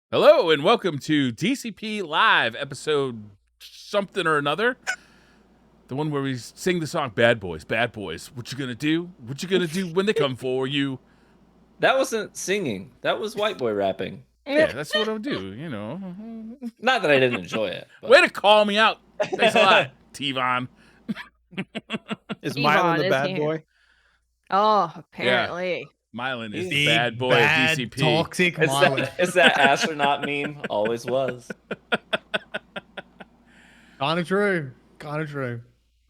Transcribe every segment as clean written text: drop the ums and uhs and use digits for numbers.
Hello and welcome to DCP Live, episode something or another. The one where we sing the song Bad Boys, Bad Boys. What you gonna do? What you gonna do when they come for you? That wasn't singing. That was white boy rapping. Yeah, that's what I'll do, you know. Not that I didn't enjoy it. But... Way to call me out. Thanks a lot, T-Von. Is Mylan the bad here. boy? Oh, apparently. Yeah. Mylan is Big, the bad boy bad, of DCP. Toxic Mylan. It's that astronaut meme. Always was. Kind of true. Kind of true.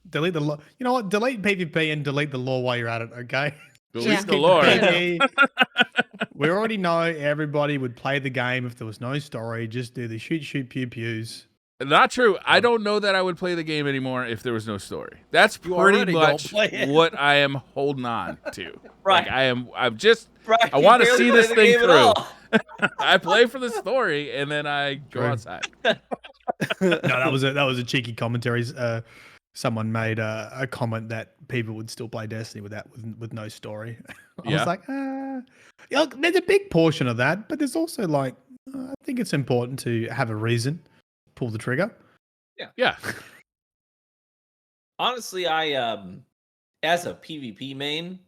Delete the law. You know what? Delete PvP and delete the lore while you're at it, okay? Delete the lore. We already know everybody would play the game if there was no story. Just do the shoot, pew, pews. Not true. I don't know that I would play the game anymore if there was no story. That's pretty much what I am holding on to. Right. Like I'm just, Right. I want to see this thing through. I play for the story and then I go outside. No, that was a cheeky commentary. Someone made a comment that people would still play Destiny with no story. I was like, yeah, there's a big portion of that, but there's also like, I think it's important to have a reason, pull the trigger. Yeah. Honestly, I as a PvP main,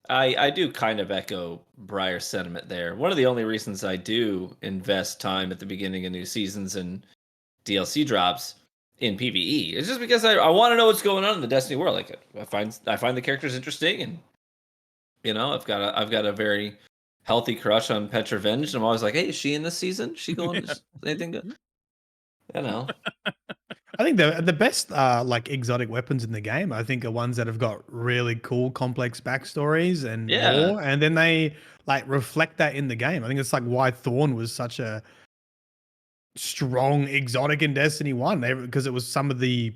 I do kind of echo Briar's sentiment there. One of the only reasons I do invest time at the beginning of new seasons and DLC drops in PvE is just because I want to know what's going on in the Destiny world. Like I find the characters interesting, and you know I've got a very healthy crush on Petrovenge, and I'm always like, hey, is she in this season? Is she going? Anything good? You know. I think the best like exotic weapons in the game, I think, are ones that have got really cool, complex backstories and lore, and then they like reflect that in the game. I think it's like why Thorn was such a strong exotic in Destiny 1, because it was some of the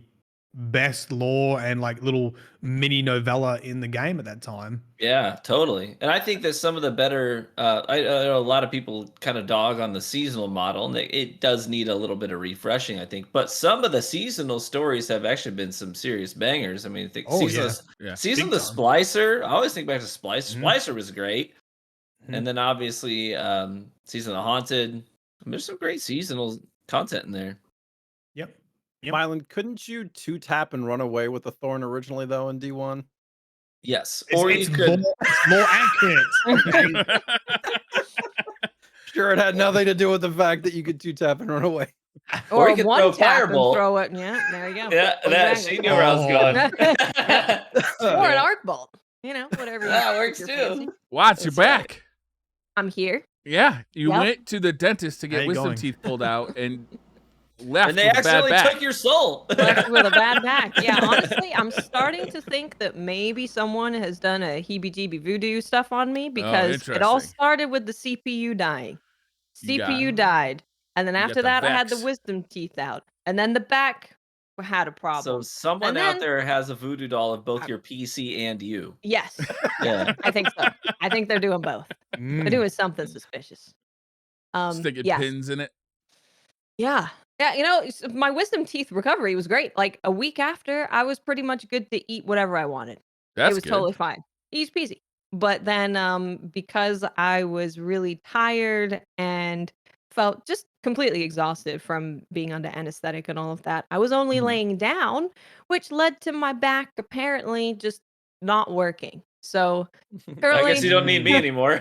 best lore and like little mini novella in the game at that time. Yeah, totally. And I think that some of the better, I know a lot of people kind of dog on the seasonal model, and it does need a little bit of refreshing, I think. But some of the seasonal stories have actually been some serious bangers. I mean, I think Season of the Splicer, I always think back to Splicer. Splicer was great. And then obviously Season of the Haunted. There's some great seasonal content in there. Yep. Mylan, couldn't you 2-tap and run away with the Thorn originally, though, in D1? Yes. It's more accurate. Sure, it had nothing to do with the fact that you could 2-tap and run away. Or you could one throw tap Fireball. And throw it. Yeah, there you go. Yeah, exactly. She knew where I was going. Or an arc bolt. You know, whatever. That works too. Fancy. Watch, you're back. I'm here. Yeah, you went to the dentist to get wisdom teeth pulled out and left and they with a bad accidentally back. took your soul. Left with a bad back. Yeah, honestly, I'm starting to think that maybe someone has done a heebie-jeebie voodoo stuff on me, because it all started with the CPU dying. CPU died, and then after that, I had the wisdom teeth out, and then the back had a problem. So someone out there has a voodoo doll of both your PC and you. Yes. Yeah. I think so. I think they're doing both. They're doing something suspicious. Sticking pins in it. Yeah. Yeah, you know, my wisdom teeth recovery was great. Like a week after, I was pretty much good to eat whatever I wanted. It was totally fine. Easy peasy. But then because I was really tired and felt just completely exhausted from being under anesthetic and all of that, I was only laying down, which led to my back apparently just not working. So currently, I guess you don't need me anymore.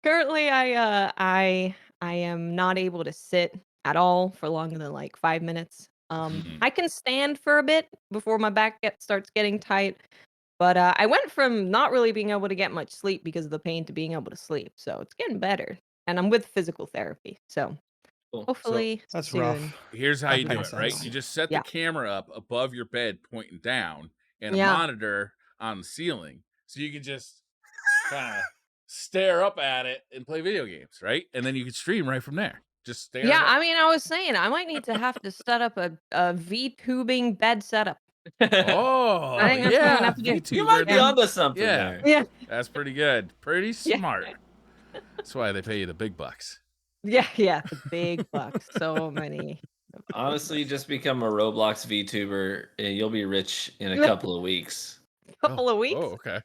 Currently, I am not able to sit at all for longer than like 5 minutes. I can stand for a bit before my back starts getting tight. But I went from not really being able to get much sleep because of the pain to being able to sleep. So it's getting better. And I'm with physical therapy. So hopefully that's soon. rough. Here's how you do it, right? You just set the camera up above your bed pointing down and a monitor on the ceiling. So you can just kind of stare up at it and play video games, right? And then you can stream right from there. Just stare. Yeah, I mean, I was saying I might need to have to set up a V-tubing bed setup. Oh, I think that's what I'm gonna have to do. You might be onto something there. Yeah. That's pretty good. Pretty smart. That's why they pay you the big bucks. Yeah, the big bucks. So many. Honestly, just become a Roblox VTuber and you'll be rich in a couple of weeks. Couple of weeks? Oh, okay.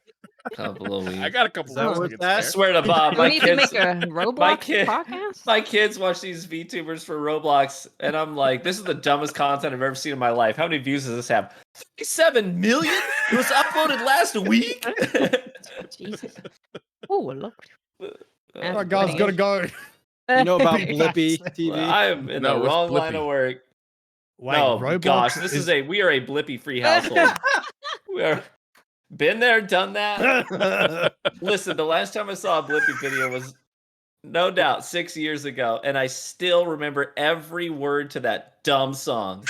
Couple of weeks. I got a couple Is that weeks where to it's get at? I spare. swear to Bob, Do we my need to kids, make a Roblox podcast? my kids watch these VTubers for Roblox, and I'm like, this is the dumbest content I've ever seen in my life. How many views does this have? 37 million? It was uploaded last week. Jesus. Oh, look. All right, guys, gotta go. You know about Big Blippy facts. TV? I am in No, the what's wrong line Blippy? of work. Wait, No, Roblox gosh, we are a Blippy free household. We are been there, done that. Listen, the last time I saw a Blippy video was no doubt 6 years ago, and I still remember every word to that dumb song.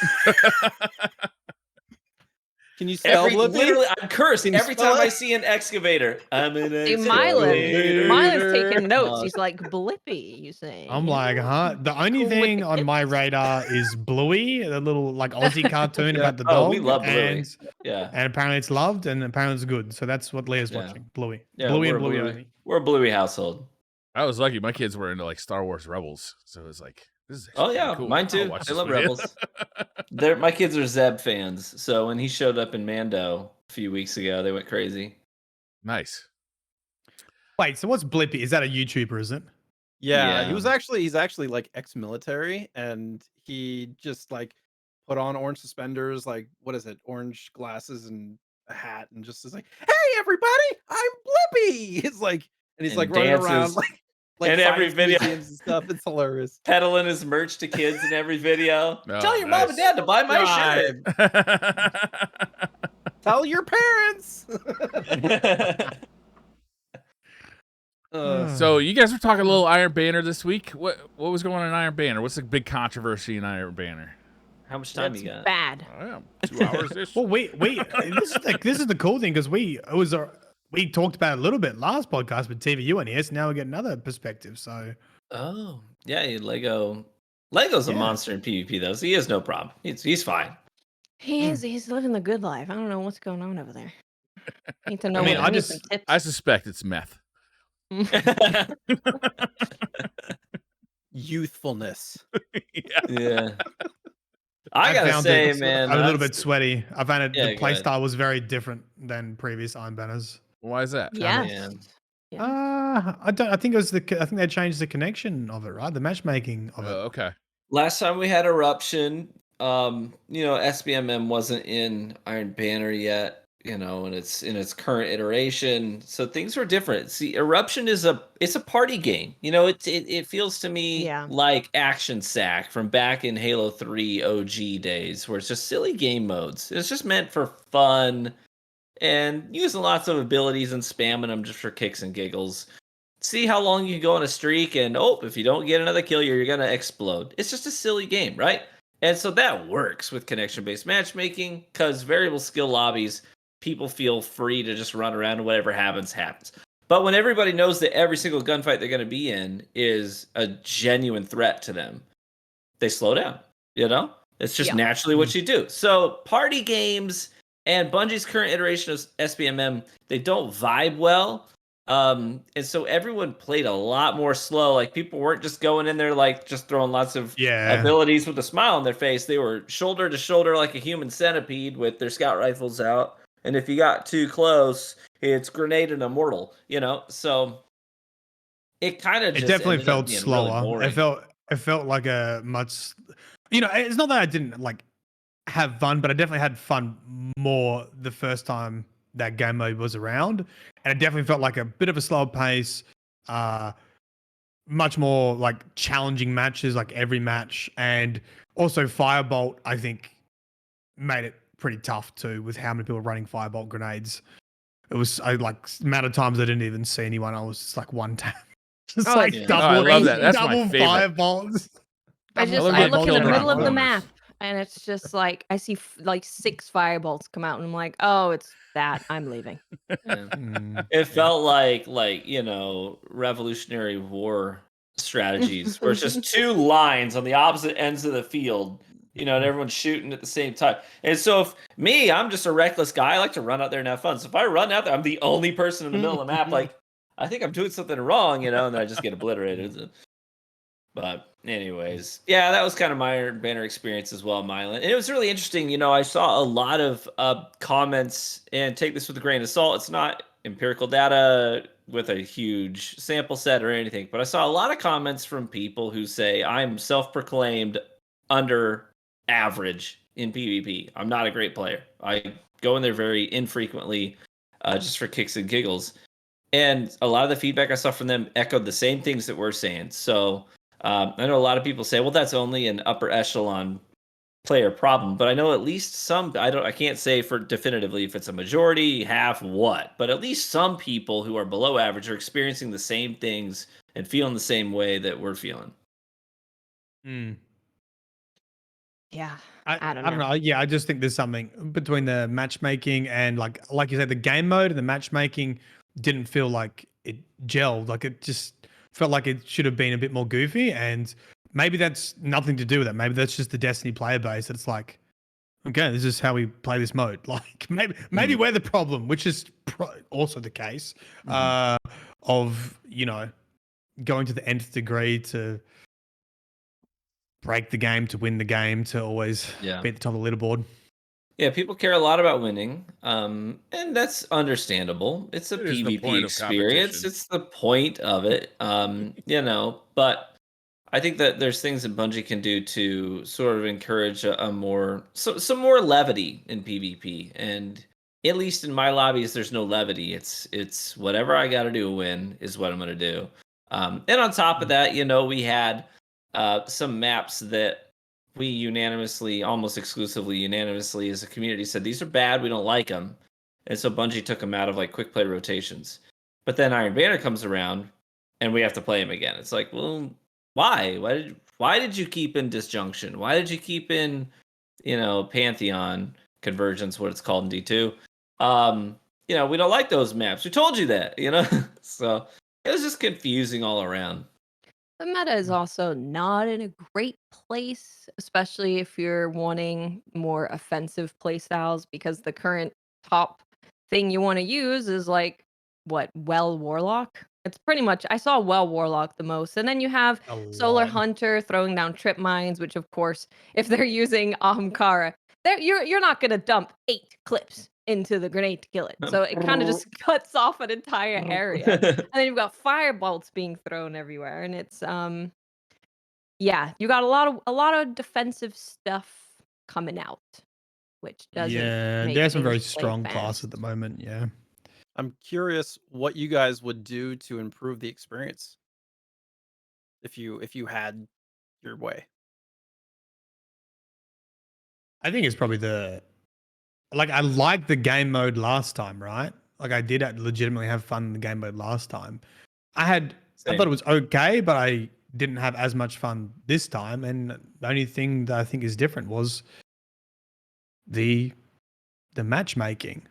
Can you spell Blippy? Literally, I'm cursed Can you every spell time I it? see an excavator. I'm an See, excavator. Milan's taking notes. He's like, Blippy, you say. I'm like, huh? The only thing on my radar is Bluey, the little like Aussie cartoon Yeah. about the Oh, dog. we love Bluey. And Yeah. apparently it's loved and apparently it's good. So that's what Leah's Yeah. watching. Bluey. Yeah, Bluey we're and a Bluey Bluey. only. We're a Bluey household. I was lucky. My kids were into like Star Wars Rebels, so it was like, this is Oh actually yeah, cool. mine I'll too. watch I this love with you. Rebels. My kids are Zeb fans, so when he showed up in Mando a few weeks ago, they went crazy. Nice. Wait, so what's Blippy? Is that a YouTuber, is it? Yeah, Yeah. he's actually like ex-military, and he just like put on orange suspenders, like what is it, orange glasses and a hat, and just is like, "Hey everybody, I'm Blippy." It's like, and he's And like running around dances. like In every science video. museums and stuff. It's hilarious. Peddling his merch to kids in every video. Oh, Tell your mom and nice. dad to buy my shirt. Tell your parents. So you guys were talking a little Iron Banner this week. What was going on in Iron Banner? What's the big controversy in Iron Banner? How much time That's you got? bad. Oh, yeah, 2 hours ish. Well, this is the cool thing because we talked about it a little bit last podcast with TVU and yes, now we get another perspective. So Oh, yeah, Lego's a Yeah. monster in PvP though, so he has no problem. He's fine. He's living the good life. I don't know what's going on over there. Need to know. mean, I need some tips. I suspect it's meth. Youthfulness. Yeah. I gotta found say, it man, a little bit sweaty. I found it. Yeah, The go ahead. playstyle was very different than previous Iron Banners. Why is that? Yes. man. Yeah. I don't. I think it was I think they changed the connection of it, right? The matchmaking of it. Okay. Last time we had Eruption, SBMM wasn't in Iron Banner yet, and it's in its current iteration, so things were different. See, Eruption is it's a party game. It feels to me Yeah. like Action Sack from back in Halo 3 OG days, where it's just silly game modes. It's just meant for fun and using lots of abilities and spamming them just for kicks and giggles. See how long you can go on a streak, and if you don't get another kill, you're gonna explode. It's just a silly game, right? And so that works with connection-based matchmaking, because variable skill lobbies, people feel free to just run around and whatever happens, happens. But when everybody knows that every single gunfight they're gonna be in is a genuine threat to them, they slow down. It's just naturally what you do. So party games and Bungie's current iteration of SBMM, they don't vibe well. And so everyone played a lot more slow. Like, people weren't just going in there like just throwing lots of abilities with a smile on their face. They were shoulder to shoulder like a human centipede with their scout rifles out. And if you got too close, it's grenade and immortal. So it kind of It definitely felt slower. It felt like a much. It's not that I didn't like have fun, but I definitely had fun more the first time that game mode was around, and it definitely felt like a bit of a slower pace, much more like challenging matches, like every match, and also Firebolt I think made it pretty tough too with how many people were running Firebolt grenades. It was amount of times I didn't even see anyone. I was just like one tap, just Oh, like yeah. double. I love that. That's my double favorite. Firebolts. I love look getting in the killed middle around of the corners. map, and it's just like I see like 6 firebolts come out, and I'm like, oh, it's that. I'm leaving. It felt like Revolutionary War strategies, where it's just 2 lines on the opposite ends of the field, and everyone's shooting at the same time. And so I'm just a reckless guy. I like to run out there and have fun. So if I run out there, I'm the only person in the middle of the map. Like, I think I'm doing something wrong, and then I just get obliterated. But anyways, yeah, that was kind of my Iron Banner experience as well, Mylan. And it was really interesting. I saw a lot of comments, and take this with a grain of salt. It's not empirical data with a huge sample set or anything, but I saw a lot of comments from people who say I'm self-proclaimed under average in PvP. I'm not a great player. I go in there very infrequently, just for kicks and giggles. And a lot of the feedback I saw from them echoed the same things that we're saying. So I know a lot of people say, well, that's only an upper echelon player problem, but I know at least some, I can't say for definitively if it's a majority, half, what, but at least some people who are below average are experiencing the same things and feeling the same way that we're feeling. Yeah. I don't know. Yeah, I just think there's something between the matchmaking and like you said, the game mode and the matchmaking didn't feel like it gelled. Like it just felt like it should have been a bit more goofy. And maybe that's nothing to do with it. Maybe that's just the Destiny player base. It's like, okay, this is how we play this mode. Like maybe we're the problem, which is also the case of, you know, going to the nth degree to break the game, to win the game, to always be at the top of the leaderboard. Yeah, people care a lot about winning, and that's understandable. It's a PvP experience. It's the point of it, you know. But I think that there's things that Bungie can do to sort of encourage a more some more levity in PvP. And at least in my lobbies, there's no levity. It's whatever I got to do to win is what I'm going to do. And on top of that, you know, we had some maps that we unanimously, almost exclusively unanimously as a community said, these are bad, we don't like them. And so Bungie took them out of like quick play rotations. But then Iron Banner comes around and we have to play him again. It's like, well, why? Why did you keep in Disjunction? Why did you keep in, you know, Pantheon Convergence, what it's called in D2? You know, we don't like those maps. We told you that, you know? So it was just confusing all around. The meta is also not in a great place, especially if you're wanting more offensive playstyles, because the current top thing you want to use is like what, Well Warlock? It's pretty much, I saw Well Warlock the most. And then you have Solar Hunter throwing down trip mines, which of course, if they're using Ahamkara, you're not gonna dump 8 clips into the grenade to kill it. So it kind of just cuts off an entire area. And then you've got firebolts being thrown everywhere. And it's yeah, you got a lot of defensive stuff coming out, which doesn't there's some very strong classes at the moment. Yeah. I'm curious what you guys would do to improve the experience if you had your way. I think it's probably I liked the game mode last time, right? Like I did legitimately have fun in the game mode last time. I thought it was okay, but I didn't have as much fun this time. And the only thing that I think is different was the matchmaking.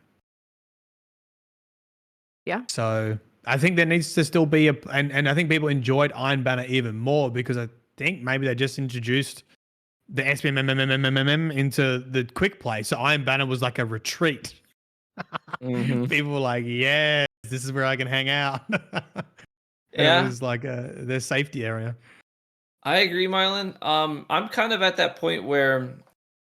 Yeah. So I think there needs to still be and I think people enjoyed Iron Banner even more because I think maybe they just introduced the SPMMMMMM into the quick play. So Iron Banner was like a retreat. People were like, yes, this is where I can hang out. It was like their safety area. I agree, Mylan. I'm kind of at that point where,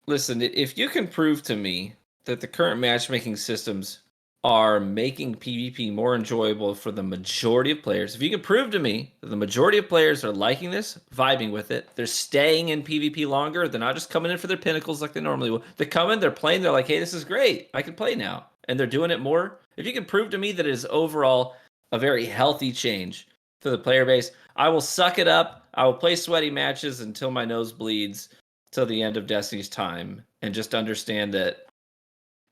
listen, if you can prove to me that the current matchmaking systems are making PvP more enjoyable for the majority of players. If you can prove to me that the majority of players are liking this, vibing with it, they're staying in PvP longer, they're not just coming in for their pinnacles like they normally would. They come in, they're playing, they're like, hey, this is great. I can play now. And they're doing it more. If you can prove to me that it is overall a very healthy change for the player base, I will suck it up. I will play sweaty matches until my nose bleeds till the end of Destiny's time and just understand that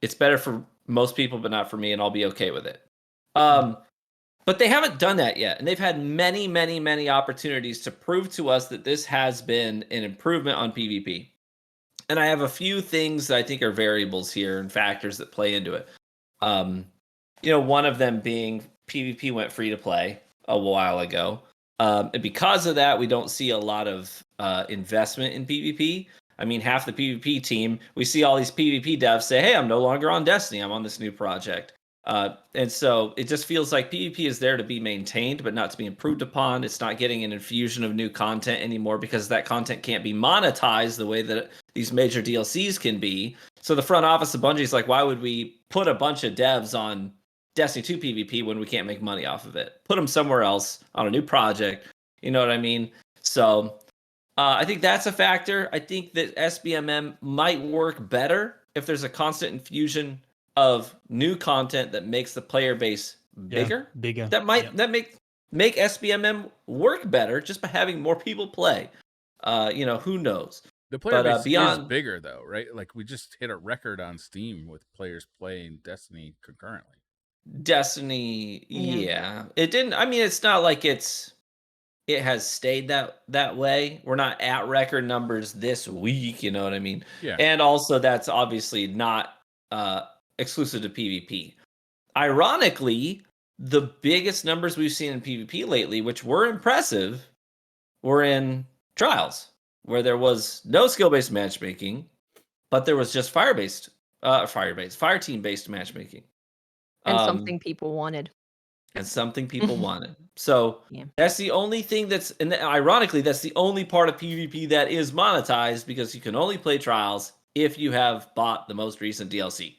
it's better for most people, but not for me, and I'll be okay with it. But they haven't done that yet, and they've had many, many, many opportunities to prove to us that this has been an improvement on PvP. And I have a few things that I think are variables here and factors that play into it. You know, one of them being PvP went free to play a while ago. And because of that, we don't see a lot of investment in PvP. I mean, half the PvP team, we see all these PvP devs say, hey, I'm no longer on Destiny. I'm on this new project. And so it just feels like PvP is there to be maintained, but not to be improved upon. It's not getting an infusion of new content anymore because that content can't be monetized the way that these major DLCs can be. So the front office of Bungie is like, why would we put a bunch of devs on Destiny 2 PvP when we can't make money off of it. Put them somewhere else on a new project. You know what I mean? So I think that's a factor. I think that SBMM might work better if there's a constant infusion of new content that makes the player base bigger. Bigger. That might make SBMM work better just by having more people play. Who knows? The player base is bigger though, right? Like we just hit a record on Steam with players playing Destiny concurrently. Destiny, yeah. It didn't. I mean, it's not like it has stayed that way. We're not at record numbers this week. You know what I mean? Yeah. And also, that's obviously not exclusive to PvP. Ironically, the biggest numbers we've seen in PvP lately, which were impressive, were in Trials, where there was no skill-based matchmaking, but there was just fire team-based matchmaking. And something people wanted. So that's the only thing and ironically, that's the only part of PvP that is monetized, because you can only play Trials if you have bought the most recent DLC.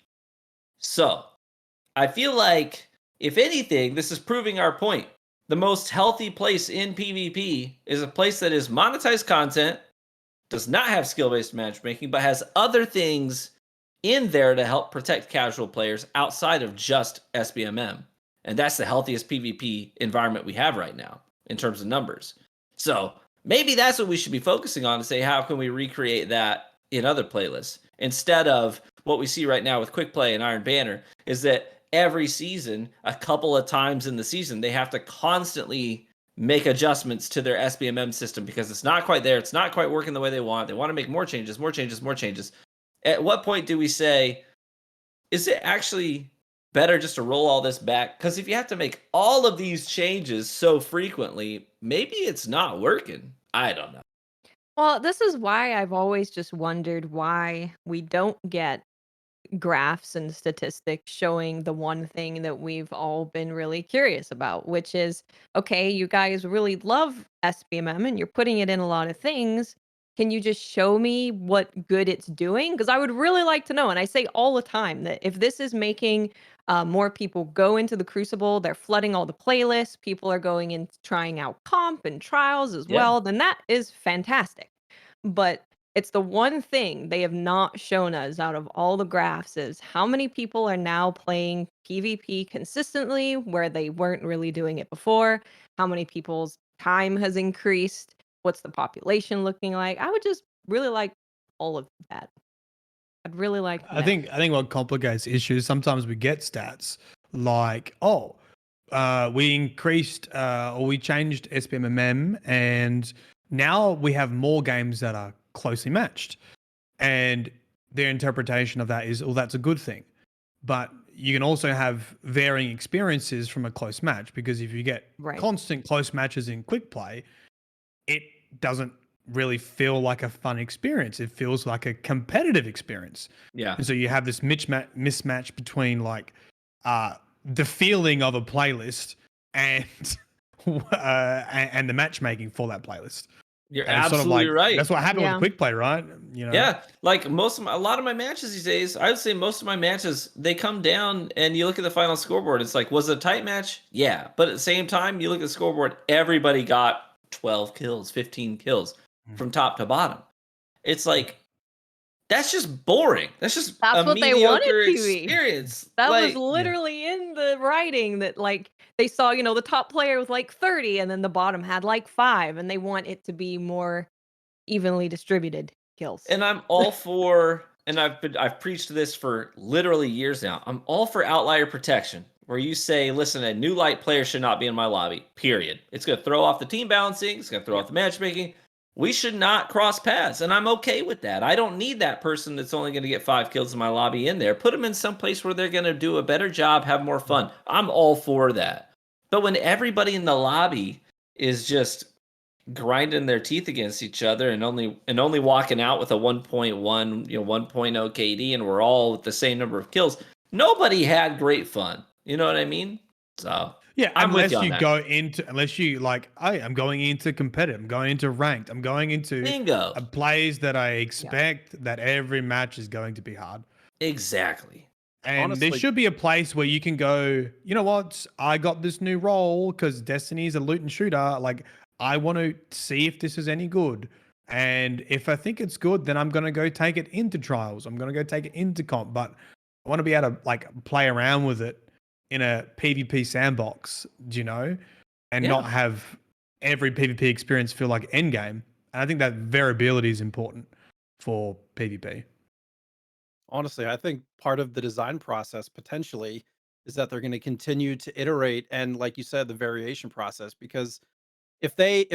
So I feel like, if anything, this is proving our point. The most healthy place in PvP is a place that is monetized content, does not have skill-based matchmaking, but has other things in there to help protect casual players outside of just SBMM. And that's the healthiest PvP environment we have right now in terms of numbers. So maybe that's what we should be focusing on, to say, how can we recreate that in other playlists? Instead of what we see right now with Quick Play and Iron Banner, is that every season, a couple of times in the season, they have to constantly make adjustments to their SBMM system because it's not quite there. It's not quite working the way they want. They want to make more changes. At what point do we say, is it actually better just to roll all this back? Because if you have to make all of these changes so frequently, maybe it's not working. I don't know. Well, this is why I've always just wondered why we don't get graphs and statistics showing the one thing that we've all been really curious about, which is, okay, you guys really love SBMM and you're putting it in a lot of things. Can you just show me what good it's doing? Because I would really like to know. And I say all the time that if this is making more people go into the Crucible, they're flooding all the playlists, people are going and trying out comp and trials as well, then that is fantastic. But it's the one thing they have not shown us out of all the graphs is how many people are now playing PvP consistently where they weren't really doing it before, how many people's time has increased, what's the population looking like. I would just really like all of that. I'd really like I think what complicates issues, sometimes we get stats like, we increased or we changed SBMM and now we have more games that are closely matched. And their interpretation of that is, well, that's a good thing. But you can also have varying experiences from a close match, because if you get constant close matches in quick play, it doesn't really feel like a fun experience. It feels like a competitive experience. Yeah. And so you have this mismatch between like the feeling of a playlist and the matchmaking for that playlist. You're absolutely right. That's what happened with Quick Play, right? You know? Yeah, like a lot of my matches these days, I would say most of my matches, they come down and you look at the final scoreboard. It's like, was it a tight match? Yeah. But at the same time, you look at the scoreboard, everybody got 12 kills, 15 kills from top to bottom. It's like, that's just boring. That's what they wanted, experience. That was literally in the writing, that like they saw, the top player with like 30 and then the bottom had like 5, and they want it to be more evenly distributed kills. And I'm all for, and I've preached this for literally years now. I'm all for outlier protection, where you say, listen, a new light player should not be in my lobby, period. It's going to throw off the team balancing. It's going to throw off the matchmaking. We should not cross paths, and I'm okay with that. I don't need that person that's only going to get 5 kills in my lobby in there. Put them in some place where they're going to do a better job, have more fun. I'm all for that. But when everybody in the lobby is just grinding their teeth against each other and only walking out with a 1.1, 1.0 KD, and we're all with the same number of kills, nobody had great fun. You know what I mean? So yeah, unless you go into, I'm going into competitive, I'm going into ranked, I'm going into plays that I expect that every match is going to be hard. Exactly. And Honestly, there should be a place where you can go, you know what? I got this new role because Destiny is a loot and shooter. Like, I want to see if this is any good. And if I think it's good, then I'm going to go take it into trials. I'm going to go take it into comp. But I want to be able to like play around with it in a PvP sandbox, do you know? And not have every PvP experience feel like endgame. And I think that variability is important for PvP. honestly, I think part of the design process potentially is that they're going to continue to iterate and, like you said, the variation process. Because if they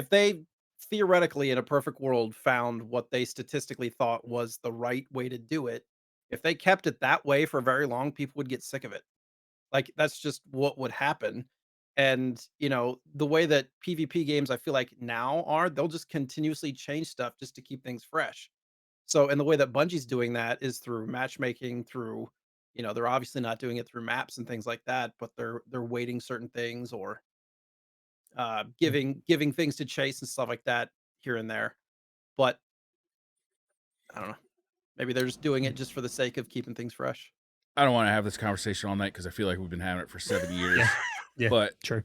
theoretically in a perfect world found what they statistically thought was the right way to do it, if they kept it that way for very long, people would get sick of it. Like, that's just what would happen. And, the way that PvP games I feel like now are, they'll just continuously change stuff just to keep things fresh. So, and the way that Bungie's doing that is through matchmaking, through, they're obviously not doing it through maps and things like that, but they're weighting certain things, or giving things to chase and stuff like that here and there. But I don't know. Maybe they're just doing it just for the sake of keeping things fresh. I don't want to have this conversation all night because I feel like we've been having it for 7 years. Yeah, but true.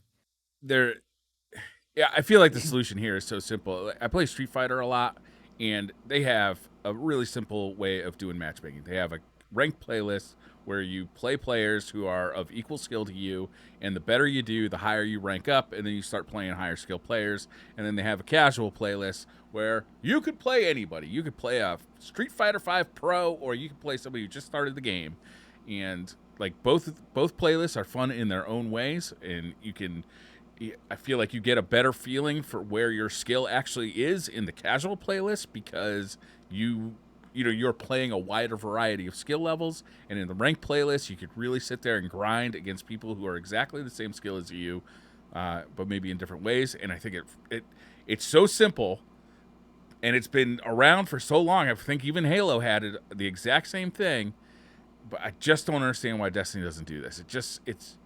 I feel like the solution here is so simple. I play Street Fighter a lot, and they have a really simple way of doing matchmaking. They have a ranked playlist where you play players who are of equal skill to you, and the better you do, the higher you rank up, and then you start playing higher skill players. And then they have a casual playlist where you could play anybody. You could play a Street Fighter 5 Pro, or you could play somebody who just started the game. And like both playlists are fun in their own ways, and I feel like you get a better feeling for where your skill actually is in the casual playlist, because you're playing a wider variety of skill levels. And in the ranked playlist, you could really sit there and grind against people who are exactly the same skill as you, but maybe in different ways. And I think it's so simple, and it's been around for so long. I think even Halo had the exact same thing, but I just don't understand why Destiny doesn't do this. It's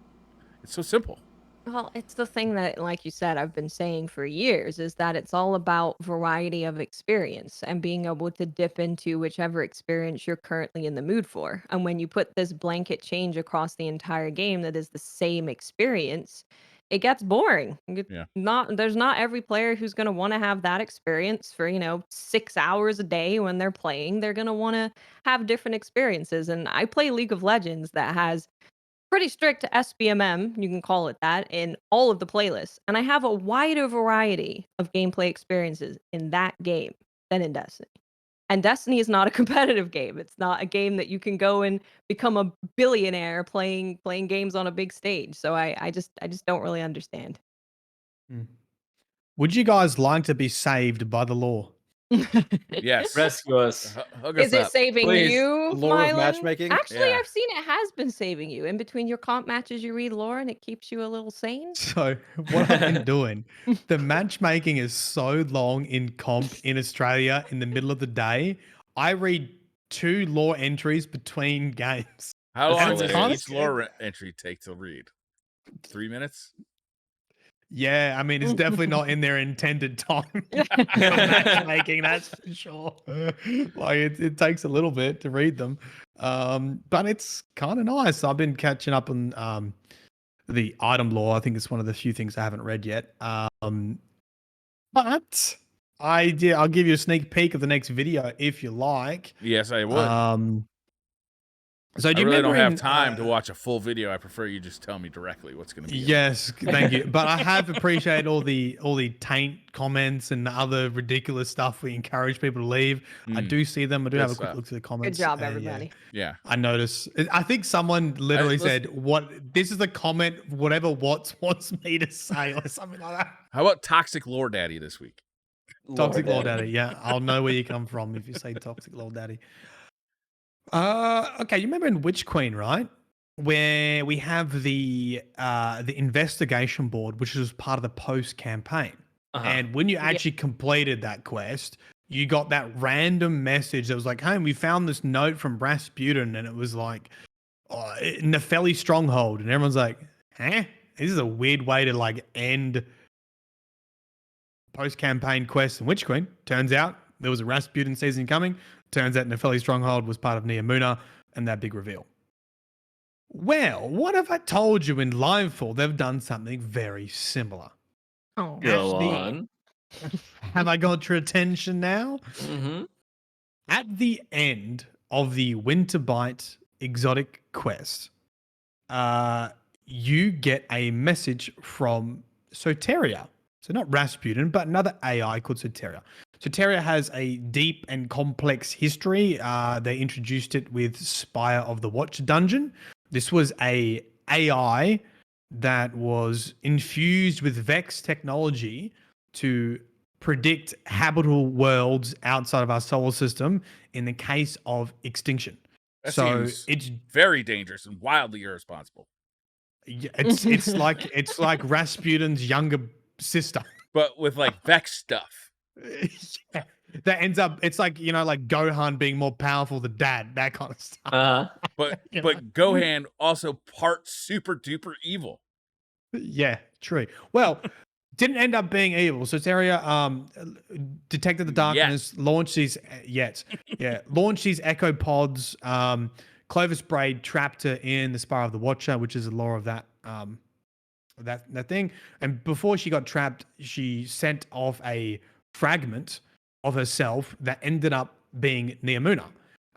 so simple. Well, it's the thing that, like you said, I've been saying for years, is that it's all about variety of experience and being able to dip into whichever experience you're currently in the mood for. And when you put this blanket change across the entire game that is the same experience, it gets boring. Yeah. There's not every player who's going to want to have that experience for, 6 hours a day when they're playing. They're going to want to have different experiences. And I play League of Legends that has pretty strict SBMM, you can call it that, in all of the playlists. And I have a wider variety of gameplay experiences in that game than in Destiny. And Destiny is not a competitive game. It's not a game that you can go and become a billionaire playing games on a big stage. So I just don't really understand. Would you guys like to be saved by the law? Yes. Rescue us. Hook us Is it up. saving Please. you, The lore of Mylan? matchmaking? Actually, Yeah. I've seen it has been saving you. In between your comp matches, you read lore and it keeps you a little sane. So what I've been doing, the matchmaking is so long in comp in Australia in the middle of the day. I read 2 lore entries between games. How long That's does hilarious. each lore entry take to read? 3 minutes? Yeah, I mean, it's definitely not in their intended time for matchmaking, that's for sure. Like, it takes a little bit to read them. But it's kind of nice. I've been catching up on the item lore. I think it's one of the few things I haven't read yet. But I'll give you a sneak peek of the next video if you like. Yes, I would. So I do you really don't remember have time to watch a full video. I prefer you just tell me directly what's going to be. Yes, thank you. But I have appreciated all the taint comments and the other ridiculous stuff we encourage people to leave. I do see them. I do have a quick look through the comments. Good job, everybody. Yeah. I notice. I think someone literally said, "What? This is a comment. Whatever Watts wants me to say, or something like that." How about Toxic Lore Daddy this week? Toxic Lord Daddy. Yeah, I'll know where you come from if you say Toxic Lord Daddy. Okay, you remember in Witch Queen, right? Where we have the investigation board, which was part of the post campaign. And when you actually completed that quest, you got that random message that was like, "Hey, we found this note from Rasputin," and it was like, Nepheli Stronghold, and everyone's like, "Huh? This is a weird way to like end post campaign quests in Witch Queen." Turns out there was a Rasputin season coming. Turns out Nepheli Stronghold was part of Neomuna, and that big reveal. Well, what have I told you in Livefall? They've done something very similar. Oh, Go on. Have I got your attention now? Mm-hmm. At the end of the Winterbite exotic quest, you get a message from Soteria. So not Rasputin, but another AI called Soteria. Soteria has a deep and complex history. They introduced it with Spire of the Watch dungeon. This was a AI that was infused with Vex technology to predict habitable worlds outside of our solar system in the case of extinction. That so seems it's very dangerous and wildly irresponsible. yeah, it's like Rasputin's younger sister. But with like Vex stuff. Yeah. That ends up, it's like, like Gohan being more powerful than Dad, that kind of stuff. But You know? but Gohan also part super duper evil. Yeah, true. Well, didn't end up being evil. So Soteria detected the darkness, launched these launched these echo pods. Clovis Braid trapped her in the Spire of the Watcher, which is the lore of that that thing. And before she got trapped, she sent off a fragment of herself that ended up being Neomuna.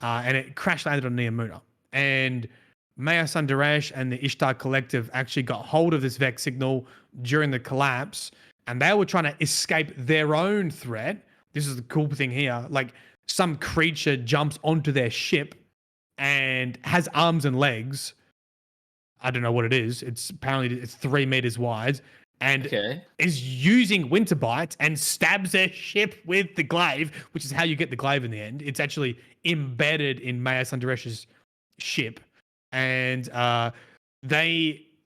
And it crash landed on Neomuna. And Maya Sundaresh and the Ishtar Collective actually got hold of this Vex signal during the collapse, and they were trying to escape their own threat. This is the cool thing here. Like, some creature jumps onto their ship and has arms and legs. I don't know what it is. It's 3 meters wide and is using winter bites and stabs their ship with the glaive, which is how you get the glaive in the end. It's actually embedded in Maya Sundaresh's ship. And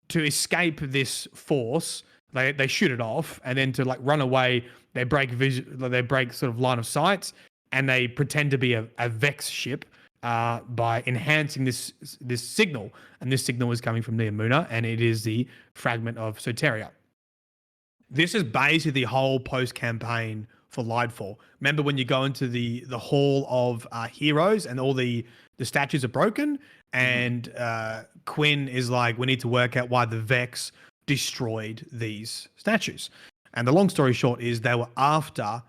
to escape this force, they shoot it off, and then to like run away, they break sort of line of sight, and they pretend to be a Vex ship by enhancing this signal, and this signal is coming from Neomuna, and it is the fragment of Soteria. This is basically the whole post-campaign for Lightfall. Remember when you go into the Hall of Heroes and all the statues are broken, and Quinn is like, we need to work out why the Vex destroyed these statues. And the long story short is they were after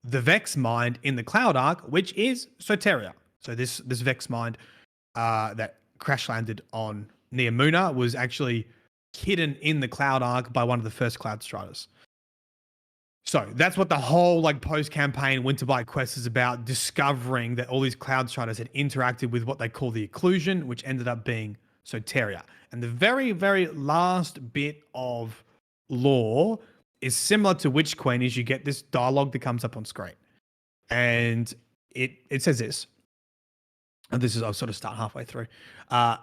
the Vex mind in the Cloud Ark, which is Soteria. So this Vex mind that crash landed on Neomuna was actually hidden in the Cloud Ark by one of the first Cloud Striders. So that's what the whole like post-campaign Winterbite quest is about, discovering that all these Cloud Striders had interacted with what they call the Occlusion, which ended up being Soteria. And the very, very last bit of lore is similar to Witch Queen, is you get this dialogue that comes up on screen. And it says this. And this is, I'll sort of start halfway through.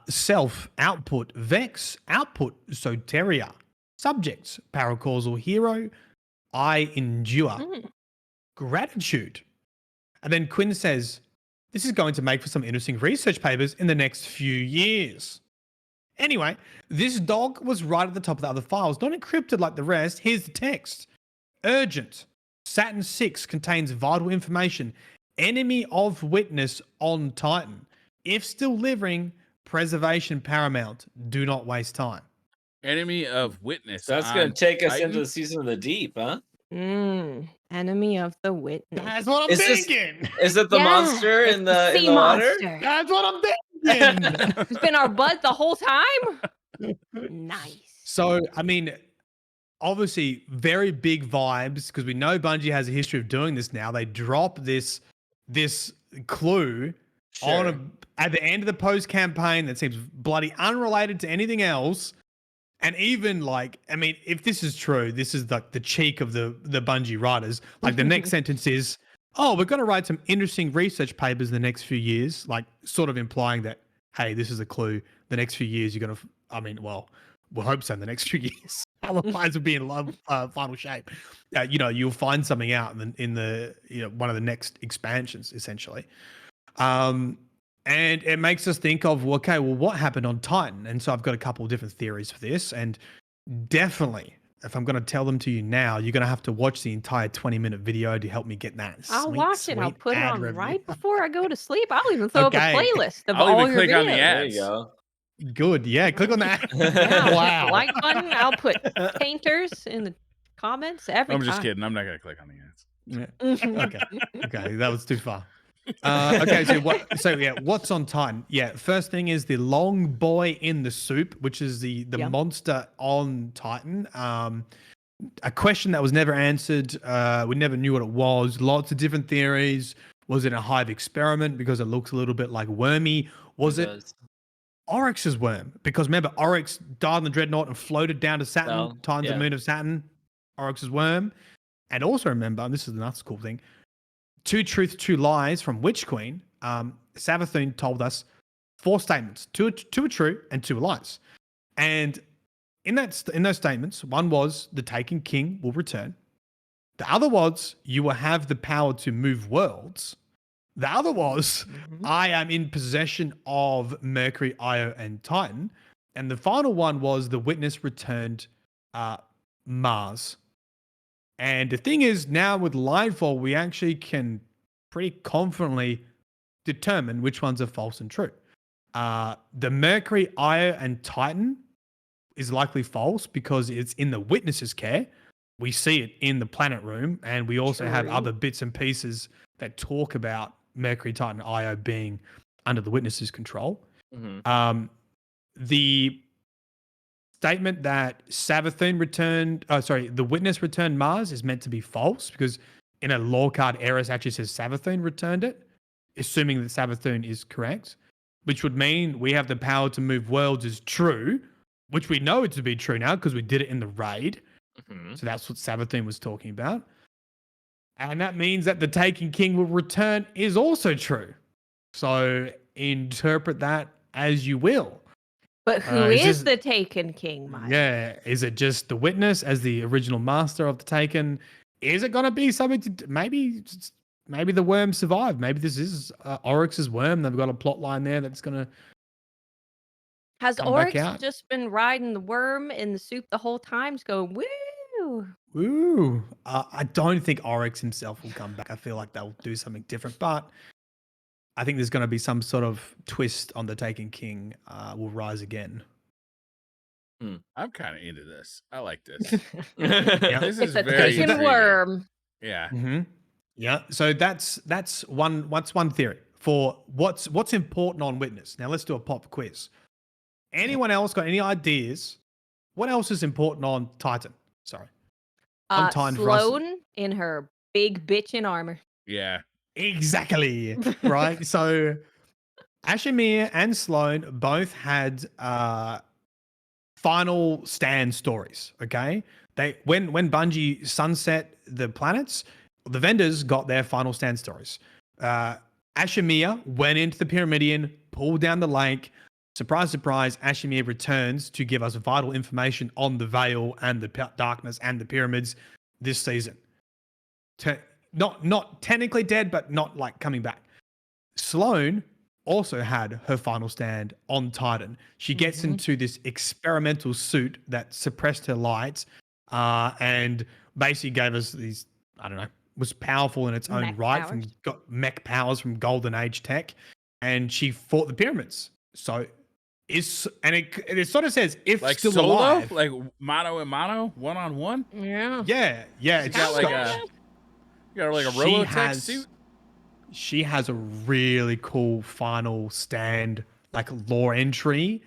Self, output, Vex, output, Soteria. Subjects, paracausal hero, I endure. Gratitude. And then Quinn says, this is going to make for some interesting research papers in the next few years. Anyway, this dog was right at the top of the other files, not encrypted like the rest. Here's the text. Urgent. Saturn 6 contains vital information. Enemy of witness on Titan. If still living, preservation paramount. Do not waste time. Enemy of witness. So that's going to take us Titan? into the Season of the Deep, huh? Enemy of the witness. That's what I'm thinking. Is it the monster in the water? That's what I'm thinking. It's been our bud the whole time. Nice. So, I mean, obviously, very big vibes, because we know Bungie has a history of doing this now. They drop this clue at the end of the post-campaign that seems bloody unrelated to anything else. And even like, I mean, if this is true, this is the cheek of the Bungie writers. Like the next sentence is, oh, we're going to write some interesting research papers in the next few years, like sort of implying that, hey, this is a clue. The next few years, you're going to, I mean, well, we'll hope so in the next few years. Otherwise, we'll be in final shape. You'll find something out in the one of the next expansions, essentially. And it makes us think of, okay, well, what happened on Titan? And so I've got a couple of different theories for this. And definitely, if I'm going to tell them to you now, you're going to have to watch the entire 20-minute video to help me get that. I'll watch it. I'll put it on right before I go to sleep. I'll even throw up a playlist of I'll all even your click videos. on the ads. There you go. Good. Yeah, click on that. Yeah. Wow. Like button. I'll put painters in the comments every I'm time. just kidding. I'm not gonna click on the ads. Yeah. Okay, that was too far. Okay, what's on Titan? Yeah, first thing is the long boy in the soup, which is the monster on Titan. A question that was never answered. We never knew what it was. Lots of different theories. Was it a hive experiment because it looks a little bit like wormy? Was it Oryx's worm? Because remember, Oryx died in the Dreadnought and floated down to Saturn, Titan's the moon of Saturn. Oryx's worm. And also remember, and this is another cool thing, 2 truths, 2 lies from Witch Queen. Savathun told us 4 statements. 2 are true and 2 are lies. And in those statements, one was the Taken King will return. The other was you will have the power to move worlds. The other was I am in possession of Mercury, Io, and Titan. And the final one was the witness returned Mars. And the thing is, now with Lightfall, we actually can pretty confidently determine which ones are false and true. The Mercury, Io, and Titan is likely false because it's in the witness's care. We see it in the planet room, and we also have other bits and pieces that talk about Mercury, Titan, Io being under the witness's control. The statement that Savathun returned, the witness returned Mars is meant to be false because in a lore card, Eris actually says Savathun returned it, assuming that Savathun is correct, which would mean we have the power to move worlds is true, which we know it to be true now because we did it in the raid. So that's what Savathun was talking about. And that means that the Taken King will return is also true. So interpret that as you will. But who is the Taken King, Mike? Yeah. Is it just the witness as the original master of the Taken? Is it going to be something to maybe the worm survived? Maybe this is Oryx's worm. They've got a plot line there that's going to Has Oryx just been riding the worm in the soup the whole time? Just going, woo! Woo! I don't think Oryx himself will come back. I feel like they'll do something different, but I think there's going to be some sort of twist on the Taken King will rise again. I'm kind of into this. I like this. This is a Taken worm. Yeah. Yeah. So that's one. What's one theory for what's important on Witness? Now let's do a pop quiz. Anyone else got any ideas? What else is important on Titan? Sorry. On Titan Sloane in her big bitchin' armor. Yeah. Exactly. Right. So Ashimir and Sloane both had final stand stories. Okay. When Bungie sunset the planets, the vendors got their final stand stories. Ashimir went into the Pyramidion, pulled down the lake. Surprise, surprise, Ashimir returns to give us vital information on the Veil and the darkness and the pyramids this season. Not technically dead, but not like coming back. Sloane also had her final stand on Titan. She gets into this experimental suit that suppressed her lights and basically gave us these, I don't know, was powerful in its own right, got mech powers from Golden Age tech, and she fought the pyramids. So it sort of says if like still solo, alive, like mano and mano, 1-on-1. Yeah. It's got like a Robotech suit. She has a really cool final stand, like lore entry,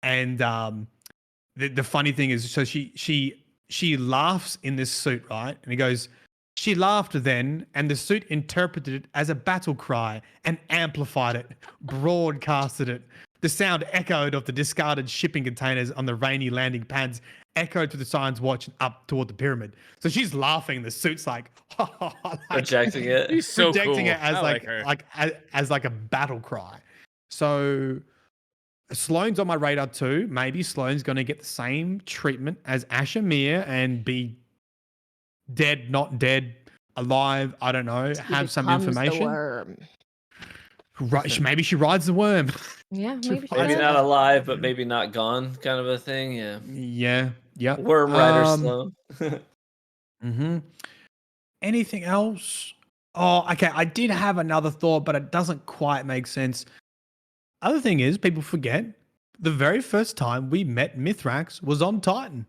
and the funny thing is, so she laughs in this suit, right? And he goes, she laughed then, and the suit interpreted it as a battle cry and amplified it, broadcasted it. The sound echoed of the discarded shipping containers on the rainy landing pads, echoed to the Science Watch and up toward the pyramid. So she's laughing. The suit's like, projecting it. He's so projecting cool. it as as a battle cry. So Sloane's on my radar too. Maybe Sloane's going to get the same treatment as Ashimir and be dead, not dead, alive. I don't know. Have some information. The worm. Right, maybe she rides the worm. Yeah, maybe not alive, but maybe not gone, kind of a thing. Yeah. Worm rider Sloane. Anything else? Oh, okay. I did have another thought, but it doesn't quite make sense. Other thing is, people forget the very first time we met Mithrax was on Titan.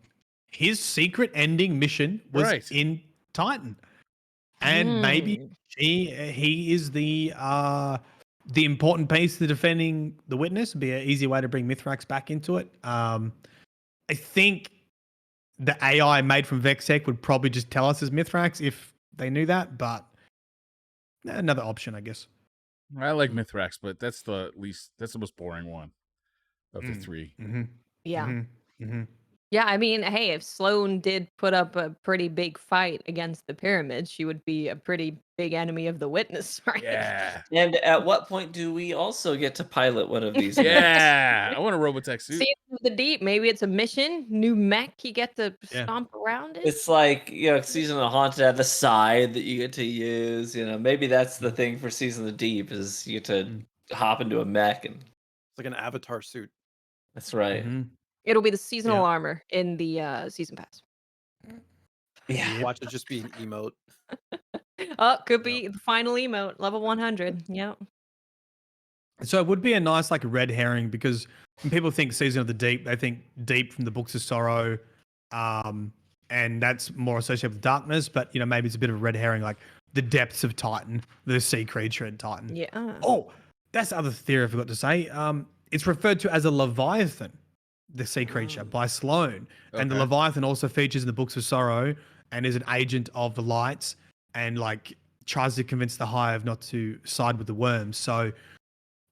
His secret ending mission was in Titan. And maybe he is the important piece to defending the witness. Would be an easy way to bring Mithrax back into it. I think the AI made from Vextech would probably just tell us as Mithrax if they knew that, but another option, I guess. I like Mithrax, but that's the most boring one of the three. Mm-hmm. Yeah. Mm-hmm. Mm-hmm. Yeah, I mean, hey, if Sloane did put up a pretty big fight against the pyramids, she would be a pretty big enemy of the witness, right? Yeah. And at what point do we also get to pilot one of these? Yeah, I want a Robotech suit. Season of the Deep, maybe it's a mission, new mech, you get to stomp around it. It's like, Season of the Haunted at the side that you get to use. Maybe that's the thing for Season of the Deep is you get to hop into a mech and it's like an avatar suit. That's right. Mm-hmm. It'll be the seasonal armor in the season pass. Yeah. Watch it just be an emote. Could be the final emote, level 100. Yep. So it would be a nice red herring, because when people think Season of the Deep, they think deep from the Books of Sorrow, and that's more associated with darkness. But maybe it's a bit of a red herring, like the depths of Titan, the sea creature in Titan. Yeah. Oh, that's the other theory I forgot to say. It's referred to as a Leviathan, the sea creature, by Sloane, and the Leviathan also features in the Books of Sorrow and is an agent of the lights, and tries to convince the Hive not to side with the worms. So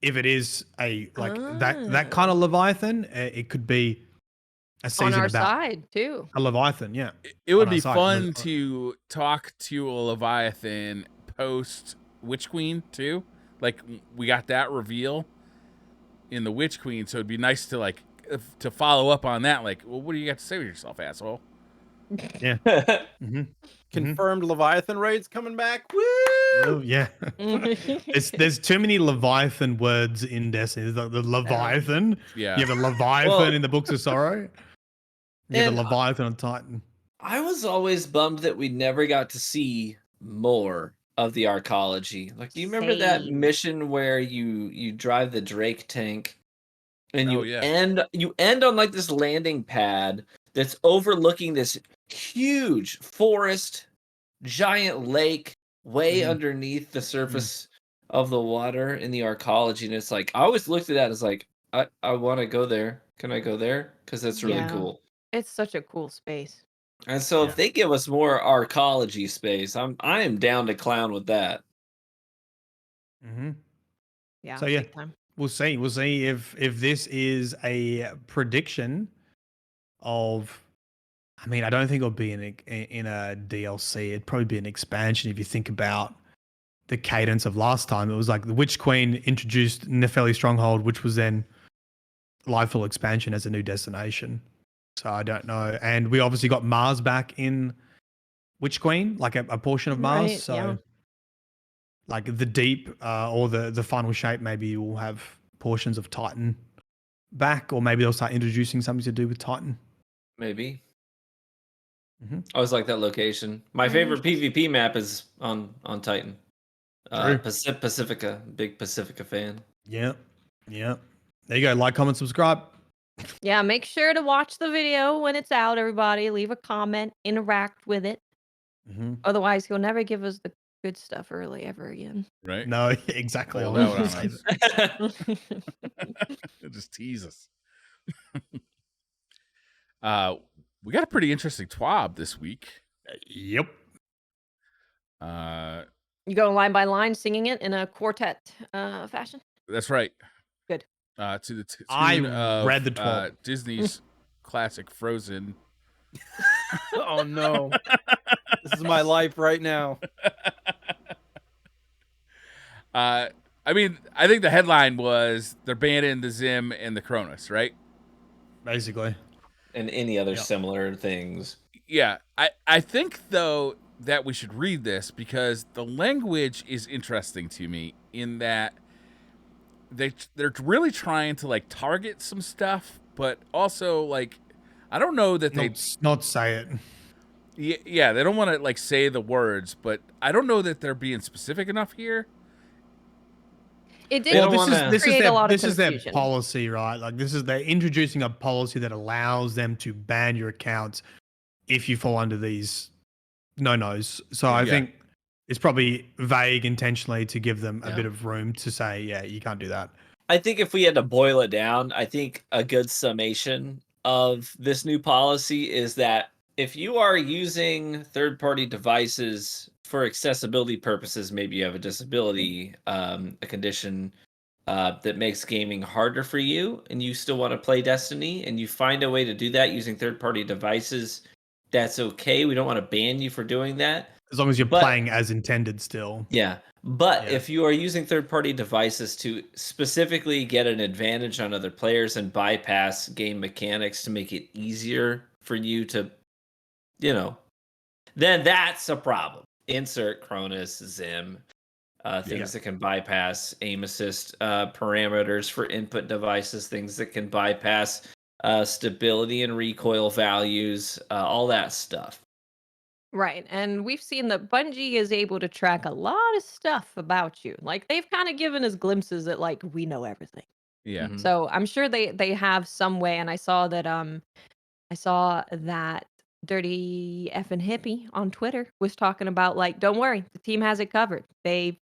if it is a that kind of Leviathan, it could be a season on our about side too. a Leviathan. Yeah, it would be fun to talk to a Leviathan post Witch Queen too. Like we got that reveal in the Witch Queen, so it'd be nice to to follow up on that. Like, well, what do you got to say with yourself, asshole? Yeah. Mm-hmm. Confirmed Leviathan raids coming back. Woo! Oh, yeah. There's too many Leviathan words in Destiny. There's the Leviathan. Yeah. You have a Leviathan in the Books of Sorrow. You have a Leviathan on Titan. I was always bummed that we never got to see more of the arcology. Do you remember that mission where you drive the Drake tank and you end on this landing pad that's overlooking this huge forest, giant lake way underneath the surface of the water in the arcology, and it's I always looked at that as I want to go there. Can I go there? Because that's really cool. It's such a cool space. And so if they give us more arcology space, I am down to clown with that. Mm-hmm. Yeah. So we'll see. We'll see if this is a prediction of. I mean, I don't think it'll be in a DLC. It'd probably be an expansion if you think about the cadence of last time. It was the Witch Queen introduced Nefeli Stronghold, which was then Lightfall expansion as a new destination. So I don't know. And we obviously got Mars back in Witch Queen, a portion of Mars. Right, so the Deep or the final shape, maybe will have portions of Titan back, or maybe they'll start introducing something to do with Titan. Maybe. Mm-hmm. I always like that location. My favorite PvP map is on Titan. Pacifica, big Pacifica fan. Yeah. There you go. Like, comment, subscribe. Yeah, make sure to watch the video when it's out, everybody. Leave a comment, interact with it. Mm-hmm. Otherwise, he'll never give us the good stuff early ever again. Right? No, exactly. Just tease us. We got a pretty interesting TWAB this week. Yep. You go line by line singing it in a quartet fashion? That's right. Good. To the tune I read the TWAB. Disney's classic Frozen. Oh no. This is my life right now. I mean, I think the headline was they're banning the Zim and the Cronus, right? Basically. And any other similar things. Yeah. I think, though, that we should read this because the language is interesting to me in that they're really trying to target some stuff, but also I don't know that they not say it. Yeah, they don't want to say the words, but I don't know that they're being specific enough here. It did create a lot of confusion. This is their policy, right? Like they're introducing a policy that allows them to ban your accounts if you fall under these no-nos. So I think it's probably vague intentionally to give them a bit of room to say, yeah, you can't do that. I think if we had to boil it down, I think a good summation of this new policy is that if you are using third-party devices for accessibility purposes, maybe you have a disability, a condition that makes gaming harder for you, and you still want to play Destiny, and you find a way to do that using third-party devices, that's okay. We don't want to ban you for doing that. As long as you're playing as intended still. Yeah. But if you are using third-party devices to specifically get an advantage on other players and bypass game mechanics to make it easier for you to, then that's a problem. Insert Cronus, Zim, things that can bypass aim assist parameters for input devices, things that can bypass stability and recoil values, all that stuff. Right. And we've seen that Bungie is able to track a lot of stuff about you. Like they've kind of given us glimpses that like we know everything. Yeah. Mhm. So I'm sure they have some way. And I saw that Dirty Effin' Hippie on Twitter was talking about like, don't worry, the team has it covered. They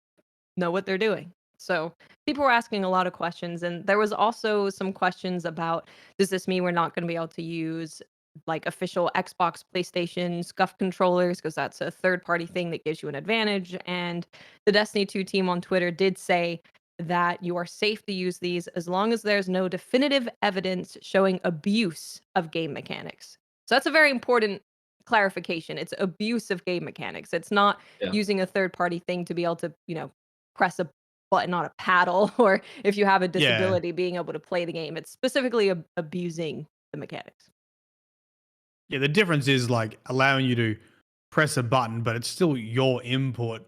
know what they're doing. So people were asking a lot of questions, and there was also some questions about, does this mean we're not going to be able to use like official Xbox, PlayStation, SCUF controllers, because that's a third-party thing that gives you an advantage. And the Destiny 2 team on Twitter did say that you are safe to use these as long as there's no definitive evidence showing abuse of game mechanics. So that's a very important clarification. It's abuse of game mechanics. It's not using a third-party thing to be able to, press a button on a paddle, or if you have a disability, being able to play the game. It's specifically abusing the mechanics. Yeah, the difference is like allowing you to press a button, but it's still your input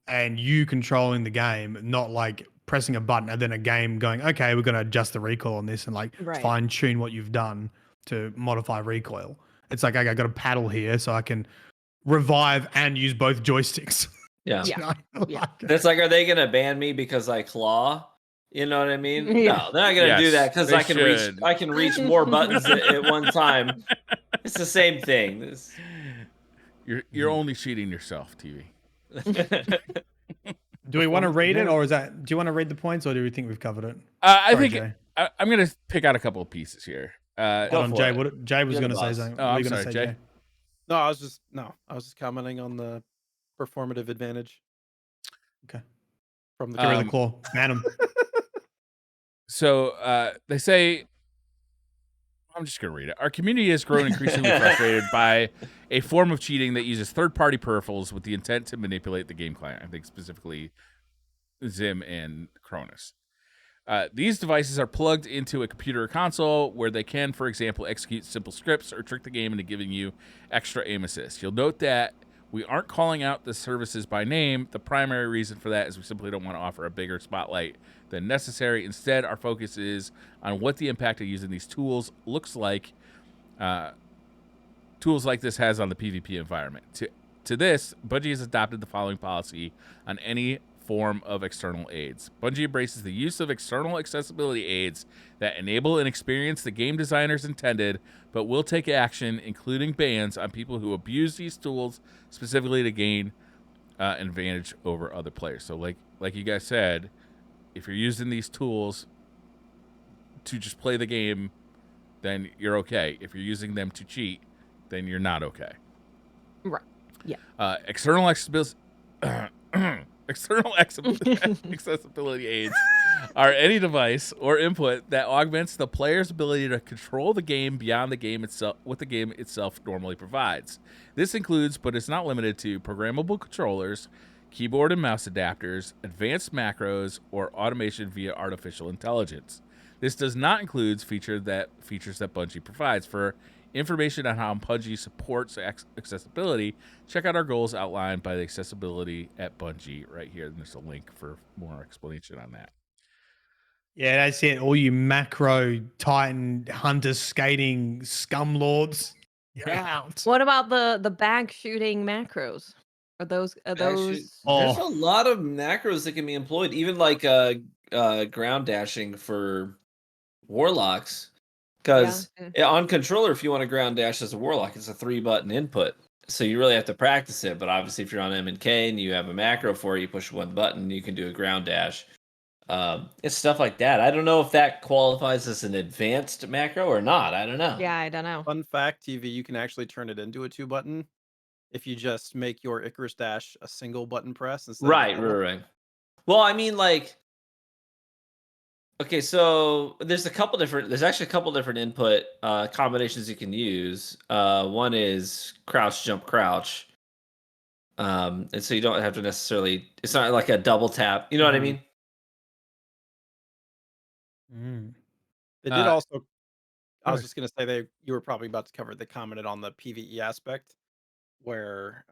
and you controlling the game, not like pressing a button and then a game going, okay, we're going to adjust the recoil on this and like fine tune what you've done to modify recoil. It's like, okay, I got a paddle here so I can revive and use both joysticks. Yeah. It's like, are they going to ban me because I claw? You know what I mean? Yeah. No, they're not going to do that because I can reach more buttons at one time. It's the same thing. You're only cheating yourself, TV. Do we want to read it, or do you want to read the points, or do we think we've covered it? I think I'm going to pick out a couple of pieces here. Hold on, Jay. Jay was going to say something. Oh, I'm sorry, Jay. No, I was just commenting on the performative advantage. Okay. From the Get rid of the claw. Man 'em. So they say, I'm just going to read it. Our community has grown increasingly frustrated by a form of cheating that uses third-party peripherals with the intent to manipulate the game client. I think specifically Zim and Cronus. These devices are plugged into a computer or console where they can, for example, execute simple scripts or trick the game into giving you extra aim assist. You'll note that we aren't calling out the services by name. The primary reason for that is we simply don't want to offer a bigger spotlight than necessary. Instead, our focus is on what the impact of using these tools looks like. Tools like this has on the PvP environment. To this, Bungie has adopted the following policy on any form of external aids. Bungie embraces the use of external accessibility aids that enable and experience the game designers intended, but will take action, including bans, on people who abuse these tools specifically to gain an advantage over other players. So like you guys said, if you're using these tools to just play the game, then you're okay. If you're using them to cheat, then you're not okay. Right. Yeah. External accessibility aids are any device or input that augments the player's ability to control the game beyond the game itself, what the game itself normally provides. This includes, but is not limited to, programmable controllers, keyboard and mouse adapters, advanced macros, or automation via artificial intelligence. This does not include features that Bungie provides. For information on how Bungie supports accessibility, check out our goals outlined by the accessibility at Bungie right here. And there's a link for more explanation on that. Yeah, that's it. All you macro Titan hunter skating scum lords, you're out. What about the bag shooting macros? Are those? There's a lot of macros that can be employed. Even like ground dashing for warlocks because on controller, if you want to ground dash as a warlock, it's a 3-button input. So you really have to practice it. But obviously, if you're on M&K and you have a macro for it, you push one button, you can do a ground dash. It's stuff like that. I don't know if that qualifies as an advanced macro or not. I don't know. Yeah, I don't know. Fun fact, TV, you can actually turn it into a 2-button if you just make your Icarus dash a single button press instead Right. Well, I mean, like, okay, so there's actually a couple different input combinations you can use. One is crouch, jump, crouch. And so you don't have to necessarily, it's not like a double tap. You know what I mean? They did also, I was just going to say you were probably about to cover, they commented on the PvE aspect where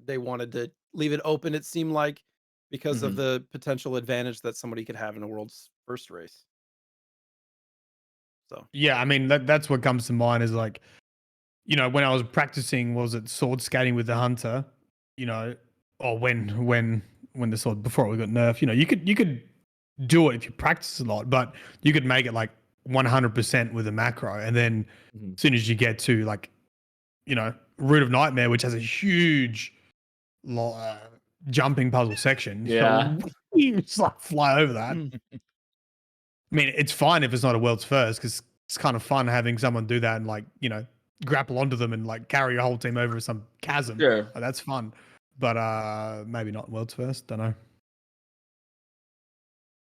they wanted to leave it open, it seemed like, because of the potential advantage that somebody could have in a world's first race. So yeah, I mean that's what comes to mind is like, you know, when I was practicing, was it sword skating with the hunter, you know, or when the sword before it got nerfed, you know, you could do it if you practice a lot, but you could make it like 100% with a macro, and then as soon as you get to like, you know, Root of Nightmare, which has a huge jumping puzzle section, you just like fly over that. I mean, it's fine if it's not a world's first, because it's kind of fun having someone do that and like, you know, grapple onto them and like carry a whole team over some chasm. Yeah. Like, that's fun. But maybe not world's first. Don't know.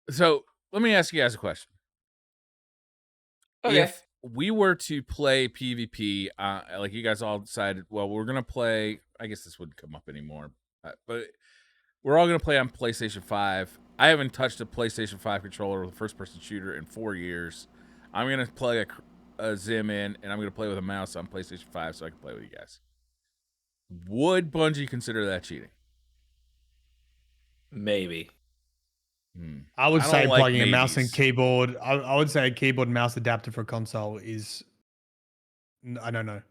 So let me ask you guys a question. Okay. If we were to play PvP, like you guys all decided, well, we're going to play, I guess this wouldn't come up anymore, but we're all going to play on PlayStation 5. I haven't touched a PlayStation 5 controller with a first-person shooter in 4 years. I'm going to play a Zim in, and I'm going to play with a mouse on PlayStation 5 so I can play with you guys. Would Bungie consider that cheating? Maybe. I would say plugging a mouse and keyboard. I would say a keyboard and mouse adapter for a console is. I don't know.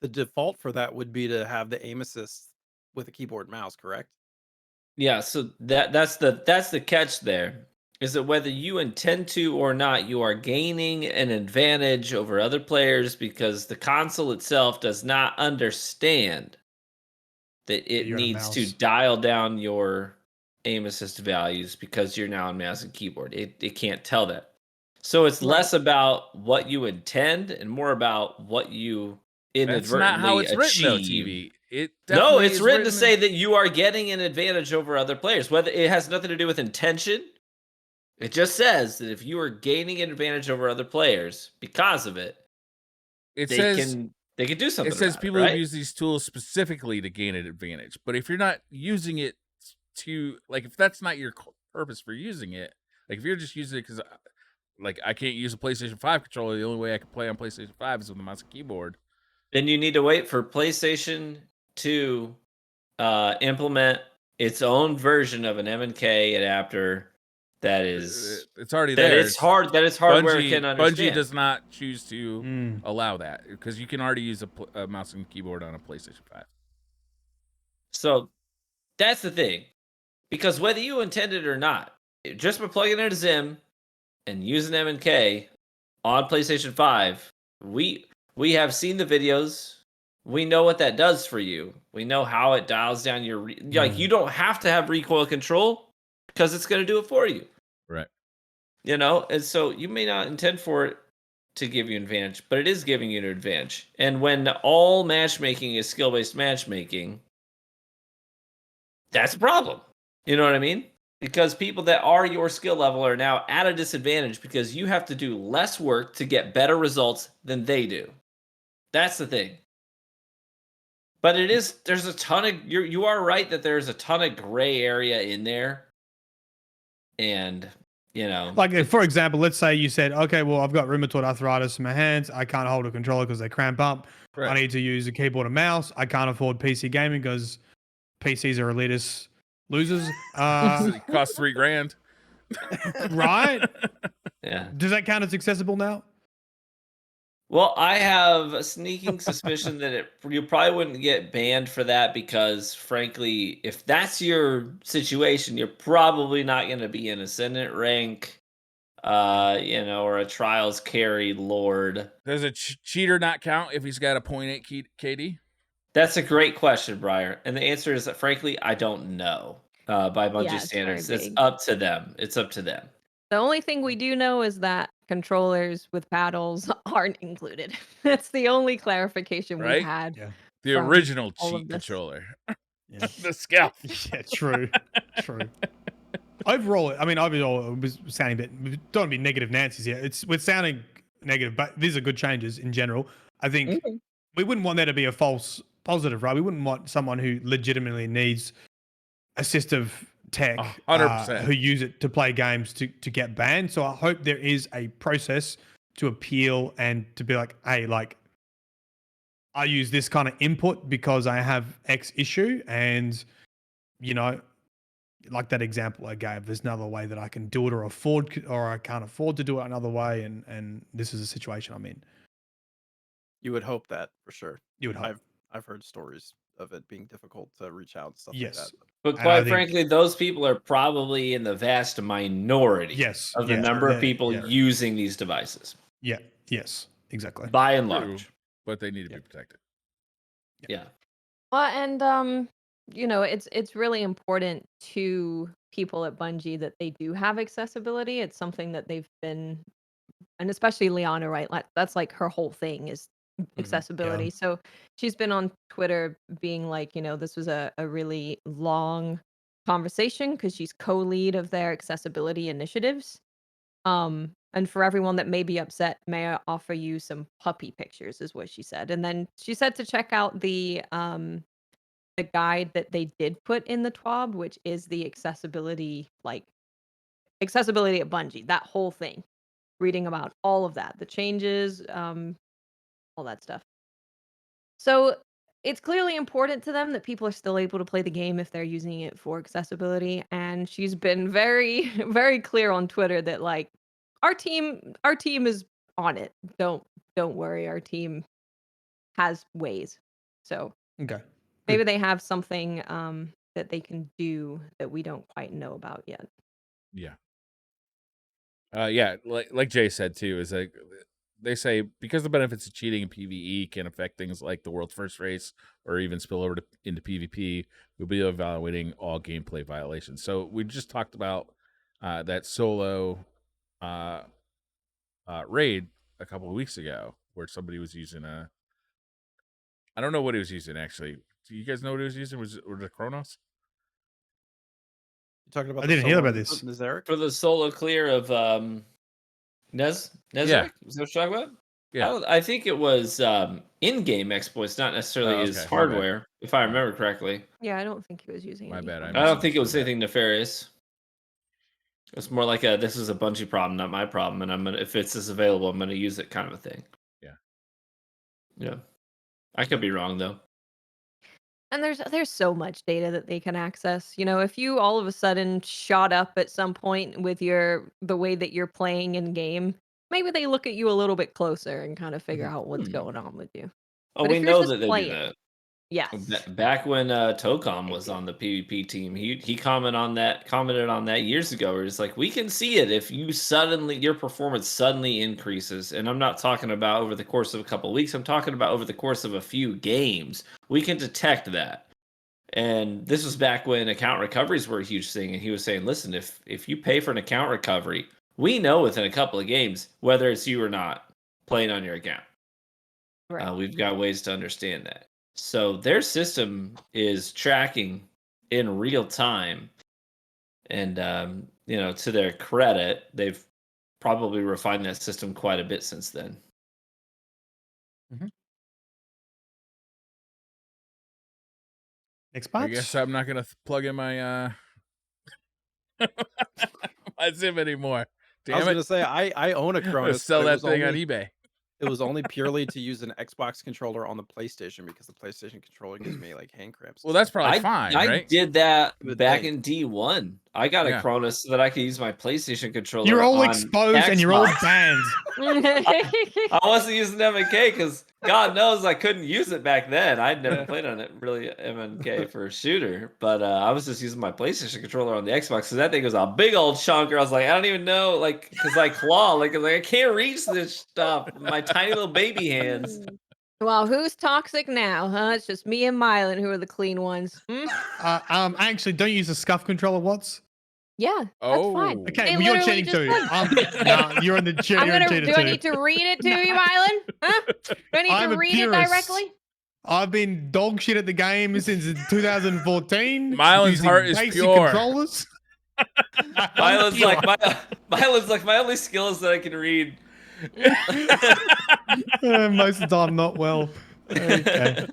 The default for that would be to have the aim assist with a keyboard and mouse, correct? Yeah. So that's the catch there. Is that whether you intend to or not, you are gaining an advantage over other players because the console itself does not understand that it needs to dial down your aim assist values because you're now on mouse and keyboard. It can't tell that. So it's less about what you intend and more about what you inadvertently That's not how it's achieve. written, though, TV. No, it's written to say that you are getting an advantage over other players. Whether it has nothing to do with intention. It just says that if you are gaining an advantage over other players because of it, they can do something. It says people right? who use these tools specifically to gain an advantage. But if you're not using it to, like, if that's not your purpose for using it, like if you're just using it because, like, I can't use a PlayStation 5 controller, the only way I can play on PlayStation 5 is with a mouse and keyboard. Then you need to wait for PlayStation to implement its own version of an M&K adapter. That is, it's already there. It's hardware Bungie, can understand. Bungie does not choose to allow that because you can already use a mouse and keyboard on a PlayStation 5. So that's the thing, because whether you intend it or not, just by plugging in a Zim and using M&K on PlayStation 5, we have seen the videos. We know what that does for you. We know how it dials down your like. You don't have to have recoil control because it's going to do it for you. Right. You know, and so you may not intend for it to give you an advantage, but it is giving you an advantage. And when all matchmaking is skill-based matchmaking, that's a problem. You know what I mean? Because people that are your skill level are now at a disadvantage because you have to do less work to get better results than they do. That's the thing. But there's a ton of, you are right that there's a ton of gray area in there. And, you know. Like, for example, let's say you said, okay, well, I've got rheumatoid arthritis in my hands. I can't hold a controller because they cramp up. Right. I need to use a keyboard and mouse. I can't afford PC gaming because PCs are elitist losers. It costs $3,000. Right? Yeah. Does that count as accessible now? Well, I have a sneaking suspicion that you probably wouldn't get banned for that because, frankly, if that's your situation, you're probably not going to be in Ascendant rank, or a Trials carry Lord. Does a cheater not count if he's got a 0.8 KD? That's a great question, Briar. And the answer is that, frankly, I don't know. By Bungie standards, it's up to them. It's up to them. The only thing we do know is that controllers with paddles aren't included. That's the only clarification we've had. Yeah. The original cheat controller. Yeah. The scalp. Yeah, true. True. Overall, I mean, overall, it was sounding a bit, don't be negative Nancy's here. We're sounding negative, but these are good changes in general. I think we wouldn't want there to be a false positive, right? We wouldn't want someone who legitimately needs assistive tech 100%. who use it to play games to get banned. So I hope there is a process to appeal and to be like, hey, like, I use this kind of input because I have X issue, and like that example I gave, there's another way that I can do it, or I can't afford to do it another way, and this is a situation I'm in. You would hope that for sure. You would hope. I've heard stories of it being difficult to reach out and stuff Yes. like that. But quite frankly, those people are probably in the vast minority of the number of people using these devices. Yeah. Yes. Exactly. By and large. But they need to be protected. Yeah. Well, and it's really important to people at Bungie that they do have accessibility. It's something that they've been, and especially Liana, right? That's like her whole thing is accessibility. Yeah. So she's been on Twitter being like, this was a really long conversation because she's co-lead of their accessibility initiatives. And for everyone that may be upset, may I offer you some puppy pictures, is what she said. And then she said to check out the guide that they did put in the TWAB, which is the accessibility at Bungie, that whole thing. Reading about all of that, the changes, all that stuff. So it's clearly important to them that people are still able to play the game if they're using it for accessibility. And she's been very, very clear on Twitter that like our team is on it. Don't worry, our team has ways. So okay, maybe they have something that they can do that we don't quite know about yet. Yeah. Yeah, like Jay said too, is like they say because the benefits of cheating in PvE can affect things like the world's first race or even spill over into PvP, we'll be evaluating all gameplay violations. So we just talked about that solo raid a couple of weeks ago where somebody was using I don't know what he was using actually. Do you guys know what he was using? Was it Chronos? You talking about? I didn't hear about this. For the solo clear of Nezarec? Yeah. Is that what you're talking about? Yeah. I think it was in-game exploits, not necessarily his hardware, if I remember correctly. Yeah, I don't think he was using My bad. I don't think it was anything nefarious. It's more like this is a Bungie problem, not my problem, and if it's available, I'm gonna use it kind of a thing. Yeah. Yeah. I could be wrong though. And there's so much data that they can access. If you all of a sudden shot up at some point with the way that you're playing in game, maybe they look at you a little bit closer and kind of figure out what's going on with you. Oh, but we know that they do that. Yes. Back when Tocom was on the PvP team, he commented on that years ago. Where it's like, we can see it if your performance suddenly increases, and I'm not talking about over the course of a couple of weeks. I'm talking about over the course of a few games. We can detect that. And this was back when account recoveries were a huge thing. And he was saying, listen, if you pay for an account recovery, we know within a couple of games whether it's you or not playing on your account. Right. We've got ways to understand that. So their system is tracking in real time. And, to their credit, they've probably refined that system quite a bit since then. Mm-hmm. Xbox? I guess I'm not going to plug in my my Zim anymore. Damn I was going to say, I own a Cronus. Sell that thing on eBay. It was only purely to use an Xbox controller on the PlayStation because the PlayStation controller gives me like hand cramps. Well, that's probably fine, right? I did that back in D1. I got a Yeah. Cronus so that I could use my PlayStation controller. You're all on exposed Xbox. and you're all banned. I wasn't using MNK because God knows I couldn't use it back then. I'd never played on it really MNK for a shooter, but I was just using my PlayStation controller on the Xbox. So that thing was a big old chunker. I was like, I don't even know, like, because I claw, like I can't reach this stuff with my tiny little baby hands. Well, who's toxic now, huh? It's just me and Mylan who are the clean ones. Actually, don't use a scuff controller, Watts. Yeah, that's fine. Okay, They well, you're literally cheating just too. said- No, you're in the cheater. I'm gonna. Cheater Do too. I need to read it to you, Mylan? Huh? Do I need I'm to a read it purist. directly? I've been dog shit at the game since 2014. Mylan's using heart is basic pure. controllers. Mylan's like my only skill is that I can read. Most of the time, not well. Okay.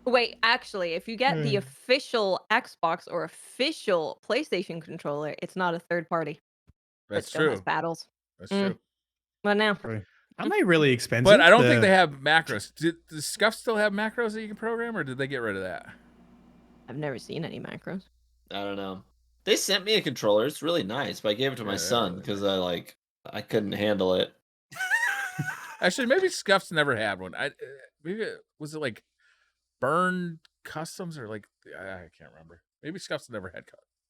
Wait, actually, if you get the official Xbox or official PlayStation controller, it's not a third party. That's It still has true. paddles. That's true. But now, Aren't they really expensive? But I don't think they have macros. Does Scuff still have macros that you can program, or did they get rid of that? I've never seen any macros. I don't know. They sent me a controller. It's really nice, but I gave it to my son because I couldn't handle it. Actually, maybe Scuff's never had one. Maybe was it like Burn Customs or like I can't remember. Maybe Scuff's never had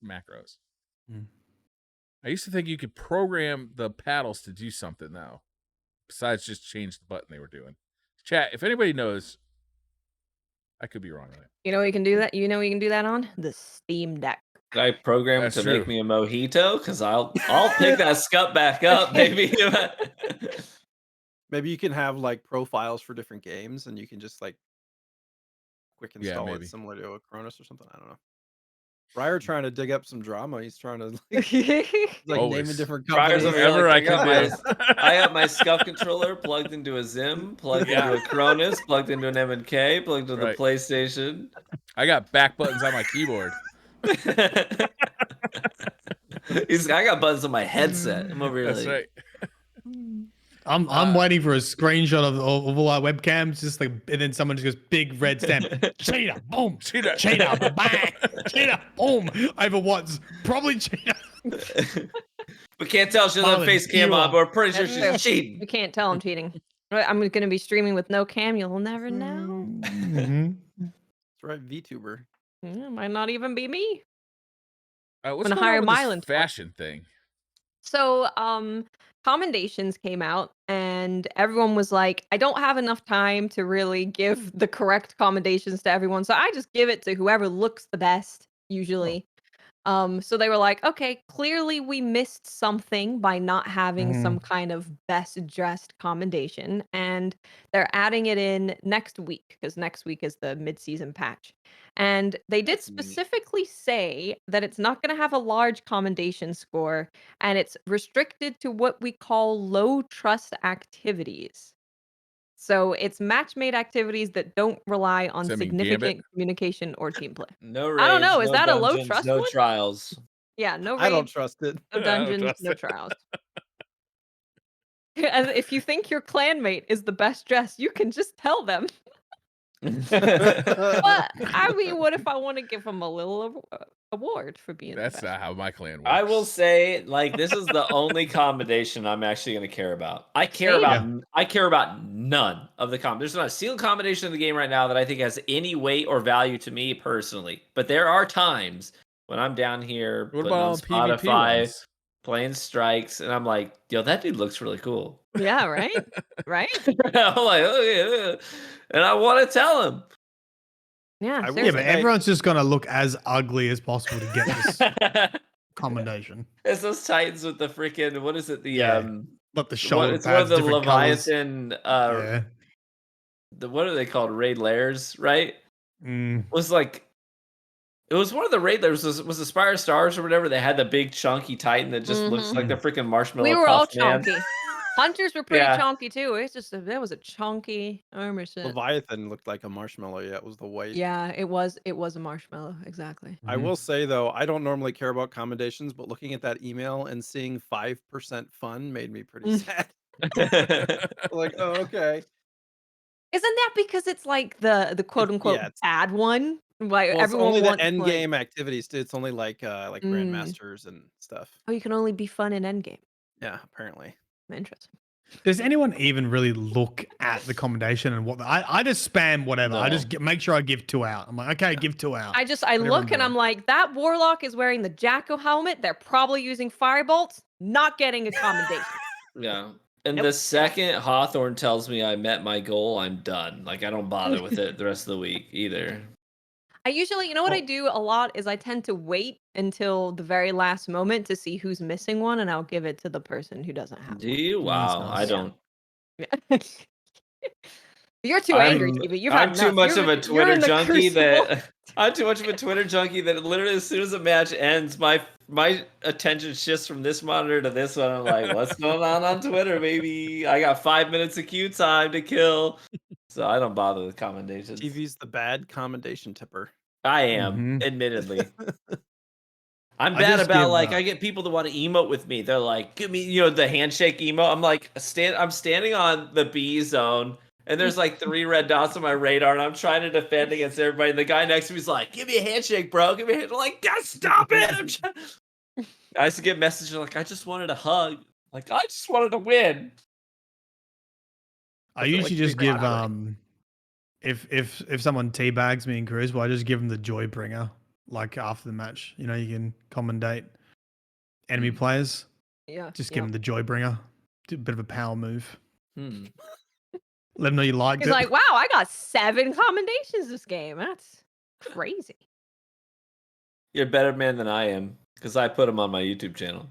macros. I used to think you could program the paddles to do something though, besides just change the button they were doing. Chat, if anybody knows, I could be wrong on it. You know you can do that. You know you can do that on the Steam Deck. Did I program That's to true. make me a mojito? Because I'll pick that scup back up, baby. Maybe you can have like profiles for different games, and you can just like quick install it similar to a Cronus or something. I don't know. Briar trying to dig up some drama. He's trying to like naming different companies. I got my scuff controller plugged into a Zim, plugged into a Cronus, plugged into an M&K, plugged into the PlayStation. I got back buttons on my keyboard. I got buttons on my headset. I'm over here. That's right. I'm waiting for a screenshot of all our webcams, just like, and then someone just goes big red stamp, cheater, boom, cheater, bang, cheater, boom, over what's probably cheater. We can't tell she's on face cam on, but we're pretty sure she's cheating. You can't tell I'm cheating. I'm going to be streaming with no cam. You'll never know. That's right, VTuber. Yeah, might not even be me. What's going on with this fashion thing? So, commendations came out and everyone was like, I don't have enough time to really give the correct commendations to everyone. So I just give it to whoever looks the best, usually. So they were like, okay, clearly we missed something by not having some kind of best dressed commendation. And they're adding it in next week because next week is the mid-season patch. And they did specifically say that it's not going to have a large commendation score and it's restricted to what we call low trust activities. So it's match-made activities that don't rely on significant communication or team play. No raids, I don't know. Is that dungeons, a low trust no one? trials. Yeah, no raids. I don't trust it. No dungeons, no trials. And if you think your clanmate is the best dressed, you can just tell them. But I mean, what if I want to give them a little award for being That's the best? not how my clan works. I will say, like, this is the only commendation I'm actually going to care about. I care about none of the There's not a single commendation in the game right now that I think has any weight or value to me personally. But there are times when I'm down here What putting about on PvP Spotify, ones? playing strikes, and I'm like, yo, that dude looks really cool. Yeah, right? Right? I'm like, oh yeah, and I want to tell him. Yeah, Yeah, but everyone's just gonna look as ugly as possible to get this commendation. It's those Titans with the freaking what is it? But the shoulder it's one of pads, the different Leviathan. colors. What are they called? Raid lairs, right? Mm. Was like. It was one of the raid lairs. Was the Spire Stars or whatever? They had the big chunky Titan that just looks like the freaking marshmallow. We were all man. chunky. Hunters were pretty chunky too. It's just that was a chunky armor set. Leviathan looked like a marshmallow. Yeah, it was the white. Yeah, it was a marshmallow, exactly. I will say though, I don't normally care about commendations, but looking at that email and seeing 5% fun made me pretty sad. Like, oh, okay. Isn't that because it's like the quote unquote bad one? Like Well, it's everyone only the wants end like, game activities, too. It's only like grandmasters and stuff. oh, you can only be fun in endgame. Yeah, apparently. Interesting. Does anyone even really look at the commendation and what? I just spam whatever. I just No. make sure I give 2 out. I'm like, okay, give 2 out. I Whatever look and doing. I'm like, that warlock is wearing the Jacko helmet. They're probably using firebolts. Not getting a commendation. Yeah. And Nope. the second Hawthorne tells me I met my goal, I'm done. Like I don't bother with it the rest of the week either. I usually, you know what I Well- do a lot is I tend to wait until the very last moment to see who's missing one, and I'll give it to the person who doesn't have Do one. you? That's Wow, nice. I don't. Yeah. You're too angry, TV. You've had I'm too enough. much of a You're Twitter in the junkie crucible. that I'm too much of a Twitter junkie that literally as soon as the match ends, my attention shifts from this monitor to this one. I'm like, what's going on Twitter, baby? I got 5 minutes of queue time to kill, so I don't bother with commendations. TV's the bad commendation tipper. I am, Mhm. admittedly. I'm I bad just about give, like I get people that want to emote with me. They're like, give me, the handshake emote. I'm like, I'm standing on the B zone, and there's like 3 red dots on my radar, and I'm trying to defend against everybody. And the guy next to me is like, give me a handshake, bro. Give me a handshake. I'm like, God, stop it. I used to get messages like, I just wanted a hug. Like, I just wanted to win. I feel usually like just we give got if someone teabags me in Crucible, I just give them the joy bringer. Like after the match, you can commendate enemy players. Yeah. Just give them the joy bringer. Do a bit of a power move. Hmm. Let them know you liked He's it. like, wow, I got 7 commendations this game. That's crazy. You're a better man than I am because I put them on my YouTube channel.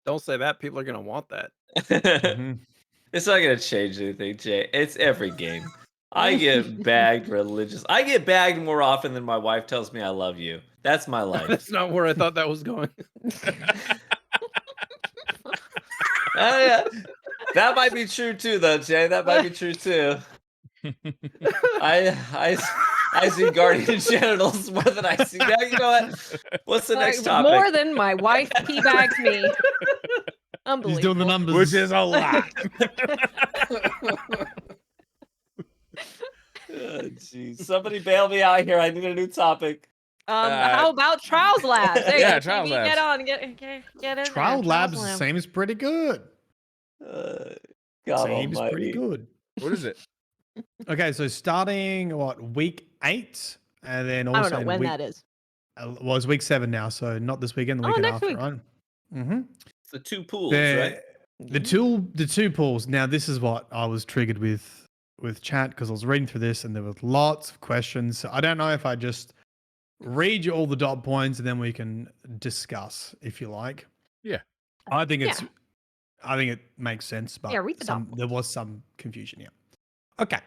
Don't say that. People are gonna want that. Mhm. It's not gonna change anything, Jay. It's every game. I get bagged religious. I get bagged more often than my wife tells me I love you. That's my life. That's not where I thought that was going. Yeah. That might be true too, though, Jay. That might be true too. I see guardian genitals more than I see. Now you know what? What's the next topic? More than my wife teabags me. Unbelievable. He's doing the numbers. Which is a lot. Jeez. Somebody bail me out here. I need a new topic. How about Trials Labs? There you Yeah, go, Trials TV, Labs. Get on, get in there. Trial Labs seems pretty good. God Seems pretty almighty. good. What is it? Okay, so starting week 8, and then also I don't know in when week, that is. well, it's week 7 now, so not this weekend, the weekend next after, week. right? Mm-hmm. It's the 2 pools, right? The two pools. Now, this is what I was triggered with chat because I was reading through this and there were lots of questions. So I don't know if I just read you all the dot points and then we can discuss if you like. Yeah. I think it makes sense, but read the dot points. there was some confusion here. Okay.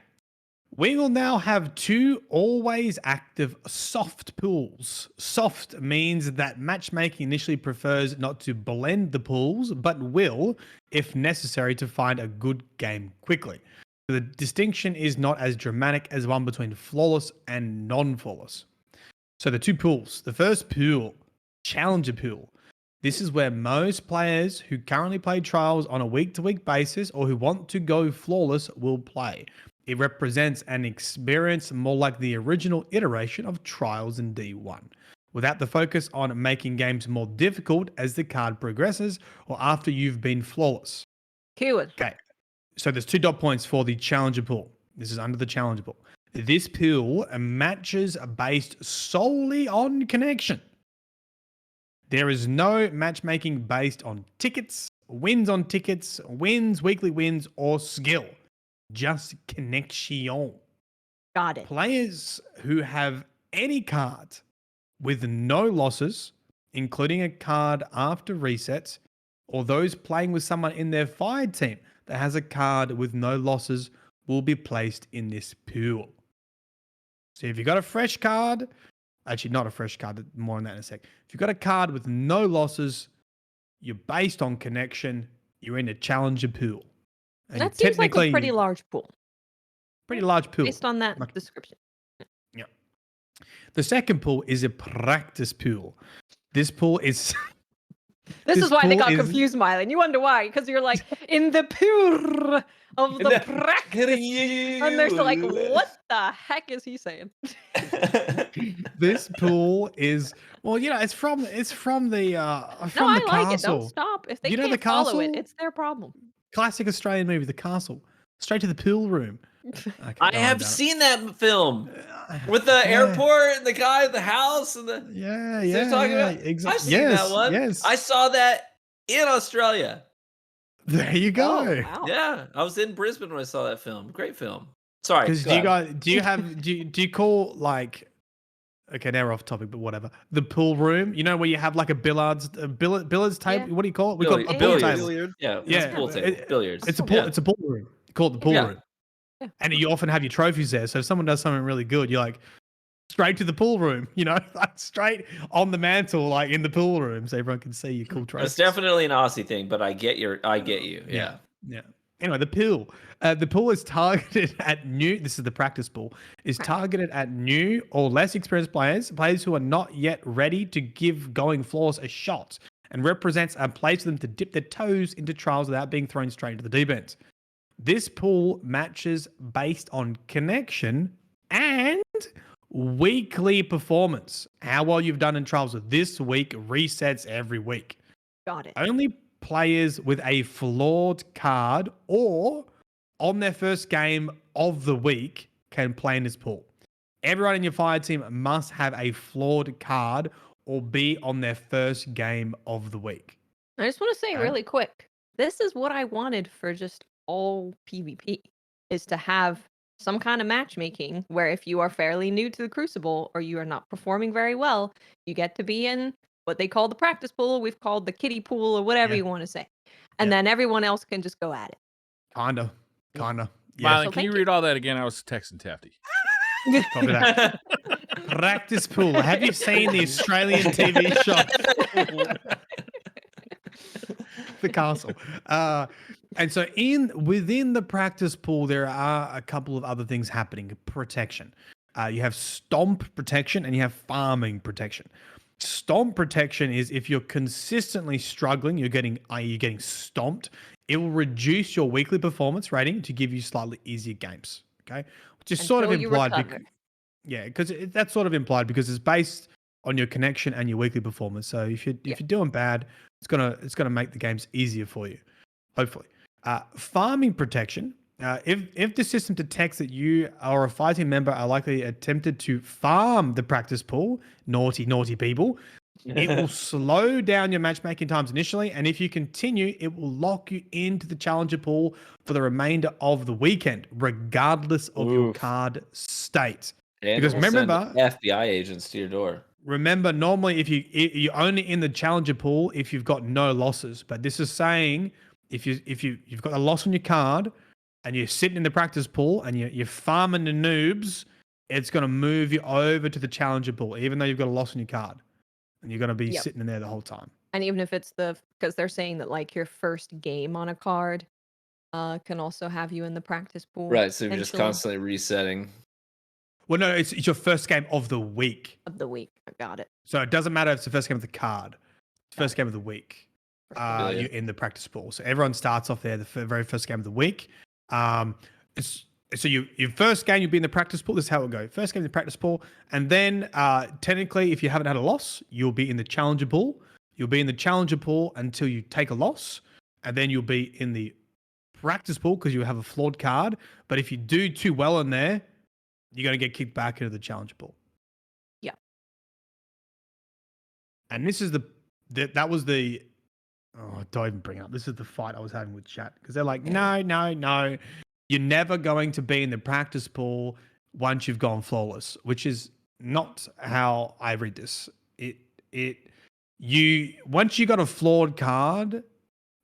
We will now have 2 always active soft pools. Soft means that matchmaking initially prefers not to blend the pools, but will, if necessary, to find a good game quickly. The distinction is not as dramatic as one between flawless and non-flawless. So the 2 pools. The first pool, Challenger Pool. This is where most players who currently play Trials on a week-to-week basis or who want to go flawless will play. It represents an experience more like the original iteration of Trials in D1, without the focus on making games more difficult as the card progresses or after you've been flawless. Keyword. Okay, so there's 2 dot points for the Challenger Pool. This is under the Challenger Pool. This pool matches based solely on connection. There is no matchmaking based on tickets, wins, weekly wins, or skill. Just connection. Got it. Players who have any card with no losses, including a card after resets, or those playing with someone in their fire team that has a card with no losses will be placed in this pool. So if you've got a fresh card, actually not a fresh card, more on that in a sec. If you've got a card with no losses, you're based on connection, you're in a Challenger Pool. And That seems like a pretty large pool. Pretty large pool. Based on that description. Yeah. The second pool is a practice pool. This pool is This This is why they pool got is- confused, Mylan. You wonder why? Because you're like, in the pool of the practice. And they're still like, what the heck is he saying? This pool is it's from the No, I like it. castle. Don't stop. If they You know can't the follow it, castle? it's their problem. Classic Australian movie, The Castle. Straight to the pool room. I have seen that film with the airport and the guy at the house and the Exactly. I've seen that one. Yes. I saw that in Australia. There you go. Oh, wow. Yeah, I was in Brisbane when I saw that film. Great film. Sorry. Because do you call like, okay, now we're off topic, but whatever. The pool room, where you have like a billiards table. Yeah. What do you call it? We call it a pool table. Billiard. Yeah, Yeah, it's a pool table. Billiards. It's a pool. It's a pool room. You call it the pool Yeah. room. Yeah. And you often have your trophies there. So if someone does something really good, you're like, straight to the pool room, like straight on the mantle, like in the pool room, so everyone can see your cool trophies. It's definitely an Aussie thing, but I get you. Yeah. Anyway, the pool. The pool is targeted at new. This is the practice pool. Is targeted at new or less experienced players who are not yet ready to give going floors a shot, and represents a place for them to dip their toes into trials without being thrown straight into the deep end. This pool matches based on connection and weekly performance. How well you've done in trials with this week resets every week. Got it. Only players with a flawed card or on their first game of the week can play in this pool. Everyone in your fire team must have a flawed card or be on their first game of the week. I just want to say Okay. really quick, this is what I wanted for just all PvP, is to have some kind of matchmaking where if you are fairly new to the Crucible or you are not performing very well, you get to be in what they call the practice pool. We've called the kiddie pool or whatever you want to say. And then everyone else can just go at it. Kinda. Yeah. Mylan, can you read all that again? I was texting Tafty. Copy that. Practice pool. Have you seen the Australian TV show? The Castle. And so within the practice pool, there are a couple of other things happening. Protection. You have stomp protection and you have farming protection. Stomp protection is if you're consistently struggling, you're getting stomped, it will reduce your weekly performance rating to give you slightly easier games. Okay, which is sort of implied. Because that's sort of implied because it's based on your connection and your weekly performance. So if you're doing bad, it's gonna make the games easier for you, hopefully. Farming protection. If the system detects that you or a fighting member are likely attempted to farm the practice pool, naughty people, it will slow down your matchmaking times initially, and if you continue, it will lock you into the challenger pool for the remainder of the weekend, regardless of your card state. And because remember, FBI agents to your door. Remember, normally if you're only in the challenger pool if you've got no losses, but this is saying if you've got a loss on your card and you're sitting in the practice pool and you're farming the noobs, it's going to move you over to the challenger pool, even though you've got a loss on your card. And you're going to be sitting in there the whole time. And even if it's because they're saying that like your first game on a card can also have you in the practice pool. Right, so you're just constantly resetting. Well, no, it's your first game of the week. Of the week. I got it. So it doesn't matter if it's the first game of the card. First game of the week. You're in the practice pool. So everyone starts off there the very first game of the week. So your first game, you'll be in the practice pool. This is how it will go. First game in the practice pool. And then technically, if you haven't had a loss, you'll be in the challenger pool. You'll be in the challenger pool until you take a loss. And then you'll be in the practice pool because you have a flawed card. But if you do too well in there, you're going to get kicked back into the challenger pool. Yeah. And this is don't even bring it up. This is the fight I was having with chat because they're like, no. You're never going to be in the practice pool once you've gone flawless, which is not how I read this. Once you got a flawed card,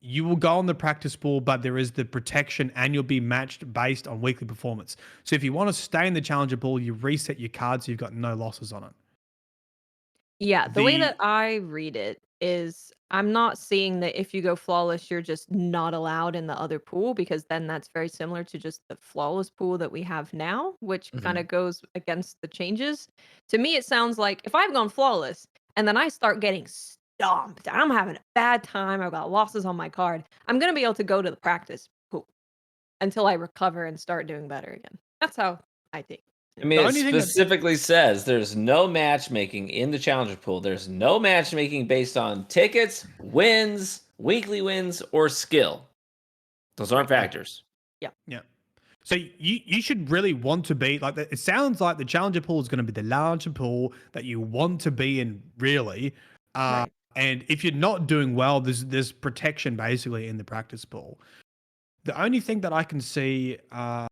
you will go on the practice pool, but there is the protection and you'll be matched based on weekly performance. So if you want to stay in the challenger pool, you reset your card so you've got no losses on it. Yeah, the way that I read it is I'm not seeing that if you go flawless, you're just not allowed in the other pool, because then that's very similar to just the flawless pool that we have now, which kind of goes against the changes. To me, it sounds like if I've gone flawless and then I start getting dumped. I'm having a bad time. I've got losses on my card. I'm gonna be able to go to the practice pool until I recover and start doing better again. That's how I think. I mean, it specifically says there's no matchmaking in the challenger pool. There's no matchmaking based on tickets, wins, weekly wins, or skill. Those aren't factors. Yeah. Yeah. So you should really want to be like that. It sounds like the challenger pool is going to be the larger pool that you want to be in, really. Right. And if you're not doing well, there's protection basically in the practice pool. The only thing that I can see, and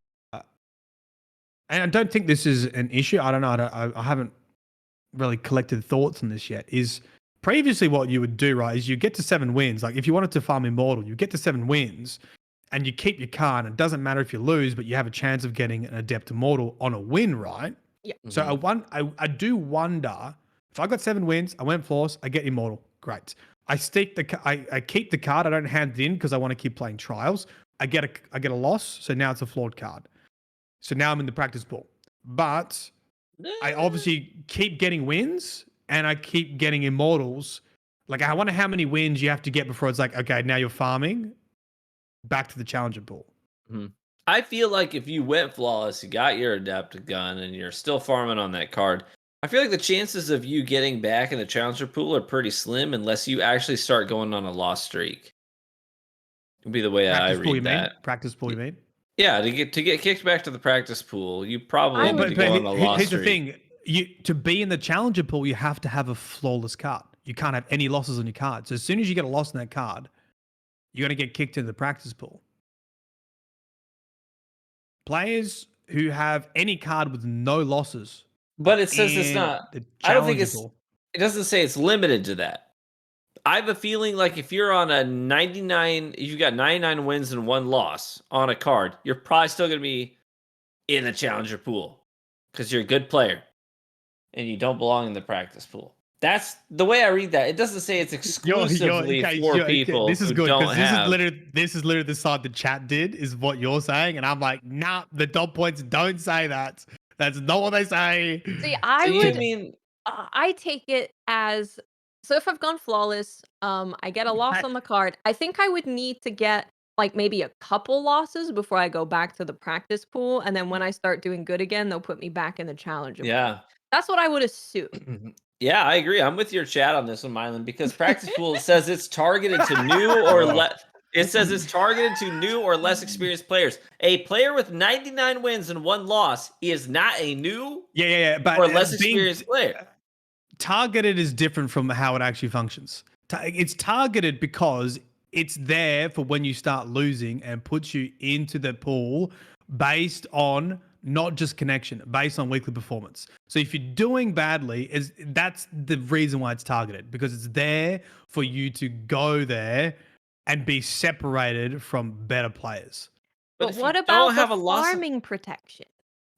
I don't think this is an issue. I don't know. I haven't really collected thoughts on this yet. Is previously what you would do, right? Is you get to 7 wins. Like if you wanted to farm Immortal, you get to 7 wins. And you keep your card, and it doesn't matter if you lose, but you have a chance of getting an Adept Immortal on a win, right? Yeah. So I do wonder if I got 7 wins, I went flawless, I get Immortal, great. I keep the card, I don't hand it in because I want to keep playing trials. I get a loss, so now it's a flawed card. So now I'm in the practice pool, but I obviously keep getting wins and I keep getting Immortals. Like I wonder how many wins you have to get before it's like, okay, now you're farming. Back to the challenger pool. Mm-hmm. I feel like if you went flawless, you got your adept gun, and you're still farming on that card, I feel like the chances of you getting back in the challenger pool are pretty slim unless you actually start going on a loss streak. Would be the way I read that. Practice pool, you mean? Yeah, to get kicked back to the practice pool, you probably need to go on a loss streak. Here's the thing: to be in the challenger pool, you have to have a flawless card. You can't have any losses on your card. So as soon as you get a loss in that card, you're going to get kicked into the practice pool. Players who have any card with no losses. But it says it's not. I don't think it doesn't say it's limited to that. I have a feeling like if you're on a 99, if you've got 99 wins and 1 loss on a card, you're probably still going to be in the challenger pool because you're a good player and you don't belong in the practice pool. That's the way I read that. It doesn't say it's exclusively for people. This is who good don't because have... this is literally the side the chat did is what you're saying, and I'm like, nah, the dot points don't say that. That's not what they say. See, I take it as so if I've gone flawless, I get a loss on the card. I think I would need to get like maybe a couple losses before I go back to the practice pool, and then when I start doing good again, they'll put me back in the challenger pool. That's what I would assume. Yeah, I agree. I'm with your chat on this one, Mylan, because practice pool says it's targeted to new or less. It says it's targeted to new or less experienced players. A player with 99 wins and 1 loss is not a new but or less experienced player. Targeted is different from how it actually functions. It's targeted because it's there for when you start losing and puts you into the pool based on not just connection, based on weekly performance. So if you're doing badly, that's the reason why it's targeted, because it's there for you to go there and be separated from better players. But what about the farming protection?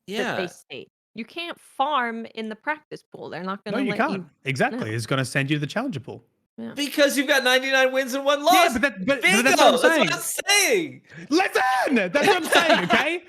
That they state? You can't farm in the practice pool. They're not going to let you. Exactly. It's going to send you to the challenger pool. Yeah. Because you've got 99 wins and 1 loss. Yeah, but that's what I'm saying. Listen, that's what I'm saying, okay?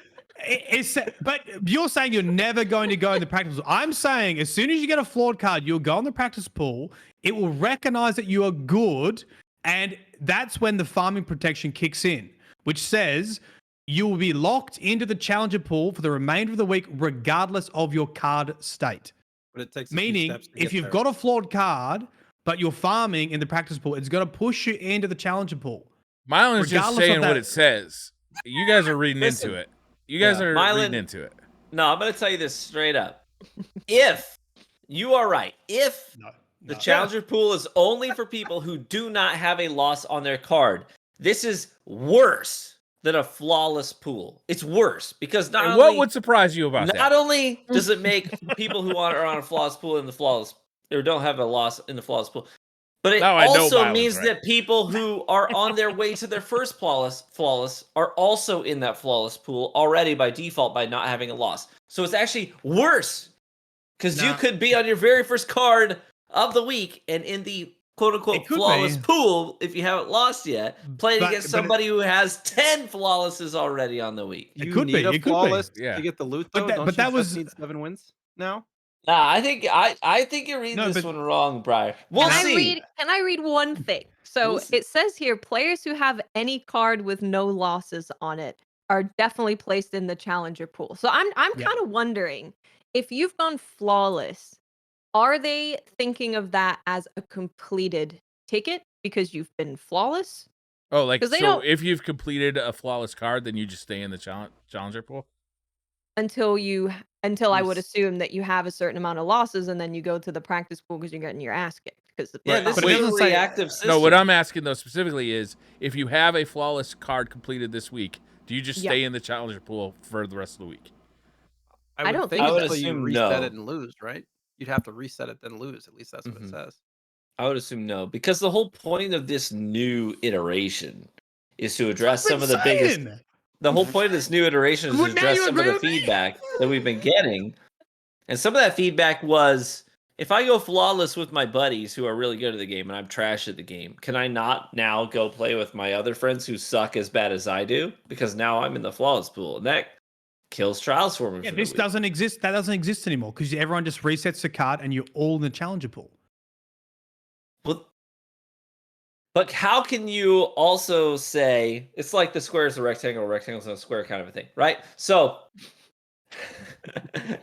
But you're saying you're never going to go in the practice pool. I'm saying as soon as you get a flawed card, you'll go in the practice pool. It will recognize that you are good, and that's when the farming protection kicks in, which says you will be locked into the challenger pool for the remainder of the week, regardless of your card state. But it takes meaning if you've got a flawed card, but you're farming in the practice pool, it's going to push you into the challenger pool. Mylan is just saying what it says. You guys are reading into it. You guys are reading into it. No, I'm going to tell you this straight up. If you are right, if the challenger pool is only for people who do not have a loss on their card, this is worse than a flawless pool. It's worse because what would surprise you about that? Not only does it make people who are on a flawless pool in the flawless or don't have a loss in the flawless pool, but it also means that people who are on their way to their first flawless are also in that flawless pool already by default by not having a loss. So it's actually worse because you could be on your very first card of the week and in the quote-unquote flawless pool, if you haven't lost yet, playing against somebody who has 10 flawlesses already on the week. You need a flawless to get the loot, though? But that was need 7 wins now? Nah, I think you're reading this one wrong, Briar. We'll see. Can I read one thing? So it says here, players who have any card with no losses on it are definitely placed in the challenger pool. So I'm kind of wondering if you've gone flawless, are they thinking of that as a completed ticket because you've been flawless? Oh, like so if you've completed a flawless card, then you just stay in the challenger pool? Until I would assume that you have a certain amount of losses and then you go to the practice pool because you're getting your ass kicked. Because this is a reactive system. No, what I'm asking though specifically is if you have a flawless card completed this week, do you just stay in the challenger pool for the rest of the week? I don't think think would until assume you reset no. it and lose, right? You'd have to reset it then lose. At least that's what it says. I would assume no, because the whole point of this new iteration is to address some of the biggest. The whole point of this new iteration is to address some of the feedback that we've been getting, and some of that feedback was, if I go flawless with my buddies who are really good at the game and I'm trash at the game, can I not now go play with my other friends who suck as bad as I do? Because now I'm in the flawless pool, and that kills trials for me. Yeah, this doesn't exist. That doesn't exist anymore because everyone just resets the card and you're all in the challenger pool. But how can you also say it's like the square is a rectangle, rectangle's a square kind of a thing, right? So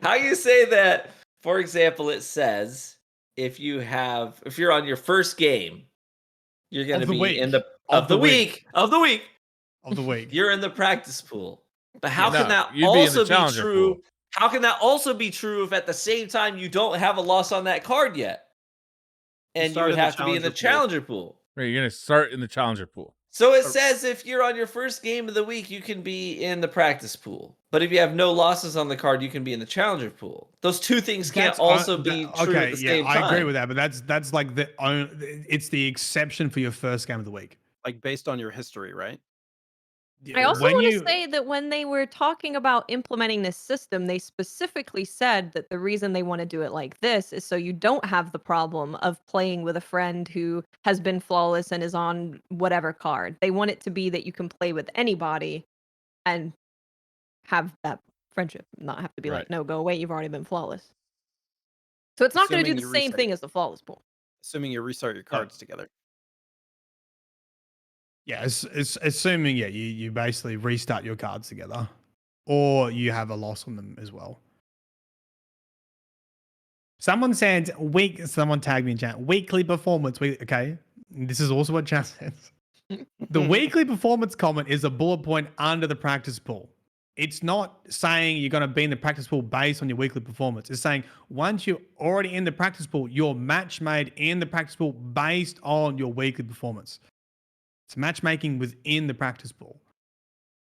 how you say that, for example, it says if you're on your first game, you're going to be in the week. You're in the practice pool. But how can that also be true? How can that also be true if at the same time you don't have a loss on that card yet? And you would have to be in the challenger pool. Right, you're going to start in the challenger pool. So it says if you're on your first game of the week, you can be in the practice pool. But if you have no losses on the card, you can be in the challenger pool. Those two things can't also be true at the same time. I agree with that, but that's like it's the exception for your first game of the week. Like based on your history, right? I also want to say that when they were talking about implementing this system, they specifically said that the reason they want to do it like this is so you don't have the problem of playing with a friend who has been flawless and is on whatever card. They want it to be that you can play with anybody and have that friendship, not have to be like, no, go away, you've already been flawless. So it's not going to do the same thing as the flawless pool. Assuming you restart your cards together. Yeah, it's assuming you basically restart your cards together, or you have a loss on them as well. Someone said Someone tagged me in chat. Weekly performance. Okay, this is also what chat says. The weekly performance comment is a bullet point under the practice pool. It's not saying you're going to be in the practice pool based on your weekly performance. It's saying once you're already in the practice pool, you're match made in the practice pool based on your weekly performance. It's matchmaking within the practice pool.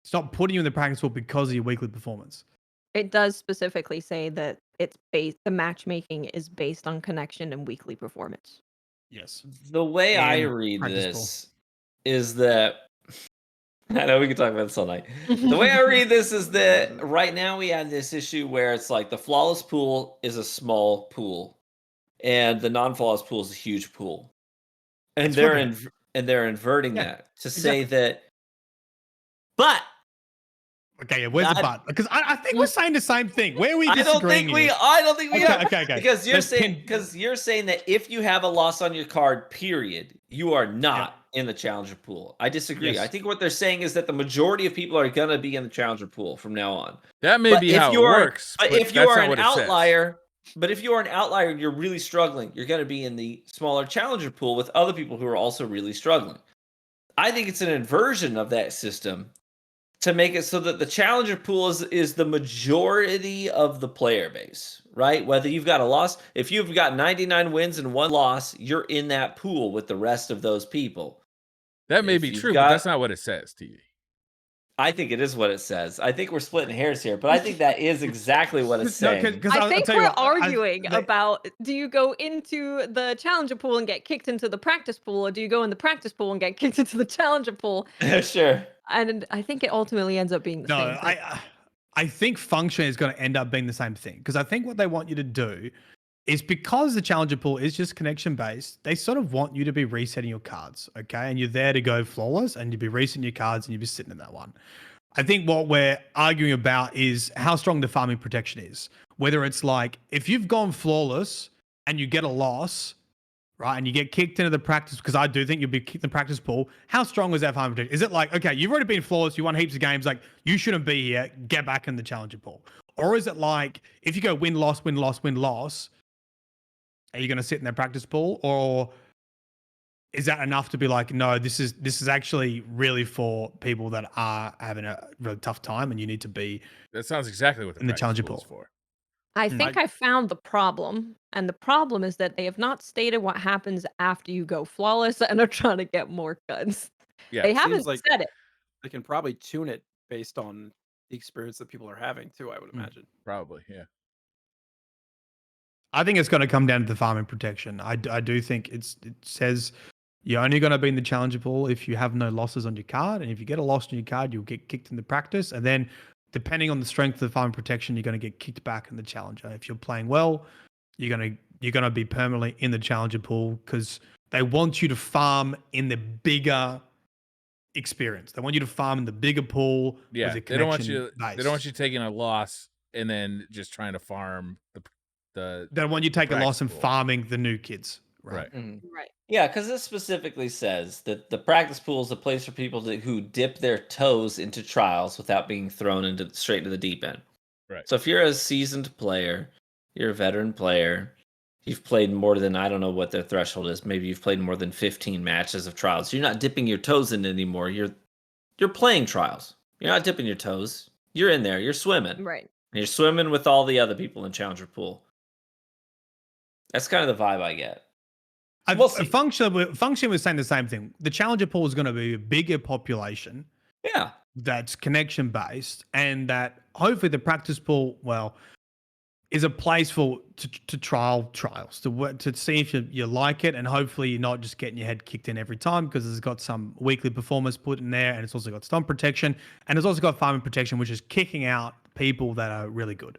It's not putting you in the practice pool because of your weekly performance. It does specifically say that the matchmaking is based on connection and weekly performance. Yes. The way I read this is that I know we can talk about this all night. The way I read this is that right now we have this issue where it's like the flawless pool is a small pool and the non-flawless pool is a huge pool. And they're inverting that to say that. But okay, where's the but? Because I think we're saying the same thing. Where are we disagreeing? I don't think we are. Okay. Because you're saying that if you have a loss on your card, period, you are not in the challenger pool. I disagree. Yes. I think what they're saying is that the majority of people are going to be in the challenger pool from now on. That may be how it works. But if you are an outlier. But if you are an outlier and you're really struggling, you're going to be in the smaller challenger pool with other people who are also really struggling. I think it's an inversion of that system to make it so that the challenger pool is the majority of the player base, right? Whether you've got a loss, if you've got 99 wins and 1 loss, you're in that pool with the rest of those people. That may be true, but that's not what it says, TV. I think it is what it says. I think we're splitting hairs here, but I think that is exactly what it's saying. I think we're arguing about, do you go into the challenger pool and get kicked into the practice pool, or do you go in the practice pool and get kicked into the challenger pool? Sure. And I think it ultimately ends up being the same thing. I think function is going to end up being the same thing, because I think what they want you to do is, because the challenger pool is just connection based, they sort of want you to be resetting your cards, okay? And you're there to go flawless, and you'd be resetting your cards and you'd be sitting in that one. I think what we're arguing about is how strong the farming protection is. Whether it's like, if you've gone flawless and you get a loss, right, and you get kicked into the practice, because I do think you'll be kicked in the practice pool, how strong is that farming protection? Is it like, okay, you've already been flawless, you won heaps of games, like, you shouldn't be here, get back in the challenger pool? Or is it like, if you go win, loss, win, loss, win, loss, are you going to sit in the practice pool? Or is that enough to be like, no, this is actually really for people that are having a really tough time, and you need to be. That sounds exactly what in the challenger pool pool is for. I think I found the problem, and the problem is that they have not stated what happens after you go flawless and are trying to get more guns. Yeah, they It haven't seems like said it. they can probably tune it based on the experience that people are having too, I would imagine. Probably, yeah. I think it's going to come down to the farming protection. I do think it says you're only going to be in the challenger pool if you have no losses on your card, and if you get a loss on your card, you'll get kicked in the practice, and then depending on the strength of the farming protection, you're going to get kicked back in the challenger. If you're playing well, you're going to be permanently in the challenger pool, because they want you to farm in the bigger experience. They want you to farm in the bigger pool. Yeah, with they don't want you. based. They don't want you taking a loss and then just trying to farm the. They don't want you to take a loss and pool. farming the new kids. Right. Right. Yeah, because this specifically says that the practice pool is a place for people who dip their toes into trials without being thrown straight into the deep end. Right. So if you're a seasoned player, you're a veteran player, you've played more than, I don't know what their threshold is. Maybe you've played more than 15 matches of trials. You're not dipping your toes in anymore. You're playing trials. You're not dipping your toes. You're in there. You're swimming. Right. And you're swimming with all the other people in Challenger Pool. That's kind of the vibe I get. We'll see. Function was saying the same thing. The challenger pool is going to be a bigger population. Yeah. That's connection based, and that hopefully the practice pool, well, is a place to trials to see if you like it, and hopefully you're not just getting your head kicked in every time, because it's got some weekly performance put in there, and it's also got stomp protection, and it's also got farming protection, which is kicking out people that are really good.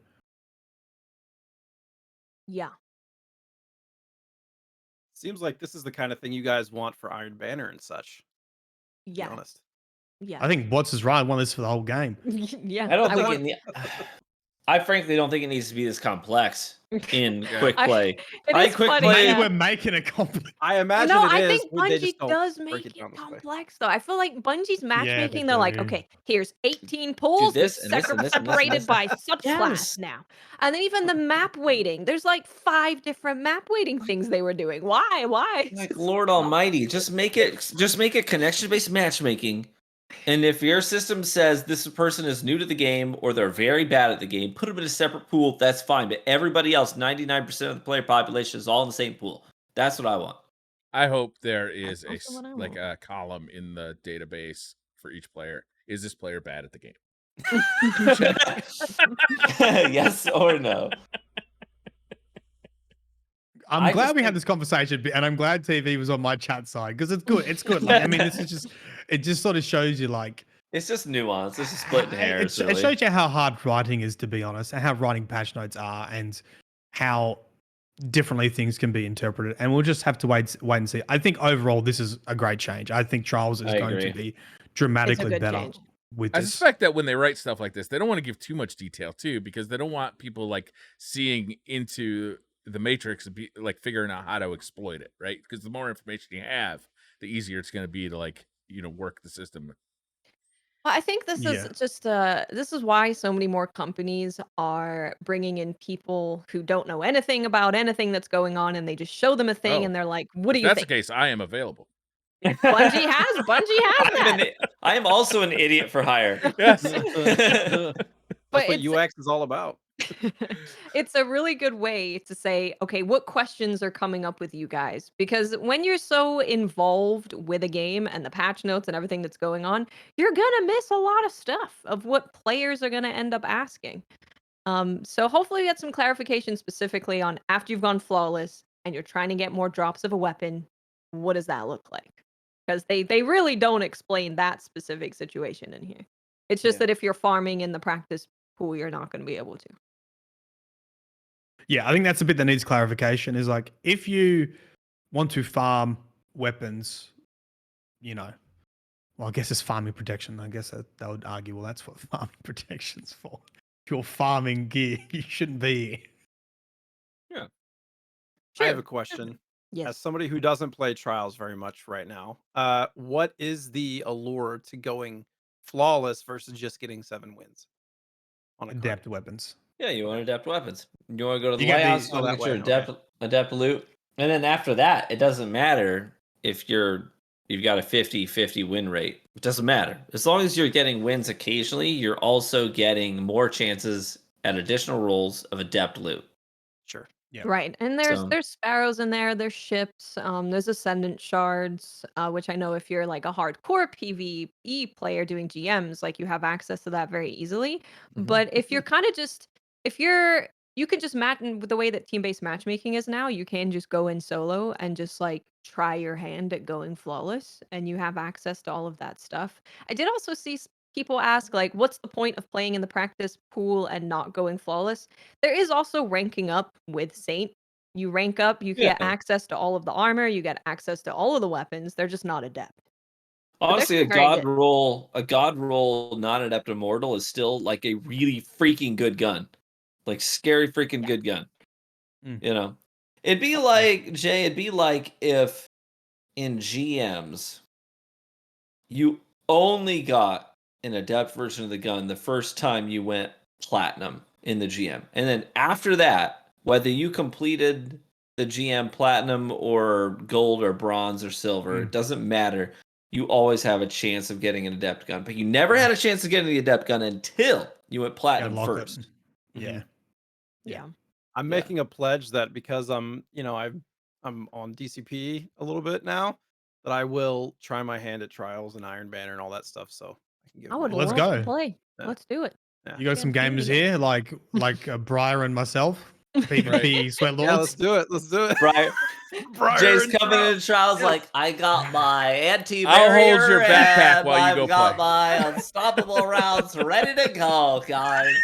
Yeah. Seems like this is the kind of thing you guys want for Iron Banner and such. To be Yeah. honest. Yeah. I think Watts is right. I want this for the whole game. yeah. I don't think I frankly don't think it needs to be this complex in quick play. Quick play. We're making it complex. I imagine no, it I is. think Bungie does make it complex, though. I feel like Bungie's matchmaking, they're like, okay, here's 18 pools separated by subclass now. And then even the map weighting, there's like 5 different map weighting things they were doing. Why? Like, Lord Almighty, just make it connection-based matchmaking. And if your system says this person is new to the game or they're very bad at the game, put them in a separate pool. That's fine. But everybody else, 99% of the player population, is all in the same pool. That's what I want. I hope there is a column in the database for each player. Is this player bad at the game? Yes or no? I'm glad we had this conversation, and I'm glad TV was on my chat side, because it's good. It's good. Like, I mean, it just sort of shows you, like, it's just nuance. It's just splitting hairs. It shows you how hard writing is, to be honest, and how writing patch notes are, and how differently things can be interpreted. And we'll just have to wait and see. I think overall this is a great change. I think Trials is going to be dramatically better change. with this. I suspect that when they write stuff like this, they don't want to give too much detail too, because they don't want people like seeing into the matrix and be like figuring out how to exploit it, right? Because the more information you have, the easier it's going to be to work the system. Well, I think this is just this is why so many more companies are bringing in people who don't know anything about anything that's going on, and they just show them a thing, and they're like, "What do you think?" That's the case. I am available. Bungie has that. I am also an idiot for hire. Yes. That's what UX is all about. It's a really good way to say, okay, what questions are coming up with you guys? Because when you're so involved with a game and the patch notes and everything that's going on, you're gonna miss a lot of stuff of what players are gonna end up asking. So hopefully we get some clarification specifically on after you've gone flawless and you're trying to get more drops of a weapon, what does that look like? Because they really don't explain that specific situation in here. It's just that if you're farming in the practice pool, you're not going to be able to. Yeah, I think that's a bit that needs clarification, is like, if you want to farm weapons, Well, I guess it's farming protection. I guess that they would argue, well, that's what farming protection's for. If you're farming gear, you shouldn't be. Yeah. I have a question. Yes. As somebody who doesn't play Trials very much right now, what is the allure to going flawless versus just getting 7 wins on a Adapt card? weapons. Yeah, you want to adapt weapons. You want to go to the You get lighthouse, the- you want to that get your way, okay. adapt loot. And then after that, it doesn't matter if you've got a 50-50 win rate. It doesn't matter. As long as you're getting wins occasionally, you're also getting more chances at additional rolls of adept loot. Sure. Yeah. Right. And there's sparrows in there, there's ships, there's ascendant shards, which I know if you're like a hardcore PvE player doing GMs, like you have access to that very easily. But if you're kind of just you can just match with the way that team-based matchmaking is now, you can just go in solo and just like try your hand at going flawless and you have access to all of that stuff. I did also see people ask like what's the point of playing in the practice pool and not going flawless? There is also ranking up with Saint. You rank up, you get access to all of the armor, you get access to all of the weapons. They're just not adept. Honestly, a god roll non-adept immortal is still like a really freaking good gun. Like scary freaking good gun. You know? It'd be like, Jay, if in GMs you only got an adept version of the gun the first time you went platinum in the GM. And then after that, whether you completed the GM platinum or gold or bronze or silver, it doesn't matter. You always have a chance of getting an adept gun. But you never had a chance of getting the adept gun until you went platinum first. Yeah. Yeah. I'm making a pledge that because I'm on DCP a little bit now, that I will try my hand at Trials and Iron Banner and all that stuff. So I can give. I would Let's love go. to play. Yeah. Let's do it. You got some gamers here, like Briar and myself. PvP Sweat Lords. Yeah, let's do it. Let's do it. Briar Jay's and coming in Trials Yes. like, I got my anti-barrier. I'll hold your backpack while you go I've got play. my unstoppable rounds ready to go, guys.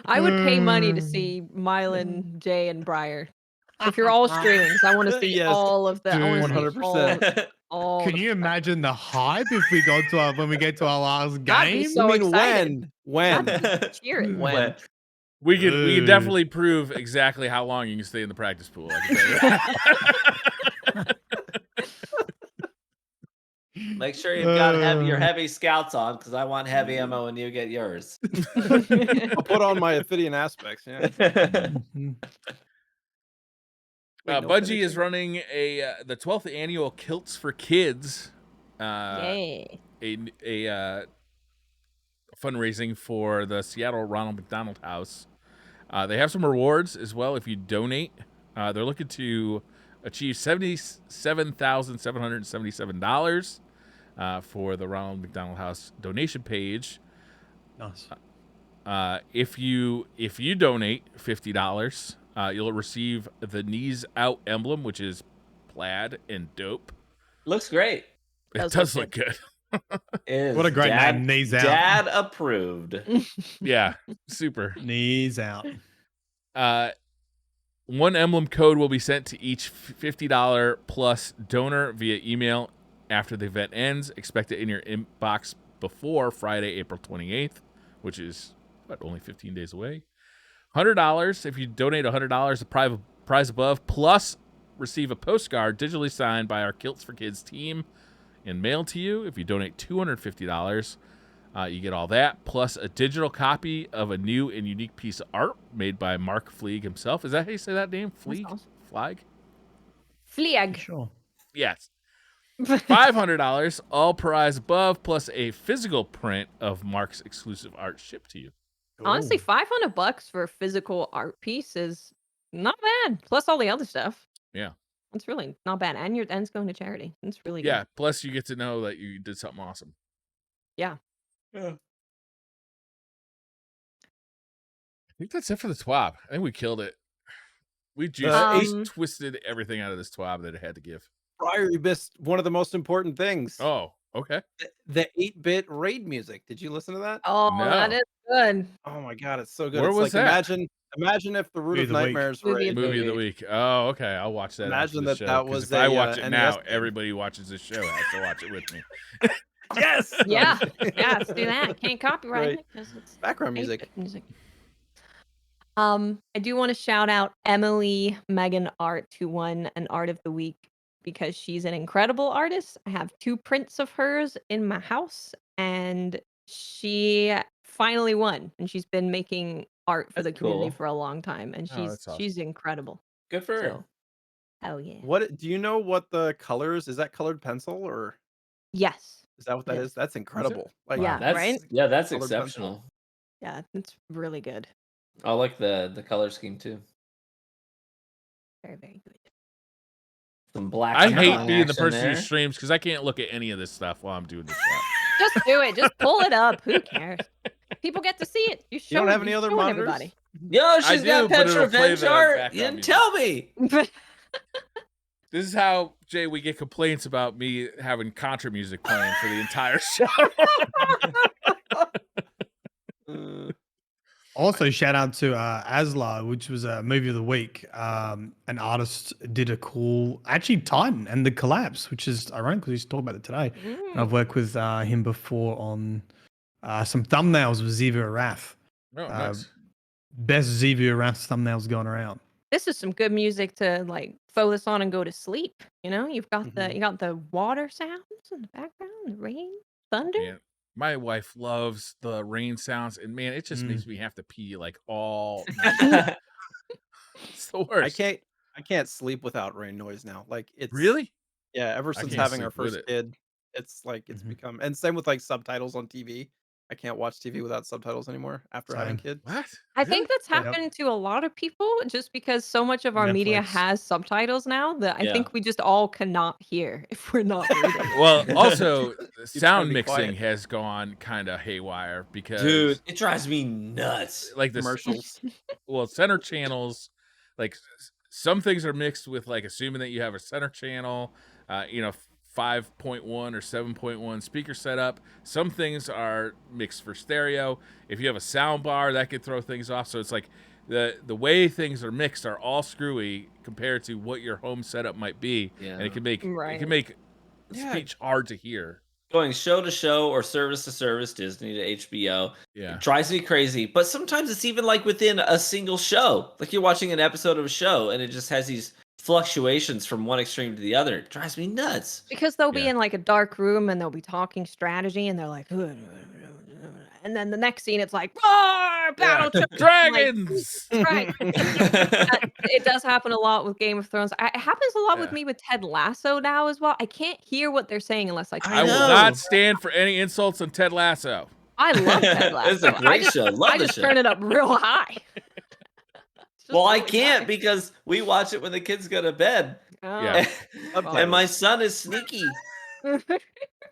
I would pay money to see Mylan, Jay, and Briar. If you're all streaming, 'cause I want to see Yes. all of the. I wanna see 100%. all Can the you stuff. imagine the hype if we go to when we get to our last I'd be game? so I mean, excited. when? I'd be cheering. When? We can definitely prove exactly how long you can stay in the practice pool. I can tell you that. Make sure you've got your heavy scouts on, because I want heavy ammo and you get yours. I'll put on my Ophidian aspects. Yeah. Wait, no Bungie finishing? is running the 12th annual Kilts for Kids. Yay. A fundraising for the Seattle Ronald McDonald House. They have some rewards as well if you donate. They're looking to achieve $77,777 for the Ronald McDonald House donation page. Nice. If you donate $50, you'll receive the Knees Out emblem, which is plaid and dope. Looks great. It does look good. What a great name, Knees Out. Dad approved. Yeah, super. Knees Out. One emblem code will be sent to each $50 plus donor via email after the event ends. Expect it in your inbox before Friday, April 28th, which is only 15 days away. $100 if you donate $100, the prize above, plus receive a postcard digitally signed by our Kilts for Kids team and mailed to you. If you donate $250, you get all that, plus a digital copy of a new and unique piece of art made by Mark Fleeg himself. Is that how you say that name? Fleeg? Awesome. Flag? Fleeg. Sure. Yes. $500, all prize above, plus a physical print of Mark's exclusive art shipped to you. Honestly, Ooh. $500 for a physical art piece is not bad. Plus all the other stuff. Yeah. It's really not bad. And it's going to charity. It's really good. Yeah, plus you get to know that you did something awesome. Yeah. I think that's it for the TWAB. I think we killed it. We just twisted everything out of this TWAB that it had to give. Briar, you missed one of the most important things. Oh, okay. The 8-bit raid music. Did you listen to that? Oh, No. that is good. Oh my god, it's so good. Where it's was like that? Imagine if the Root Movie of of the week. Nightmares were a Movie of the week. Oh, okay. I'll watch that after Imagine the that show. that 'Cause was if I a, watch it NES now, game. everybody watches this show has to watch it with me. Yes. Yeah, yeah. Let's do that. Can't copyright Right. it because it's Background 8-bit music. music. I do want to shout out Emily Megan Art, who won an Art of the Week because she's an incredible artist. I have 2 prints of hers in my house, and she finally won. And she's been making art for That's the community cool. for a long time, and Oh, that's awesome. she's incredible. Good for her. So, hell yeah. What do you know what the colors is? That colored pencil or Yes. is that what that Yes. is? That's incredible. Like Yeah, That's right? that's Colored pencil. exceptional. Yeah, it's really good. I like the color scheme too. Very, very good. Some black. I and hate white being the action person who there. streams because I can't look at any of this stuff while I'm doing this stuff. Just do it. Just pull it up. Who cares? People get to see it. You don't have any other monitors? everybody. Yo, she's do, got but it'll play Petrovich the art. background You didn't tell me. This is how, Jay, we get complaints about me having contra music playing for the entire show. Also, shout out to Asla, which was a movie of the week. An artist did a cool, actually Titan and the Collapse, which is ironic because we used to talk about it today. And I've worked with him before on some thumbnails with Zevia Wrath. Oh, nice. Best Zevia Wrath thumbnails going around. This is some good music to like focus on and go to sleep. You know, you've got you got the water sounds in the background, the rain, thunder. Man, my wife loves the rain sounds, and man, it just makes me have to pee like all night. It's the worst. I can't sleep without rain noise now. Like it's Really? Yeah, ever I since can't having our sleep with first it. kid, it's like it's become, and same with like subtitles on TV. I can't watch TV without subtitles anymore after having Same. kids. What? I think that's Yep. happened to a lot of people just because so much of our media Netflix. has subtitles now that I Yeah. think we just all cannot hear if we're not reading. Well, also, sound be mixing quiet. has gone kind of haywire because, Dude, it drives me nuts. like this, Commercials. well, center channels, like some things are mixed with like assuming that you have a center channel, 5.1 or 7.1 speaker setup. Some things are mixed for stereo. If you have a sound bar, that could throw things off. So it's like the way things are mixed are all screwy compared to what your home setup might be, and it can make speech hard to hear. Going show to show or service to service, Disney to HBO, Yeah, it drives me crazy. But sometimes it's even like within a single show. Like you're watching an episode of a show and it just has these fluctuations from one extreme to the other. It drives me nuts. Because they'll be Yeah. in like a dark room and they'll be talking strategy and they're like, and then the next scene it's like, roar, battle dragons. Right. It does happen a lot with Game of Thrones. It happens a lot with me with Ted Lasso now as well. I can't hear what they're saying unless I turn I it will up. not stand for any insults on Ted Lasso. I love Ted Lasso. It's a great show. Love I the just show. turn it up real high. Well, I can't because we watch it when the kids go to bed. Yeah. And my son is sneaky.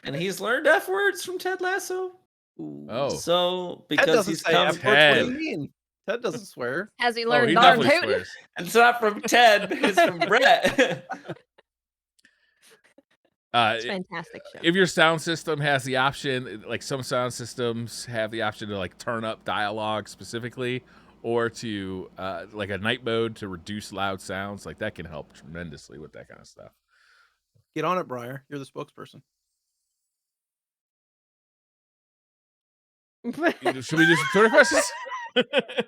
And he's learned F words from Ted Lasso. Oh. So Ted because doesn't he's say come F words. What do Ted. you mean? Ted doesn't swear. Has he Oh, learned he darn definitely tootin'? swears. It's not from Ted, it's from Brett. It's a fantastic show. If your sound system has the option, like some sound systems have the option to like turn up dialogue specifically, or to like a night mode to reduce loud sounds, like that can help tremendously with that kind of stuff. Get on it, Briar. You're the spokesperson. Should we do some Twitter questions?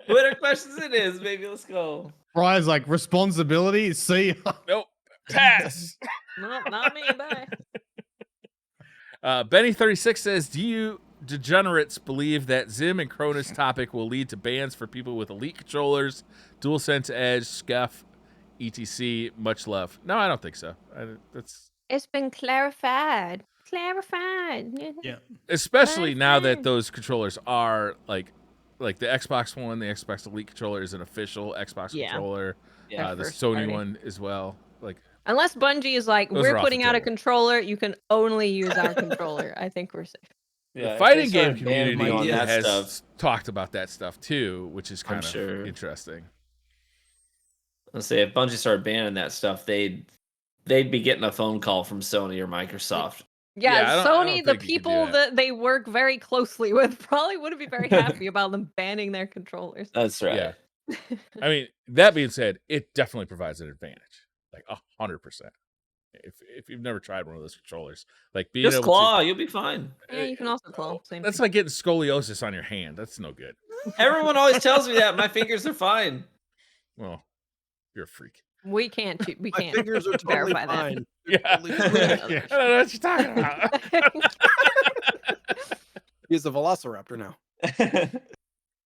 Twitter questions it is, baby. Let's go. Brian's like responsibility. See, Nope. Pass. No, not me. Bye. Benny36 says, do you degenerates believe that Zim and Cronus topic will lead to bans for people with Elite controllers, DualSense Edge, Scuff, etc? Much love. No, I don't think so. It's been clarified. yeah, Especially now that those controllers are like the Xbox One, the Xbox Elite controller is an official Xbox controller. Yeah, The first Sony party. one as well. Like, Unless Bungie is like, Those we're are off putting the out a table. controller, you can only use our controller. I think we're safe. the fighting game start banning community me on that has stuff, talked about that stuff too, which is kind of sure. interesting. let's say if Bungie started banning that stuff, they'd be getting a phone call from Sony or Microsoft. Yeah, I don't Sony, think the you could do people that they work very closely with, probably wouldn't be very happy about them banning their controllers. That's right. Yeah. I mean, that being said, it definitely provides an advantage, like 100%. If you've never tried one of those controllers, like being Just able claw, to, you'll be fine. Yeah, you can also claw. Same that's thing. like getting scoliosis on your hand. That's no good. Everyone always tells me that my fingers are fine. Well, you're a freak. We can't. We My can't fingers are totally verify that. fine. They're Yeah. totally We fine. don't know Yeah. I don't know what you're talking about. He's a velociraptor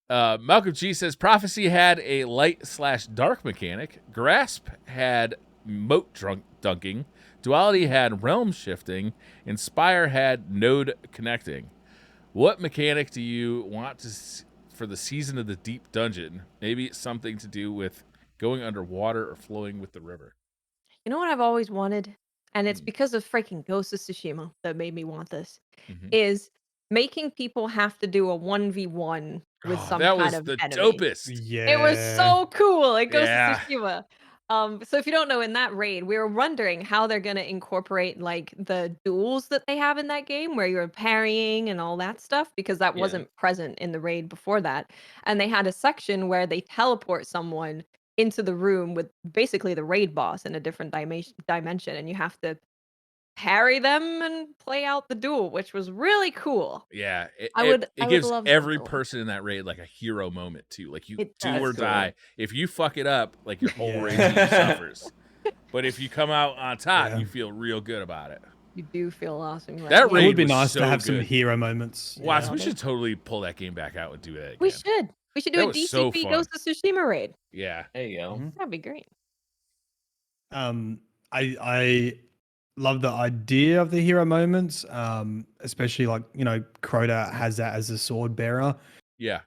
now. Malcolm G says Prophecy had a light/dark mechanic. Grasp had moat dunking. Duality had realm shifting. Inspire had node connecting. What mechanic do you want for the Season of the Deep dungeon? Maybe it's something to do with going underwater or flowing with the river. You know what I've always wanted? And it's because of freaking Ghost of Tsushima that made me want this. Is making people have to do a 1v1 with some that kind was of the enemy. dopest. Yeah. It was so cool. It goes Yeah. to Tsushima. So if you don't know, in that raid, we were wondering how they're gonna incorporate like the duels that they have in that game, where you're parrying and all that stuff, because that Yeah. wasn't present in the raid before that. And they had a section where they teleport someone into the room with basically the raid boss in a different dimension, and you have to parry them and play out the duel, which was really cool. Yeah, I would gives love every something like person in that raid like a hero moment too. Like you It do does. or That's cool. die. If you fuck it up, like your whole Yeah. raid team suffers. But if you come out on top, Yeah. you feel real good about it. You do feel awesome. That yeah. It raid would be was nice so to have some good. hero moments. Watch, Yeah. we should totally pull that game back out and do that again. We should. We should do That a was so DCP fun. Ghost of Tsushima raid. Yeah. There you go. That'd be great. I love the idea of the hero moments, especially like, Crota has that as a sword bearer. Yeah.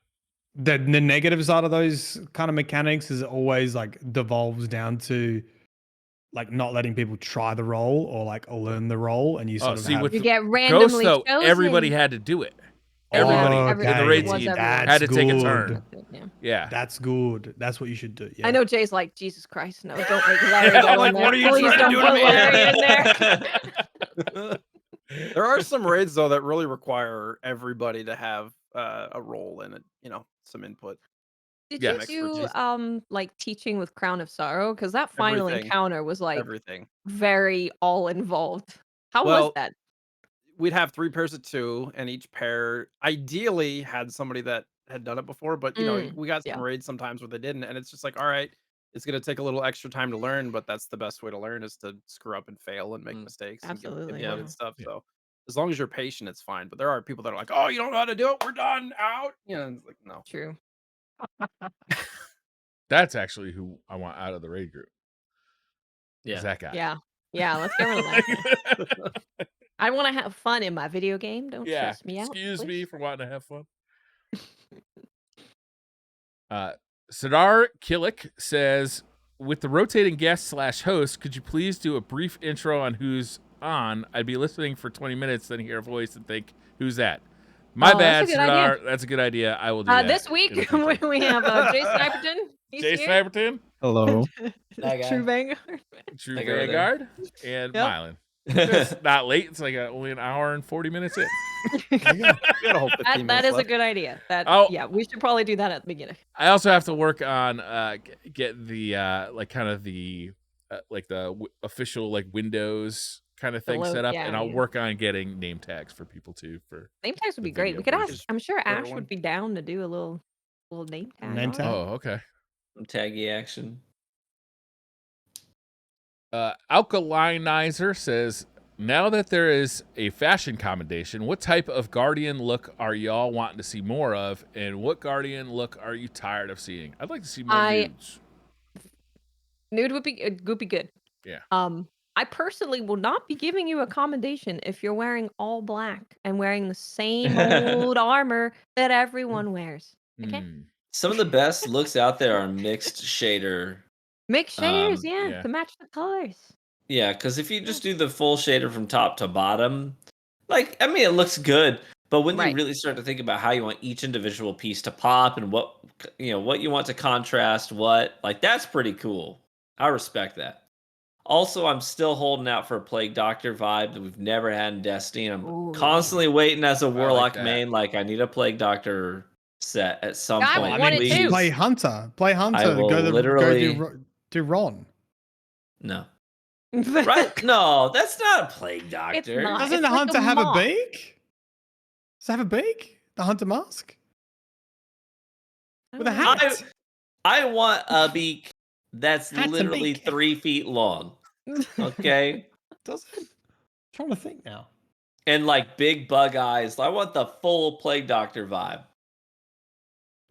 The negative side of those kind of mechanics is always like devolves down to like not letting people try the role or like learn the role, and you sort of have. with You the get Ghost randomly though, chosen. everybody had to do it. Everybody Oh, in the okay. raid Was team everyone. had to That's take a good. turn. Yeah. Yeah. That's good. That's what you should do. Yeah. I know Jay's like, Jesus Christ, no, don't make Larry go I'm like, in there. what are you Please trying to don't do to put me? Larry in there. There are some raids though that really require everybody to have a role in it, some input. Did Yes. you do Expertise. like teaching with Crown of Sorrow? Because that final Everything. encounter was like Everything. very all involved. How was Well, that? we'd have 3 pairs of 2, and each pair ideally had somebody that had done it before, but we got some yeah. raids sometimes where they didn't, and it's just like, all right, it's gonna take a little extra time to learn, but that's the best way to learn, is to screw up and fail and make mistakes and get Absolutely, input yeah. and stuff. Yeah. So as long as you're patient, it's fine. But there are people that are like, oh, you don't know how to do it, we're done, out. It's like, no. True. That's actually who I want out of the raid group. Is Yeah. that guy. Yeah. Yeah, let's get rid of that. I want to have fun in my video game. Don't Yeah. stress me out. Excuse me please. for wanting to have fun. Sadar Killick says, with the rotating guest / host, could you please do a brief intro on who's on? I'd be listening for 20 minutes, then hear a voice and think, who's that? My bad, that's a good Sadar. idea. That's a good idea. I will do that. This week we have Jay Sniperton. He's Jay here. Sniperton, Hello. That guy. True Vanguard. True That guy right Vanguard, and Yep. Mylan. It's not late. It's like only an hour and 40 minutes in. We got a whole 15 That minutes is a left. good idea. Yeah, we should probably do that at the beginning. I also have to work on get the like kind of the like the official like Windows kind of thing set up, and I'll work on getting name tags for people too. For Name tags would the be great. We video could version. ask. I'm sure For Ash everyone. would be down to do a little name tag. Name on it. tag? oh, okay. Some taggy action. Alkalinizer says, now that there is a fashion commendation, what type of Guardian look are y'all wanting to see more of, and what Guardian look are you tired of seeing? I'd like to see more nudes. Nude would be good. Yeah. I personally will not be giving you a commendation if you're wearing all black and wearing the same old armor that everyone wears. Okay. Some of the best looks out there are mixed shader. Mixed shaders, yeah. to match the colors. Yeah, because if you just do the full shader from top to bottom, it looks good. But when Right. you really start to think about how you want each individual piece to pop and what you want to contrast, that's pretty cool. I respect that. Also, I'm still holding out for a Plague Doctor vibe that we've never had in Destiny. I'm Ooh, constantly waiting as a Warlock that. main. I need a Plague Doctor set at some I point. want it please. too. Play Hunter. Play Hunter. will Go literally- do Ron. No. Right? No, that's not a plague doctor. not. Doesn't It's the like Hunter a have a moth. beak? Does it have a beak? The Hunter mask? With a hat? I want a beak that's Hat's a literally beak. 3 feet long. Okay. Does it? I'm trying to think now. And like big bug eyes. I want the full plague doctor vibe.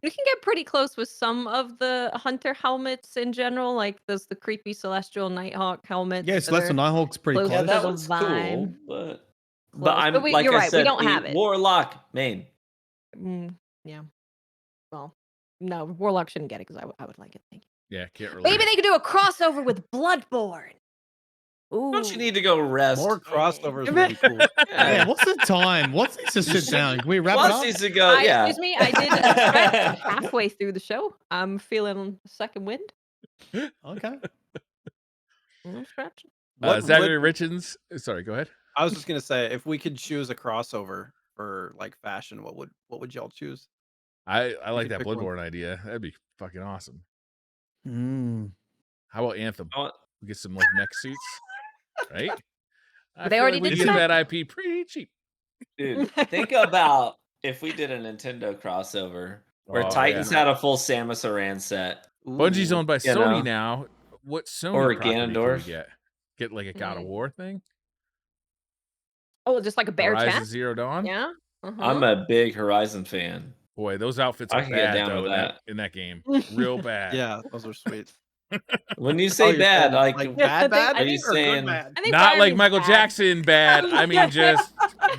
You can get pretty close with some of the hunter helmets in general, like the creepy celestial nighthawk helmets. Yeah, Celestial Nighthawk's pretty close Yeah, close. that the was cool, vibe. but Close. I'm But like you're I right, we said, don't a have it. warlock main. Yeah. Well, no, Warlock shouldn't get it because I would like it. Thank you. Yeah, can't relate. Maybe they could do a crossover with Bloodborne. Ooh. Don't you need to go rest? More crossovers would be cool. Yeah, what's the time? What's this to sit down? Can we wrap it Plus up? needs to go. Yeah. Excuse me, I did a stretch halfway through the show. I'm feeling a second wind. Okay. I'm stretching. Zachary Richens. Sorry, go ahead. I was just gonna say, if we could choose a crossover for like fashion, what would y'all choose? I like could that pick one. Bloodborne idea. That'd be fucking awesome. Mm. How about Anthem? I want- We get some like mech suits, right? I They feel already we did get that. that IP pretty cheap. Dude, think about if we did a Nintendo crossover where Oh, Titans yeah. had a full Samus Aran set. Bungie's owned by you Sony know. now. What Sony Or a property can we Ganondorf. get? Get like a God of War thing? Oh, just like a bear Horizon chest? Zero Dawn? Yeah. I'm a big Horizon fan. Boy, those outfits I are can get bad down though with in that game. Real bad. Yeah, those are sweet. When you say you're bad, saying, like bad, bad, are you or good saying- bad? I think Not Brian like means Michael bad. Jackson bad. I mean just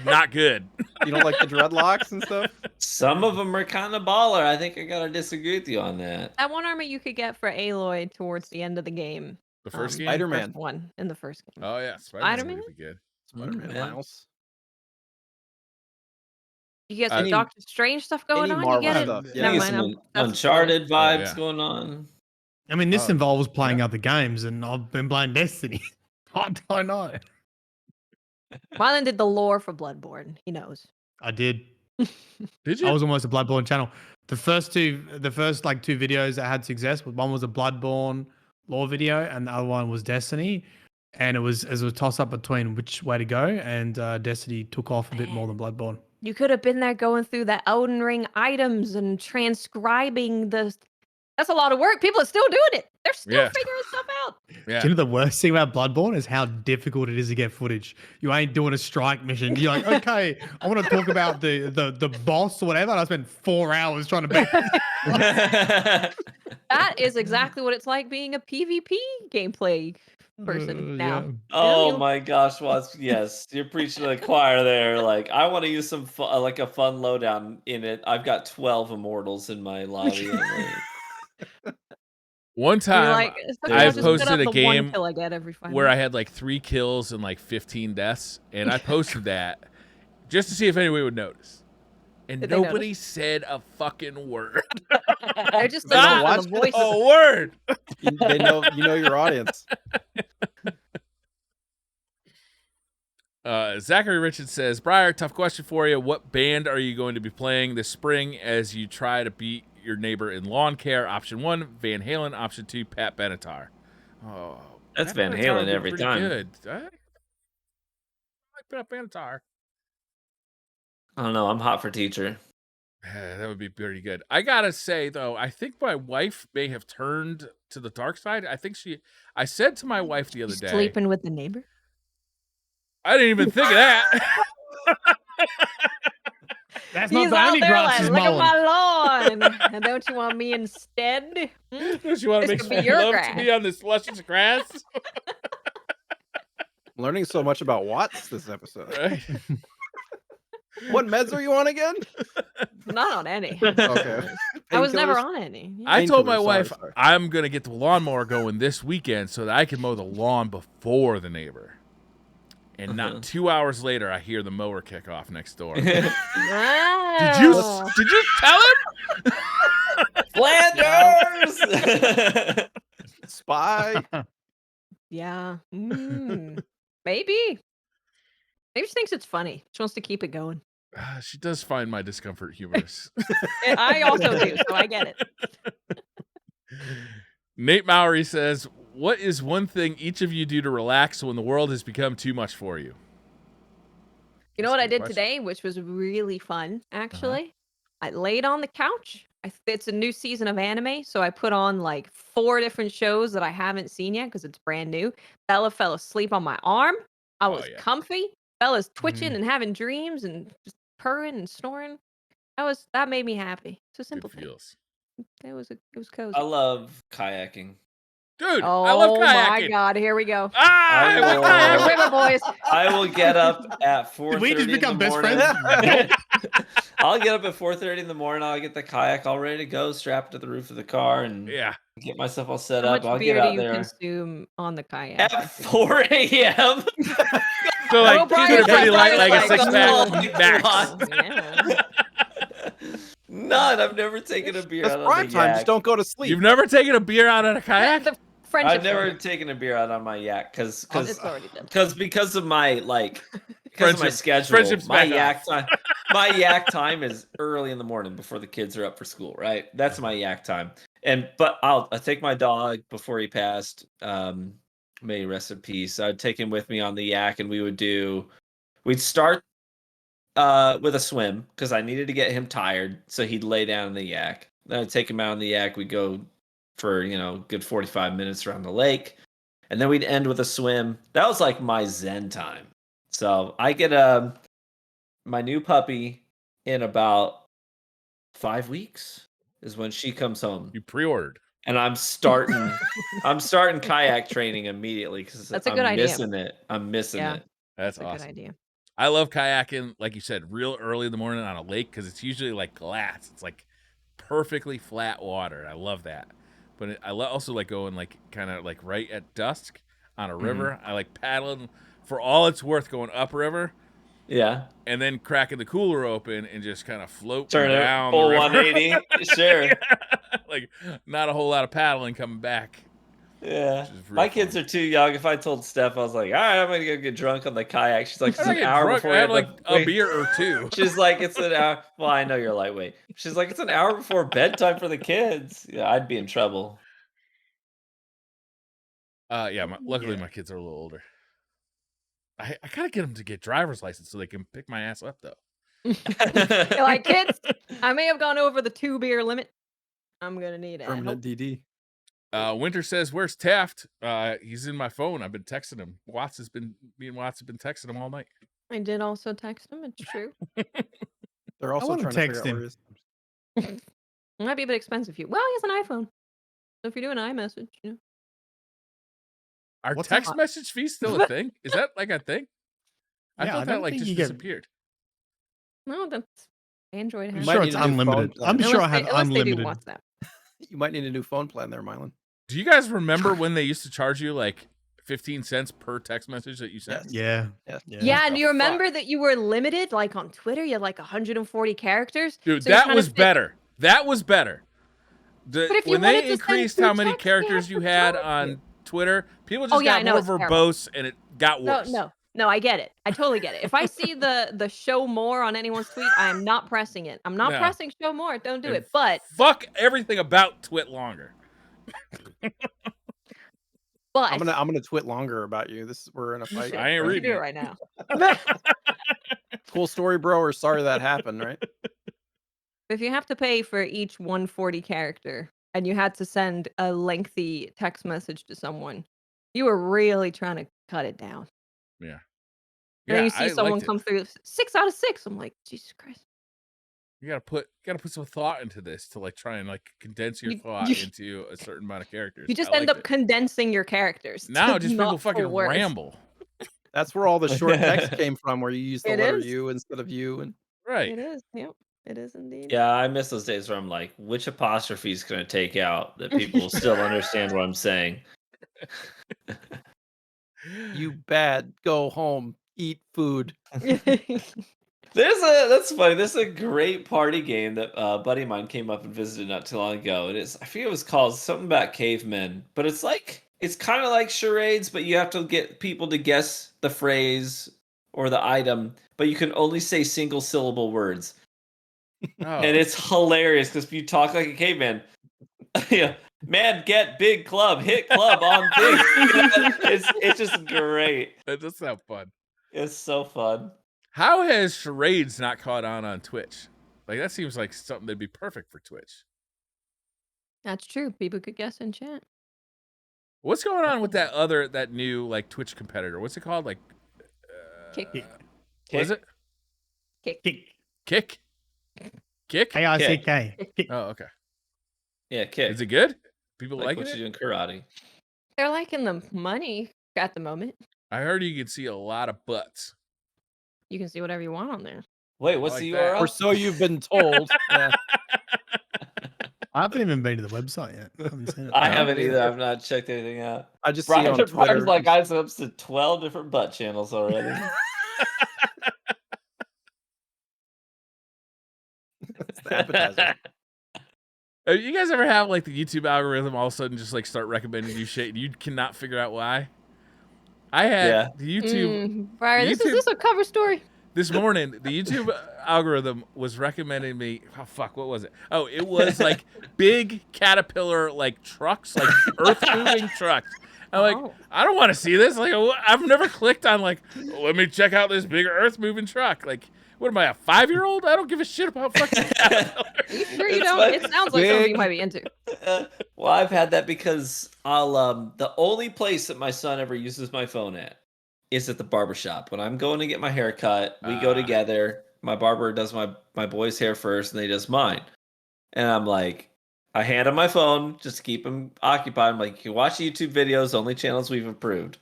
not good. You don't like the dreadlocks and stuff? some of them are kind of baller. I think I gotta disagree with you on that. That one armor you could get for Aloy towards the end of the game. The first game? Spider-Man. First one in the first game. Oh yeah, Spider-Man Spider-Man? would be good. Spider-Man yeah. Miles. You get some Any- Doctor Strange stuff going any on. You Marvel get it. stuff, yeah. Never Need mind, some that's Uncharted vibes yeah. going on. I mean, this Oh, involves playing other games, and I've been playing Destiny. I don't know. Mylan did the lore for Bloodborne. He knows. I did. Did you? I was almost a Bloodborne channel. The first like two videos that had success, one was a Bloodborne lore video, and the other one was Destiny. And it was a toss up between which way to go, and Destiny took off a bit more than Bloodborne. You could have been there going through the Elden Ring items and transcribing the. That's a lot of work. People are still doing it. They're still Yeah. figuring stuff out. Yeah. Do you know the worst thing about Bloodborne is how difficult it is to get footage. You ain't doing a strike mission. You're like, okay, I want to talk about the boss or whatever. And I spent 4 hours trying to beat. That is exactly what it's like being a PvP gameplay person now. Yeah. Oh you- my gosh, Watts. Yes, you're preaching to the choir there. Like, I want to use some like a fun lowdown in it. I've got 12 immortals in my lobby. And, like, One You're time like, it's okay, I I'll just put posted up a the game one kill I get every 5 where I minutes. had like 3 kills and like 15 deaths, and I posted that just to see if anybody would notice. And Did they nobody notice? said a fucking word. They're just Not listening to the voices. a word. They know you know your audience. Zachary Richards says, Briar, tough question for you. What band are you going to be playing this spring as you try to beat your neighbor in lawn care? Option 1, Van Halen. Option 2, Pat Benatar. Oh, That's Pat Van Benatar Halen would be every pretty time. Good. I like Pat Benatar. I don't know. I'm hot for teacher. That would be pretty good. I gotta say though, I think my wife may have turned to the dark side. I said to my wife the other day, Sleeping with the neighbor. I didn't even think of that. That's He's not the out only there grass like, is look at mowing. my lawn. And don't you want me instead? Hmm? Don't you want to This make could be some your love grass. to me on this luscious grass? I'm learning so much about Watts this episode. Right? What meds are you on again? Not on any. Okay. I was never Painkillers? on any. Yeah. I told my Painkillers, wife sorry. I'm gonna get the lawnmower going this weekend so that I can mow the lawn before the neighbor. And not 2 hours later, I hear the mower kick off next door. Did you Wow. tell him? Flanders! Spy. Yeah. Maybe. Maybe she thinks it's funny. She wants to keep it going. She does find my discomfort humorous. I also do, so I get it. Nate Mowry says, "What is one thing each of you do to relax when the world has become too much for you?" You know what I did today, which was really fun, actually? I laid on the couch. It's a new season of anime, so I put on like 4 different shows that I haven't seen yet because it's brand new. Bella fell asleep on my arm. I was comfy. Bella's twitching and having dreams and just purring and snoring. That made me happy. It's a simple thing. It was cozy. I love kayaking. Dude, I love kayaking. Oh my god, here we go. I boys. I will get up at 4:30. Did we just become best morning. friends? I'll get up at 4:30 in the morning. I'll get the kayak all ready to go, strapped to the roof of the car, and get myself all set up. How much beer do you consume on the kayak? At 4 a.m. So like, keep it pretty light, like a 6-pack max. None. I've never taken a beer out on prime the time. yak. Just don't go to sleep. You've never taken a beer out on a kayak? I've never taken a beer out on my yak because of my my schedule. My yak time is early in the morning before the kids are up for school. Right, that's my yak time. But I take my dog before he passed. May he rest in peace. I'd take him with me on the yak, and we'd start with a swim because I needed to get him tired, so he'd lay down in the yak. Then I'd take him out on the yak. We'd go for good 45 minutes around the lake, and then we'd end with a swim. That was like my zen time. So I get my new puppy in about 5 weeks is when she comes home. You pre-ordered, and I'm starting kayak training immediately because I'm missing it. I'm missing it. That's a awesome. Good idea. I love kayaking, like you said, real early in the morning on a lake because it's usually like glass. It's like perfectly flat water. I love that. But I also like going like kind of like right at dusk on a river. I like paddling for all it's worth going upriver. Yeah. And then cracking the cooler open and just kind of float down the full river. 180. Sure. Like not a whole lot of paddling coming back. Yeah. My kids are too young. If I told Steph, I was like, all right, I'm going to go get drunk on the kayak. She's like, it's an hour before I had like a beer or two. She's like, it's an hour. Well, I know you're lightweight. She's like, it's an hour before bedtime for the kids. Yeah, I'd be in trouble. Luckily my kids are a little older. I gotta get them to get driver's license so they can pick my ass up though. You're like, kids, I may have gone over the 2 beer limit. I'm gonna need it. Permanent DD. Winter says, "Where's Taft?" He's in my phone. I've been texting him. Me and Watts have been texting him all night. I did also text him. It's true. They're also trying to text him. It might be a bit expensive for you. Well, he has an iPhone, so if you're doing iMessage, Are text message fees still a thing? Is that like a thing? I thought that like just disappeared. No, that's Android. I'm sure it's unlimited. I'm sure I have unlimited. You might need a new phone plan there, Mylan. Do you guys remember when they used to charge you like 15 cents per text message that you sent? Yeah. Yeah, and you remember that you were limited, like on Twitter, you had like 140 characters. Dude, so that was better. That was better. When they increased how many characters you had on Twitter, people just got more verbose and it got worse. No, I get it. I totally get it. If I see the show more on anyone's tweet, I am not pressing it. I'm not pressing show more. Don't do it. But fuck everything about twit longer. But I'm gonna twit longer about you. We're in a fight. I ain't reading it right now. Cool story, bro. Or sorry that happened, right? If you have to pay for each 140 character and you had to send a lengthy text message to someone, you were really trying to cut it down. Yeah. And then you see someone come through 6 out of 6. I'm like, Jesus Christ. You gotta put some thought into this to like try and like condense your thought into a certain amount of characters. You just end up condensing your characters. Now just people fucking ramble. That's where all the short text came from, where you use the letter U instead of you. And right. It is. Yep. It is indeed. Yeah, I miss those days where I'm like, which apostrophes can I take out that people will still understand what I'm saying? You bad. Go home. Eat food. That's funny. There's a great party game that a buddy of mine came up and visited not too long ago. I forget what it was called, something about cavemen, but it's kind of like charades, but you have to get people to guess the phrase or the item, but you can only say single syllable words. And Oh, it's hilarious because you talk like a caveman. Yeah, man, get big club, hit club on thing. It's just great. that does sound fun. It's so fun. How has charades not caught on Twitch? Like that seems like something that'd be perfect for Twitch. That's true. People could guess in chat. What's going on with that new like Twitch competitor? What's it called? Like Kick. What is it? Kick. Kick? K-I-C-K. Oh, okay. Yeah, kick. Is it good? People like like what it? you do in karate. They're liking the money at the moment. I heard you could see a lot of butts. You can see whatever you want on there. Wait, what's like the that. URL? Or so you've been told. Yeah. I haven't even been to the website yet. I haven't seen it. I haven't either. I've not checked anything out. I just see on Brian's Twitter. like, I have up to 12 different butt channels already. It's the appetizer. You guys ever have like the YouTube algorithm all of a sudden just like start recommending you shit and you cannot figure out why? I had the YouTube. Brian, is this a cover story? This morning, the YouTube algorithm was recommending me. Oh fuck, what was it? Oh, it was like big Caterpillar like trucks, like earth moving trucks. I'm like, I don't want to see this. Like, I've never clicked on like, let me check out this big earth moving truck. Like, what am I, a 5-year-old? I don't give a shit about fucking Caterpillar. Are you sure you don't? It sounds like something you might be into. Well, I've had that because I'll the only place that my son ever uses my phone at is at the barbershop. When I'm going to get my hair cut, we go together. My barber does my boy's hair first, and then he does mine. And I'm like, I hand him my phone just to keep him occupied. I'm like, you can watch YouTube videos, only channels we've approved.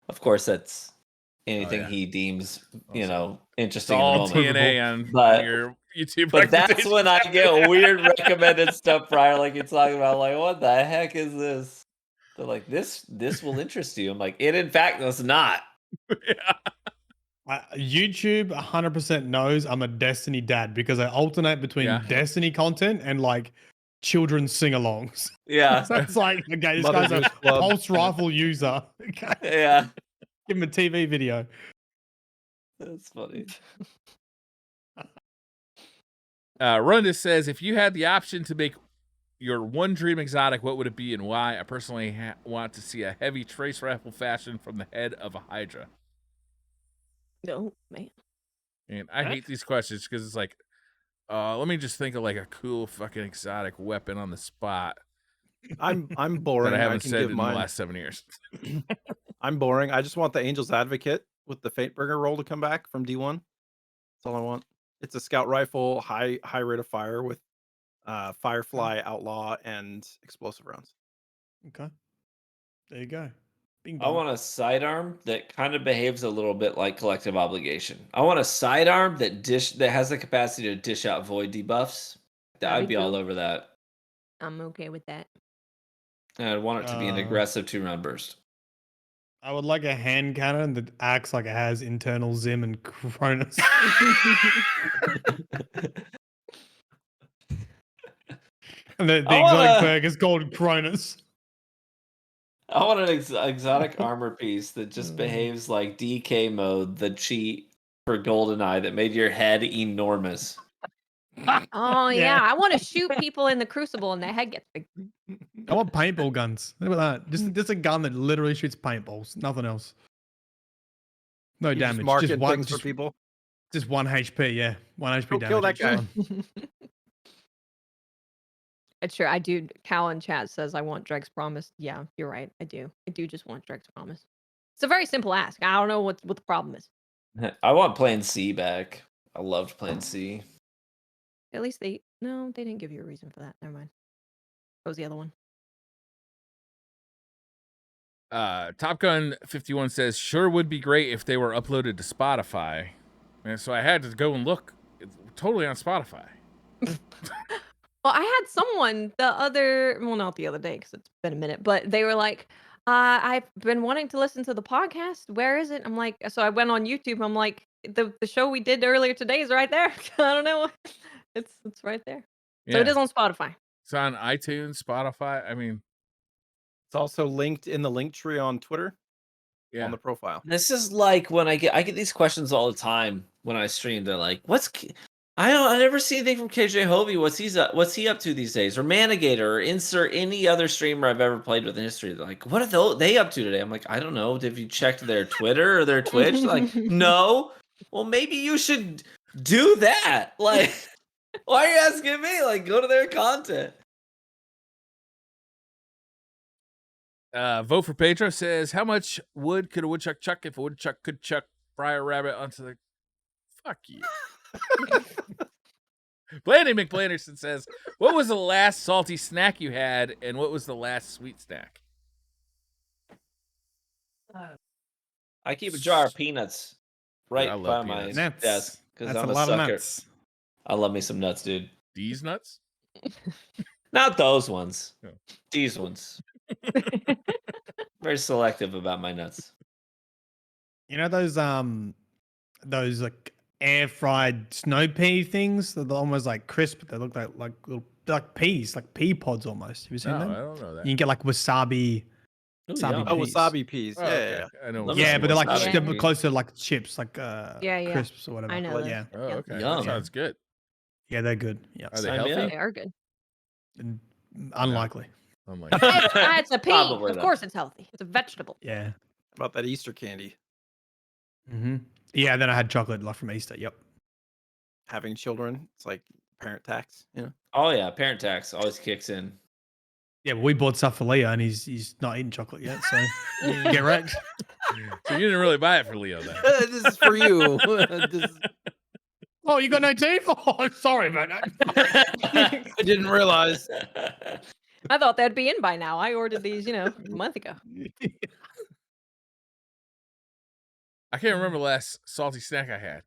Of course, that's anything he deems, you know, interesting. It's all in the moment. TNA on your YouTube. But that's when I get weird recommended stuff, Brian, like you're talking about. Like, what the heck is this? They're like, this will interest you. I'm like, it in fact does not. YouTube 100% knows I'm a Destiny dad because I alternate between Destiny content and like children's sing-alongs. Yeah. So it's like, okay, this guy's a pulse rifle user. Okay. Yeah. Give him a TV video. That's funny. Runda says, if you had the option to make your one dream exotic, what would it be and why? I personally want to see a heavy trace rifle fashion from the head of a Hydra. No, man. And I hate these questions because it's like, let me just think of like a cool fucking exotic weapon on the spot. I'm boring. That I haven't said in the last 7 years. I'm boring. I just want the Angel's Advocate with the Fatebringer roll to come back from D1. That's all I want. It's a scout rifle, high rate of fire with Firefly, Outlaw, and explosive rounds. Okay. There you go. I want a sidearm that kind of behaves a little bit like Collective Obligation. I want a sidearm that has the capacity to dish out void debuffs. I'd be all over that. I'm okay with that. And I'd want it to be an aggressive 2-round burst. I would like a hand cannon that acts like it has internal Zim and Cronus. And the exotic perk is called Cronus. I want an exotic armor piece that just behaves like DK mode, the cheat for GoldenEye that made your head enormous. Oh yeah, I want to shoot people in the Crucible and their head gets big. I want paintball guns. What about that? Just a gun that literally shoots paintballs, nothing else. No You damage. Just marking just one things for people. Just 1 HP. Yeah, 1 HP damage. Kill that guy. It's true. I do. Cal in chat says I want Dreg's Promise. Yeah, you're right. I do. I do just want Dreg's Promise. It's a very simple ask. I don't know what the problem is. I want Plan C back. I loved Plan C. At least they didn't give you a reason for that. Never mind. What was the other one? Top Gun 51 says, sure would be great if they were uploaded to Spotify. And so I had to go and look. It's totally on Spotify. Well, I had someone not the other day because it's been a minute, but they were like, I've been wanting to listen to the podcast. Where is it? I'm like, so I went on YouTube. I'm like, the show we did earlier today is right there. I don't know. It's right there. So it is on Spotify. It's on iTunes, Spotify. I mean, it's also linked in the link tree on Twitter. on the profile. This is like when I get these questions all the time when I stream. They're like, I never see anything from KJ Hovey. What's he up to these days? Or Manigator, or insert any other streamer I've ever played with in history. They're like, what are they up to today? I'm like, I don't know. Have you checked their Twitter or their Twitch? Like, no. Well, maybe you should do that. Like, why are you asking me? Like, go to their content. Vote for Pedro says, how much wood could a woodchuck chuck if a woodchuck could chuck Briar Rabbit onto the... Fuck you. Blandy McBlanderson says, what was the last salty snack you had, and what was the last sweet snack? I keep a jar of peanuts right by my nuts. desk because I'm a lot sucker. Of nuts. I love me some nuts, dude. These nuts? Not those ones. Oh. These ones. Very selective about my nuts. You know those like air fried snow pea things? They're almost like crisp. They look like little like peas, like pea pods almost. Have you seen them? I don't know that. You can get like wasabi. Ooh, Wasabi yum. peas. Wasabi peas. Oh, okay. I know. Yeah, but they're like wasabi. they're closer to like chips, like Yeah. crisps or whatever. I know Like, those. yeah, Oh, okay. Yum. That sounds good. yeah, they're good. Yeah, Are they Sign me healthy? up. They are good. And unlikely. I'm like, It's a pea. Probably Of not. course, it's healthy. It's a vegetable. Yeah. About that Easter candy. Mm-hmm. Yeah. Then I had chocolate like from Easter. Yep. Having children, it's like parent tax. You know. Oh yeah, parent tax always kicks in. Yeah, but we bought stuff for Leo, and he's not eating chocolate yet, so you get wrecked. so you didn't really buy it for Leo then? This is for you. Oh, you got no teeth? Oh, sorry about that. I didn't realize. I thought they'd be in by now. I ordered these, a month ago. I can't remember the last salty snack I had.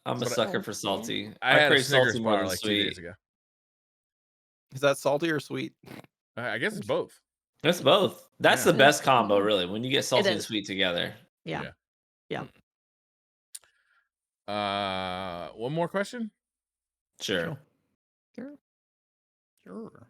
I'm a But sucker for salty. I had a crave Snickers salty more bar than like 2 sweet. days ago. Is that salty or sweet? I guess it's both. That's both. That's Yeah. the best combo, really, when you get salty and is. sweet together. Yeah. One more question? Sure. Sure.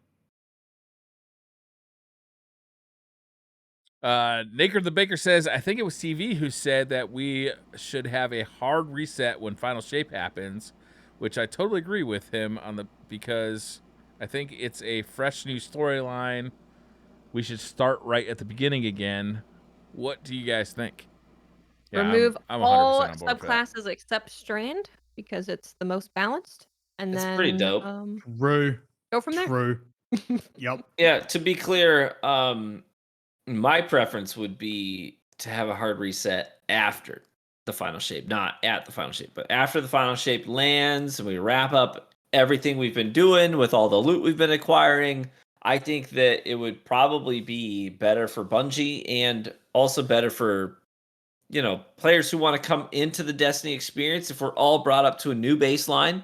Naker the Baker says, I think it was TV who said that we should have a hard reset when Final Shape happens, which I totally agree with him on because I think it's a fresh new storyline. We should start right at the beginning again. What do you guys think? Yeah, Remove I'm all 100% on board for that. subclasses except Strand because it's the most balanced. And It's then pretty dope. True. Go from there. True. Yep. Yeah, to be clear, my preference would be to have a hard reset after the final shape, not at the final shape, but after the final shape lands and we wrap up everything we've been doing with all the loot we've been acquiring. I think that it would probably be better for Bungie and also better for, players who want to come into the Destiny experience. If we're all brought up to a new baseline,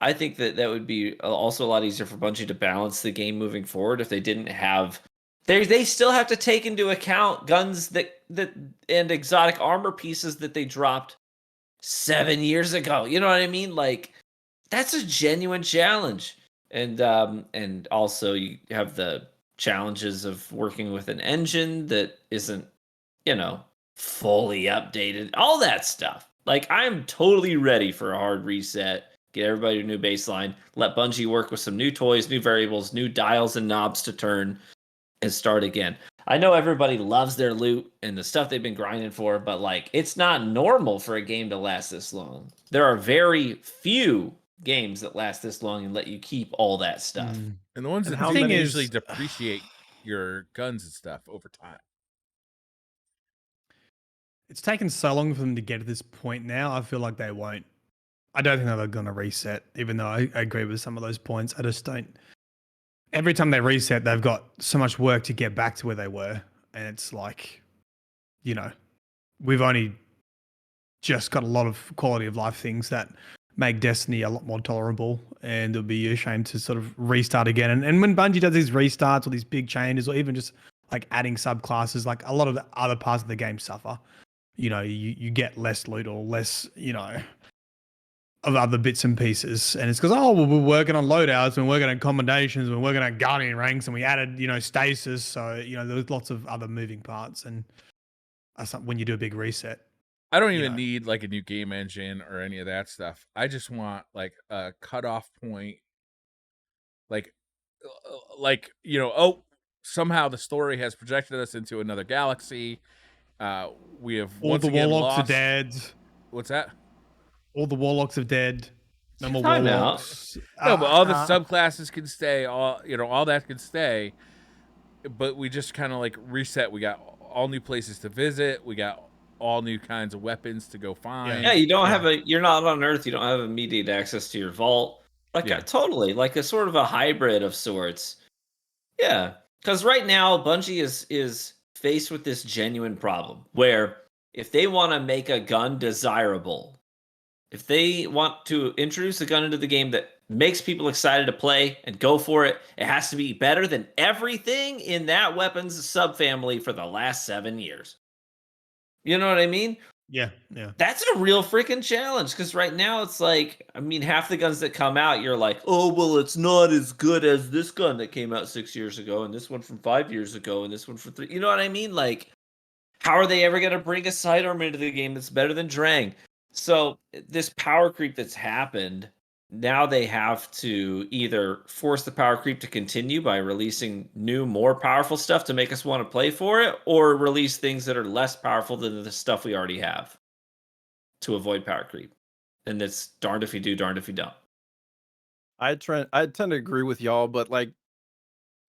I think that would be also a lot easier for Bungie to balance the game moving forward if they didn't have... They still have to take into account guns that and exotic armor pieces that they dropped 7 years ago. You know what I mean? Like, that's a genuine challenge. And also you have the challenges of working with an engine that isn't, fully updated. All that stuff. Like, I'm totally ready for a hard reset. Get everybody to a new baseline. Let Bungie work with some new toys, new variables, new dials and knobs to turn, and start again. I know everybody loves their loot and the stuff they've been grinding for, but it's not normal for a game to last this long. There are very few games that last this long and let you keep all that stuff. And the ones that how do many usually is- depreciate your guns and stuff over time. It's taken so long for them to get to this point now. I feel like they won't. I don't think they're going to reset, even though I agree with some of those points. I just don't. Every time they reset, they've got so much work to get back to where they were. And it's like, we've only just got a lot of quality of life things that make Destiny a lot more tolerable. And it would be a shame to sort of restart again. And when Bungie does these restarts or these big changes, or even just adding subclasses, a lot of the other parts of the game suffer. You get less loot or less, other bits and pieces, and it's because we're working on loadouts, we're working on commendations, we're working on guardian ranks, and we added stasis, so there was lots of other moving parts, and when you do a big reset, I don't even need like a new game engine or any of that stuff. I just want like a cutoff point, like somehow the story has projected us into another galaxy. We have all once the again warlocks lost. are dead. What's that? All the warlocks are dead. No more Time warlocks. No, but all the subclasses can stay. All that can stay. But we just kind of like reset. We got all new places to visit. We got all new kinds of weapons to go find. Yeah, you don't have you're not on Earth. You don't have immediate access to your vault. Like totally, like a sort of a hybrid of sorts. Yeah, because right now Bungie is faced with this genuine problem where if they want to make a gun desirable, if they want to introduce a gun into the game that makes people excited to play and go for it, it has to be better than everything in that weapons subfamily for the last 7 years. You know what I mean? Yeah. That's a real freaking challenge because right now it's like, I mean, half the guns that come out, you're like, oh, well, it's not as good as this gun that came out 6 years ago, and this one from 5 years ago, and this one from 3. You know what I mean? Like, how are they ever going to bring a sidearm into the game that's better than Drang? So this power creep that's happened, now they have to either force the power creep to continue by releasing new, more powerful stuff to make us want to play for it, or release things that are less powerful than the stuff we already have to avoid power creep. And it's darned if you do, darned if you don't. I tend to agree with y'all, but like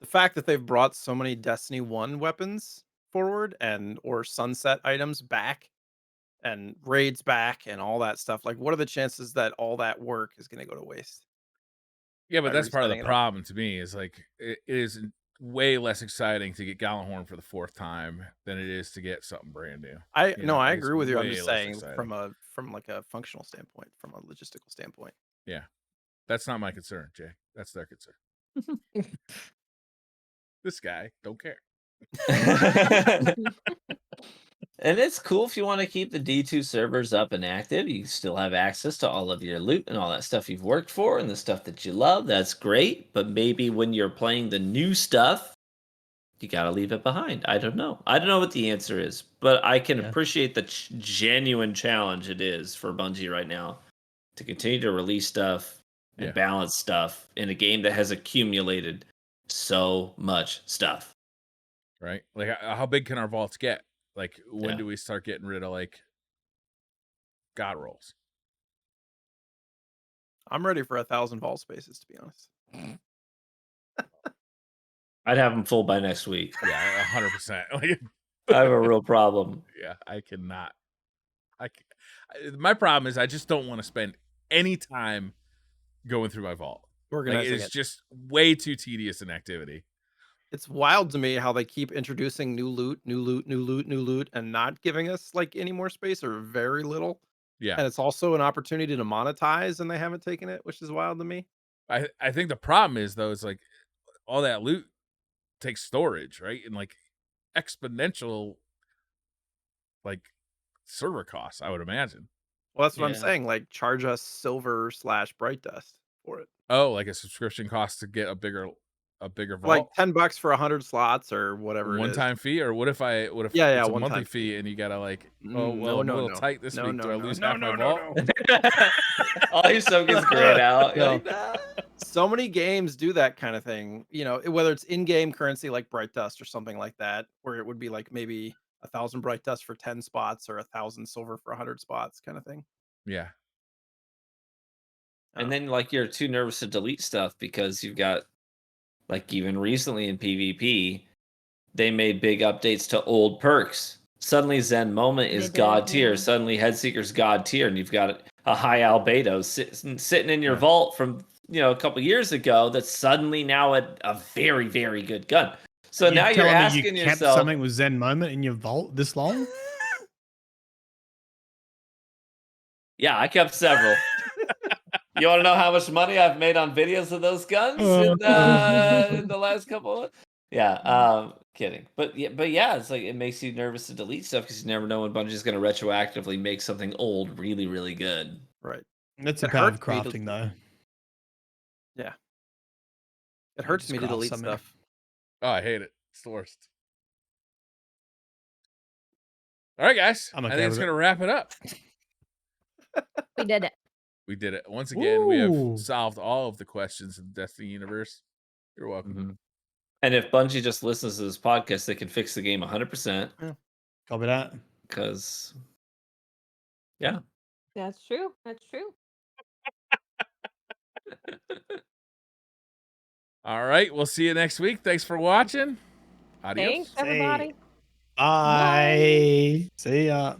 the fact that they've brought so many Destiny 1 weapons forward or sunset items back and raids back and all that stuff, like what are the chances that all that work is going to go to waste? Yeah, but that's part of the problem to me is like it is way less exciting to get Gallahorn for the 4th time than it is to get something brand new. I agree with you. I'm just saying exciting. from like a functional standpoint, from a logistical standpoint. Yeah. That's not my concern, Jay. That's their concern. This guy don't care. And it's cool if you want to keep the D2 servers up and active. You still have access to all of your loot and all that stuff you've worked for and the stuff that you love. That's great. But maybe when you're playing the new stuff, you got to leave it behind. I don't know. I don't know what the answer is, but I can appreciate the genuine challenge it is for Bungie right now to continue to release stuff and balance stuff in a game that has accumulated so much stuff. Right? Like, how big can our vaults get? Like, when do we start getting rid of, like, God rolls? I'm ready for 1,000 vault spaces, to be honest. I'd have them full by next week. Yeah, 100%. I have a real problem. Yeah, I cannot. My problem is I just don't want to spend any time going through my vault. It's just way too tedious an activity. It's wild to me how they keep introducing new loot, and not giving us like any more space or very little. Yeah. And it's also an opportunity to monetize and they haven't taken it, which is wild to me. I think the problem is though, it's like all that loot takes storage, right? And like exponential like server costs, I would imagine. Well, that's what I'm saying. Like charge us silver / bright dust for it. Oh, like a subscription cost to get a bigger vault, like $10 for 100 slots or whatever. One-time fee, or what if it's a monthly fee and you gotta like, I'm a little tight this week. Do I lose half my vault? All your stuff gets grayed out. So many games do that kind of thing. You know, whether it's in-game currency like bright dust or something like that, where it would be like maybe 1,000 bright dust for 10 spots or 1,000 silver for 100 spots, kind of thing. Yeah. And then like you're too nervous to delete stuff because you've got. Like even recently in PvP, they made big updates to old perks. Suddenly Zen Moment is God tier. Suddenly Headseeker's God tier, and you've got a high albedo sitting in your vault from a couple years ago. That's suddenly now a very, very good gun. So now you're asking yourself, kept something with Zen Moment in your vault this long? Yeah, I kept several. You want to know how much money I've made on videos of those guns in the last couple of? Yeah, kidding. But yeah, it's like it makes you nervous to delete stuff because you never know when Bungie's going to retroactively make something old really, really good. Right. That's the power of crafting, though. Yeah. It hurts me to delete stuff. Oh, I hate it. It's the worst. All right, guys. I think it's going to wrap it up. We did it. We did it. Once again, we have solved all of the questions in the Destiny universe. You're welcome. Mm-hmm. And if Bungie just listens to this podcast, they can fix the game 100%. Yeah. Copy that. Because, yeah. That's true. That's true. All right. We'll see you next week. Thanks for watching. Adios. Thanks, everybody. Bye. See ya.